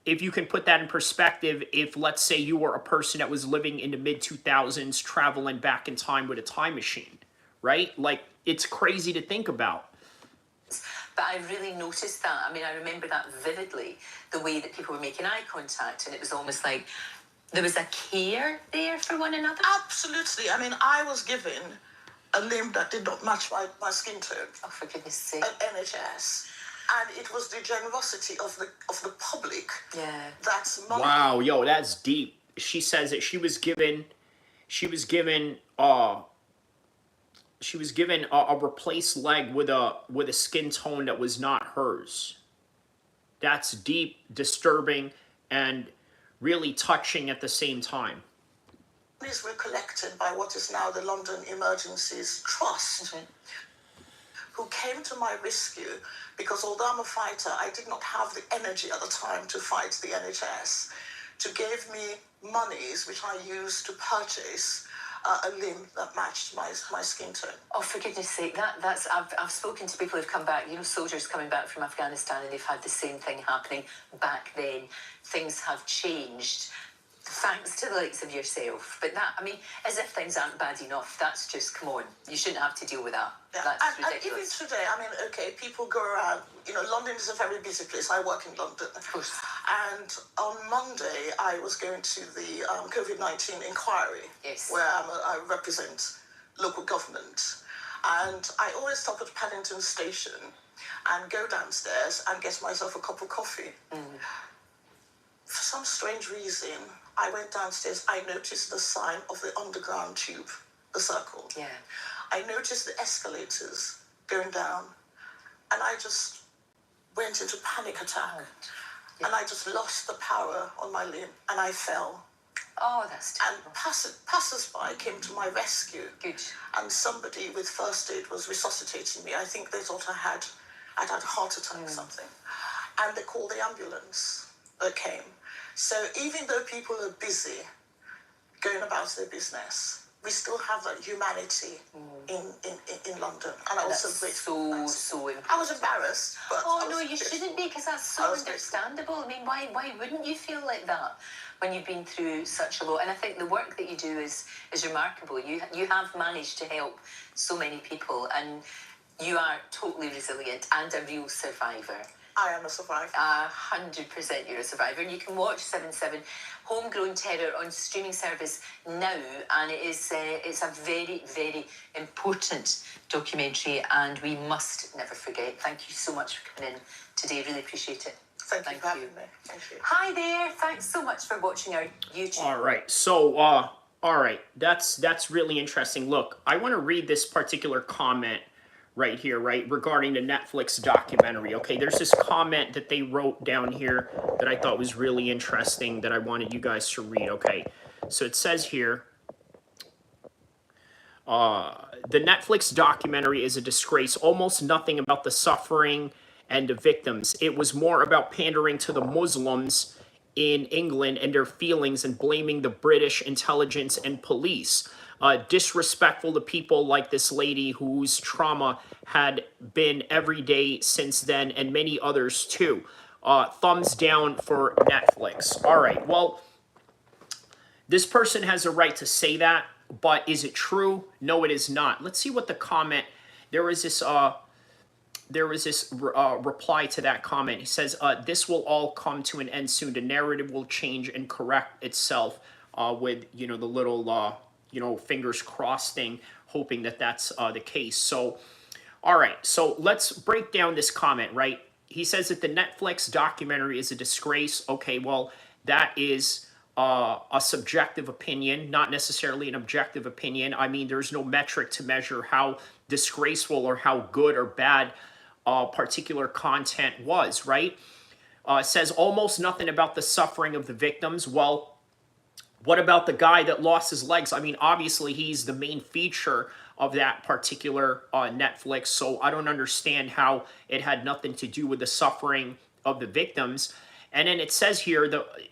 If you can put that in perspective, if let's say you were a person that was living in the mid-2000s, traveling back in time with a time machine, right? Like, it's crazy to think about. But I really noticed that. I mean, I remember that vividly, the way that people were making eye contact, and it was almost like there was a care there for one another. Absolutely. I mean, I was given a limb that did not match my skin tone. Oh, for goodness sake. At NHS. And it was the generosity of the public. Yeah. That's wow, yo, that's deep. She says that she was given a replaced leg with a skin tone that was not hers. That's deep, disturbing, and really touching at the same time. These were collected by what is now the London Emergencies Trust, who came to my rescue because although I'm a fighter, I did not have the energy at the time to fight the NHS, to give me monies which I used to purchase a limb that matched my skin tone. Oh, for goodness sake, that's I've spoken to people who've come back, you know, soldiers coming back from Afghanistan, and they've had the same thing happening back then. Things have changed, thanks to the likes of yourself. But that, I mean, as if things aren't bad enough, that's just, come on, you shouldn't have to deal with that. Yeah. That's and ridiculous. even today, I mean, okay, people go around, you know, London is a very busy place. I work in London. Of course. And on Monday, I was going to the COVID-19 inquiry, where I represent local government. And I always stop at Paddington Station and go downstairs and get myself a cup of coffee. For some strange reason, I went downstairs, I noticed the sign of the underground tube, the circle. Yeah. I noticed the escalators going down, and I just went into panic attack. Yeah. And I just lost the power on my limb, and I fell. Oh, that's terrible. And passers-by came to my rescue. Good. And somebody with first aid was resuscitating me. I think they thought I'd had a heart attack or something. And they called the ambulance that came. So even though people are busy going about their business, we still have that humanity in London. And I was so grateful. So important. I was embarrassed. But oh, no, you shouldn't be, because that's so understandable. I mean, why wouldn't you feel like that when you've been through such a lot? And I think the work that you do is remarkable. You have managed to help so many people, and you are totally resilient and a real survivor. I am a survivor. 100% you're a survivor. And you can watch 7/7 Homegrown Terror on streaming service now, and it's a very, very important documentary, and we must never forget. Thank you so much for coming in today. Really appreciate it. Thank you for having me. Thank you. Hi there. Thanks so much for watching our YouTube. All right. So, all right. That's really interesting. Look, I want to read this particular comment right here, right, regarding the Netflix documentary. Okay, there's this comment that they wrote down here that I thought was really interesting that I wanted you guys to read. Okay, so it says here, the Netflix documentary is a disgrace. Almost nothing about the suffering and the victims. It was more about pandering to the Muslims in England and their feelings and blaming the British intelligence and police. Disrespectful to people like this lady whose trauma had been every day since then, and many others too. Thumbs down for Netflix. All right, well, this person has a right to say that, but is it true? No, it is not. Let's see what the comment, there was this reply to that comment. He says, this will all come to an end soon. The narrative will change and correct itself, with, you know, the little, fingers crossed thing, hoping that that's the case. So, all right, so let's break down this comment, right? He says that the Netflix documentary is a disgrace. Okay, well, that is a subjective opinion, not necessarily an objective opinion. I mean, there's no metric to measure how disgraceful or how good or bad particular content was, right? It says almost nothing about the suffering of the victims. Well, what about the guy that lost his legs? I mean, obviously he's the main feature of that particular Netflix, so I don't understand how it had nothing to do with the suffering of the victims. And then it says here,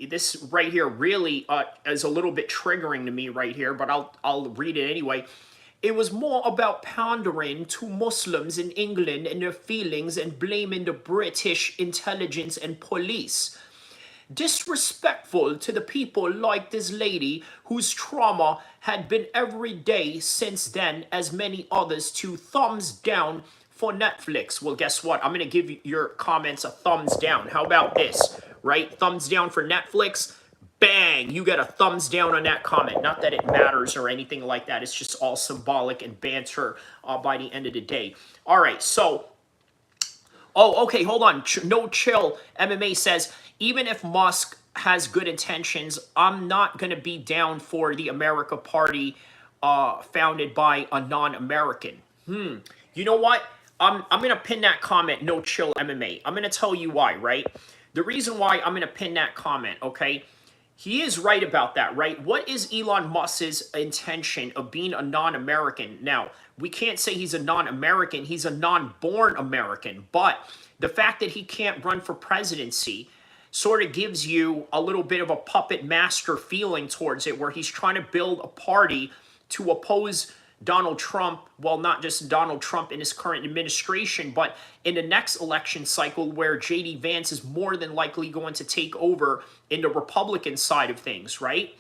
this right here really is a little bit triggering to me right here, but I'll read it anyway. It was more about pandering to Muslims in England and their feelings and blaming the British intelligence and police. Disrespectful to the people like this lady whose trauma had been every day since then, as many others, to thumbs down for Netflix. Well, guess what? I'm going to give your comments a thumbs down. How about this, right? Thumbs down for Netflix. Bang! You get a thumbs down on that comment. Not that it matters or anything like that. It's just all symbolic and banter by the end of the day. All right, so... Oh, okay, hold on. No Chill MMA says, even if Musk has good intentions, I'm not going to be down for the America Party founded by a non-American. You know what? I'm going to pin that comment, No Chill MMA. I'm going to tell you why, right? The reason why I'm going to pin that comment, okay? He is right about that, right? What is Elon Musk's intention of being a non-American? Now, we can't say he's a non-American. He's a non-born American. But the fact that he can't run for presidency sort of gives you a little bit of a puppet master feeling towards it, where he's trying to build a party to oppose Donald Trump. Well, not just Donald Trump in his current administration, but in the next election cycle, where J.D. Vance is more than likely going to take over in the Republican side of things, right?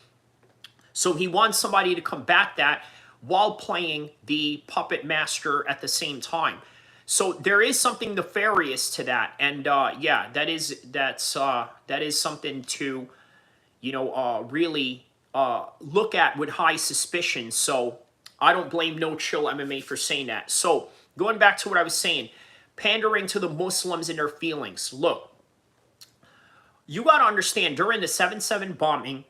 So he wants somebody to combat that while playing the puppet master at the same time. So there is something nefarious to that, and yeah, that is something to, you know, really look at with high suspicion. So I don't blame No Chill MMA for saying that. So going back to what I was saying, pandering to the Muslims and their feelings. Look, you got to understand, during the 7/7 bombing,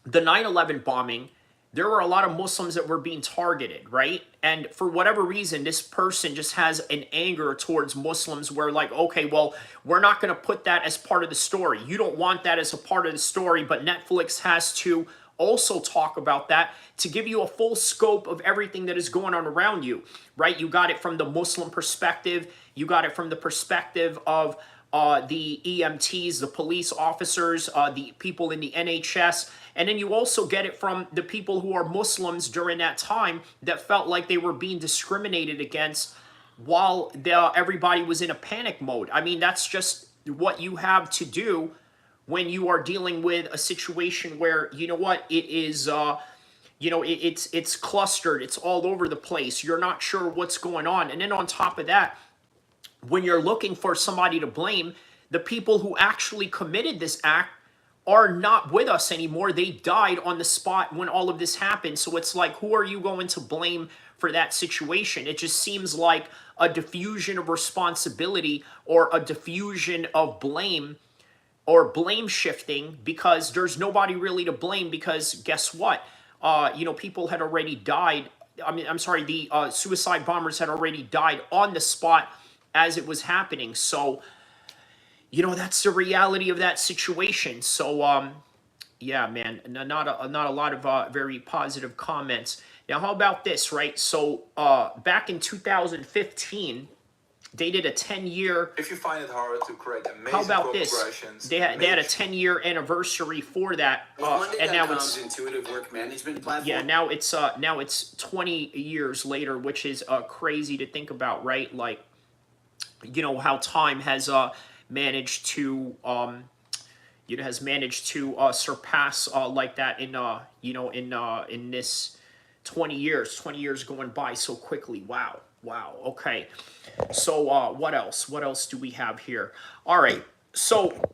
the 9/11 bombing, there were a lot of Muslims that were being targeted, right? And for whatever reason, this person just has an anger towards Muslims where, like, okay, well, we're not going to put that as part of the story. You don't want that as a part of the story, but Netflix has to also talk about that to give you a full scope of everything that is going on around you, right? You got it from the Muslim perspective. You got it from the perspective of the EMTs, the police officers, the people in the NHS. And then you also get it from the people who are Muslims during that time that felt like they were being discriminated against while everybody was in a panic mode. I mean, that's just what you have to do when you are dealing with a situation where, you know what, it is, you know, it's clustered. It's all over the place. You're not sure what's going on. And then on top of that, when you're looking for somebody to blame, the people who actually committed this act are not with us anymore. They died on the spot when all of this happened. So it's like, who are you going to blame for that situation? It just seems like a diffusion of responsibility or a diffusion of blame or blame shifting, because there's nobody really to blame, because guess what? You know, people had already died. I mean, I'm sorry, the suicide bombers had already died on the spot as it was happening. So, you know, that's the reality of that situation. So, yeah, man, not a lot of very positive comments. Now, how about this, right? So, back in 2015, they did a 10-year... If you find it hard to create amazing how about this? They had a 10-year anniversary for that, and now it's intuitive work management platform. Yeah, now it's 20 years later, which is crazy to think about, right? Like, you know, how time has managed to surpass like that in in this 20 years going by so quickly. Wow. Okay. So what else do we have here? All right. So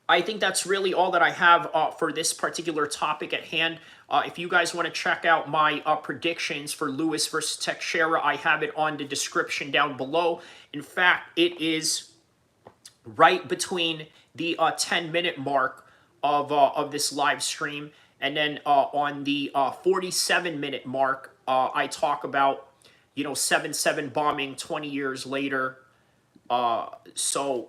I think that's really all that I have for this particular topic at hand. If you guys want to check out my predictions for Lewis versus Teixeira, I have it on the description down below. In fact, it is right between the 10-minute mark of this live stream. And then on the 47-minute mark, I talk about, 7/7 bombing 20 years later. So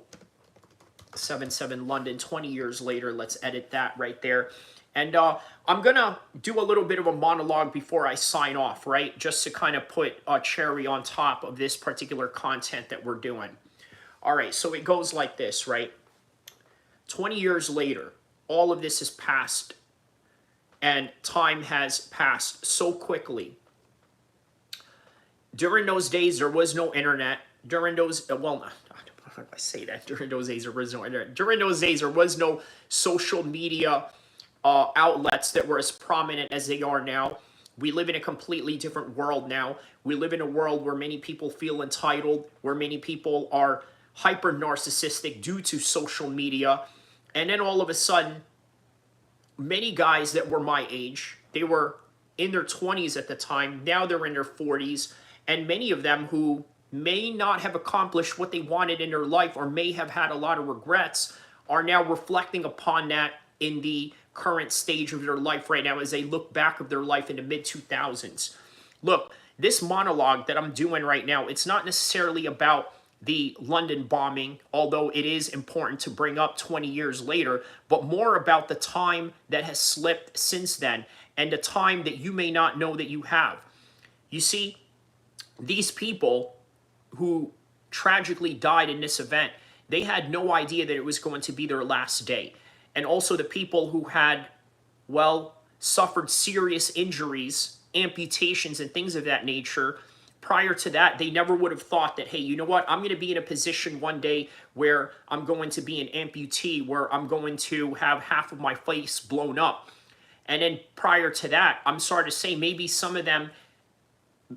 7/7 London 20 years later. Let's edit that right there. And I'm going to do a little bit of a monologue before I sign off, right? Just to kind of put a cherry on top of this particular content that we're doing. All right, so it goes like this, right? 20 years later, all of this has passed, and time has passed so quickly. During those days, there was no internet. During those, well, how do I say that? During those days, there was no internet. During those days, there was no social media outlets that were as prominent as they are now. We live in a completely different world now. We live in a world where many people feel entitled, where many people are hyper narcissistic due to social media. And then all of a sudden, many guys that were my age, they were in their 20s at the time, now they're in their 40s, and many of them who may not have accomplished what they wanted in their life or may have had a lot of regrets are now reflecting upon that in the current stage of their life right now as they look back of their life in the mid-2000s. Look, this monologue that I'm doing right now, it's not necessarily about the London bombing, although it is important to bring up 20 years later, but more about the time that has slipped since then and the time that you may not know that you have. You see, these people who tragically died in this event, they had no idea that it was going to be their last day. And also the people who had, well, suffered serious injuries, amputations, and things of that nature, prior to that, they never would have thought that, hey, you know what? I'm going to be in a position one day where I'm going to be an amputee, where I'm going to have half of my face blown up. And then prior to that, I'm sorry to say, maybe some of them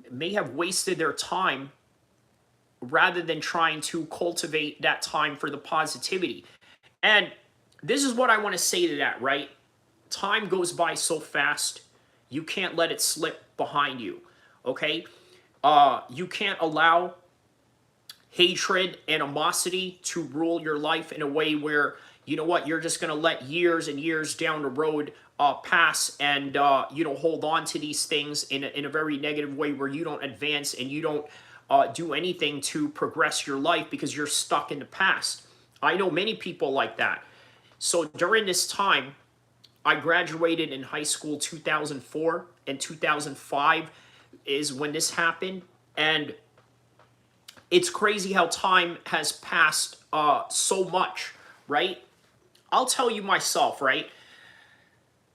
may have wasted their time rather than trying to cultivate that time for the positivity. And this is what I want to say to that, right? Time goes by so fast, you can't let it slip behind you, okay? You can't allow hatred, animosity to rule your life in a way where, you know what, you're just going to let years and years down the road pass and, hold on to these things in a very negative way where you don't advance and you don't do anything to progress your life because you're stuck in the past. I know many people like that. So during this time, I graduated in high school 2004, and 2005 is when this happened. And it's crazy how time has passed so much, right? I'll tell you myself, right?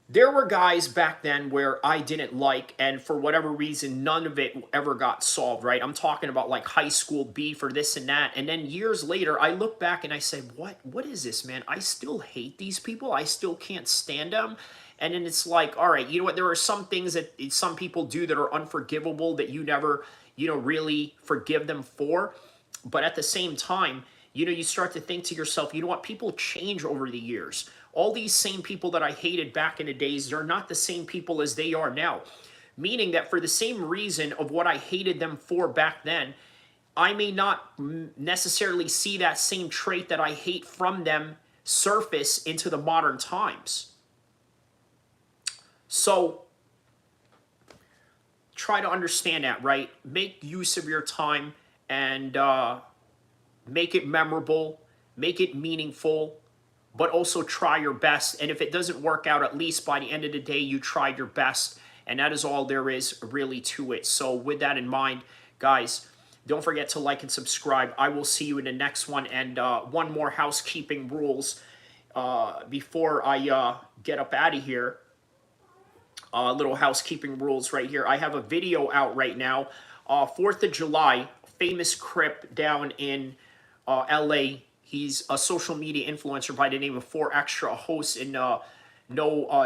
There were guys back then where I didn't like, and for whatever reason, none of it ever got solved, right? I'm talking about like high school beef or this and that. And then years later, I look back and I say, what is this, man? I still hate these people. I still can't stand them. And then it's like, all right, you know what? There are some things that some people do that are unforgivable that you never, really forgive them for. But at the same time, you start to think to yourself, you know what? People change over the years. All these same people that I hated back in the days, they're not the same people as they are now. Meaning that for the same reason of what I hated them for back then, I may not necessarily see that same trait that I hate from them surface into the modern times. So try to understand that, right? Make use of your time and make it memorable, make it meaningful, but also try your best. And if it doesn't work out, at least by the end of the day, you tried your best. And that is all there is really to it. So with that in mind, guys, don't forget to like and subscribe. I will see you in the next one. And one more housekeeping rules before I get up out of here. Little housekeeping rules right here. I have a video out right now. 4th of July, famous Crip down in LA. He's a social media influencer by the name of 4Extra, a host in No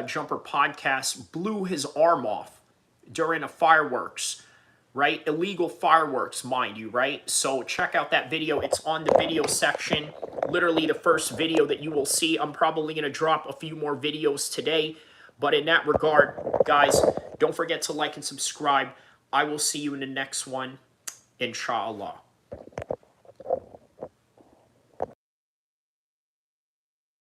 Jumper podcast, blew his arm off during a fireworks, right? Illegal fireworks, mind you, right? So check out that video. It's on the video section. Literally the first video that you will see. I'm probably going to drop a few more videos today. But in that regard, guys, don't forget to like and subscribe. I will see you in the next one, inshallah.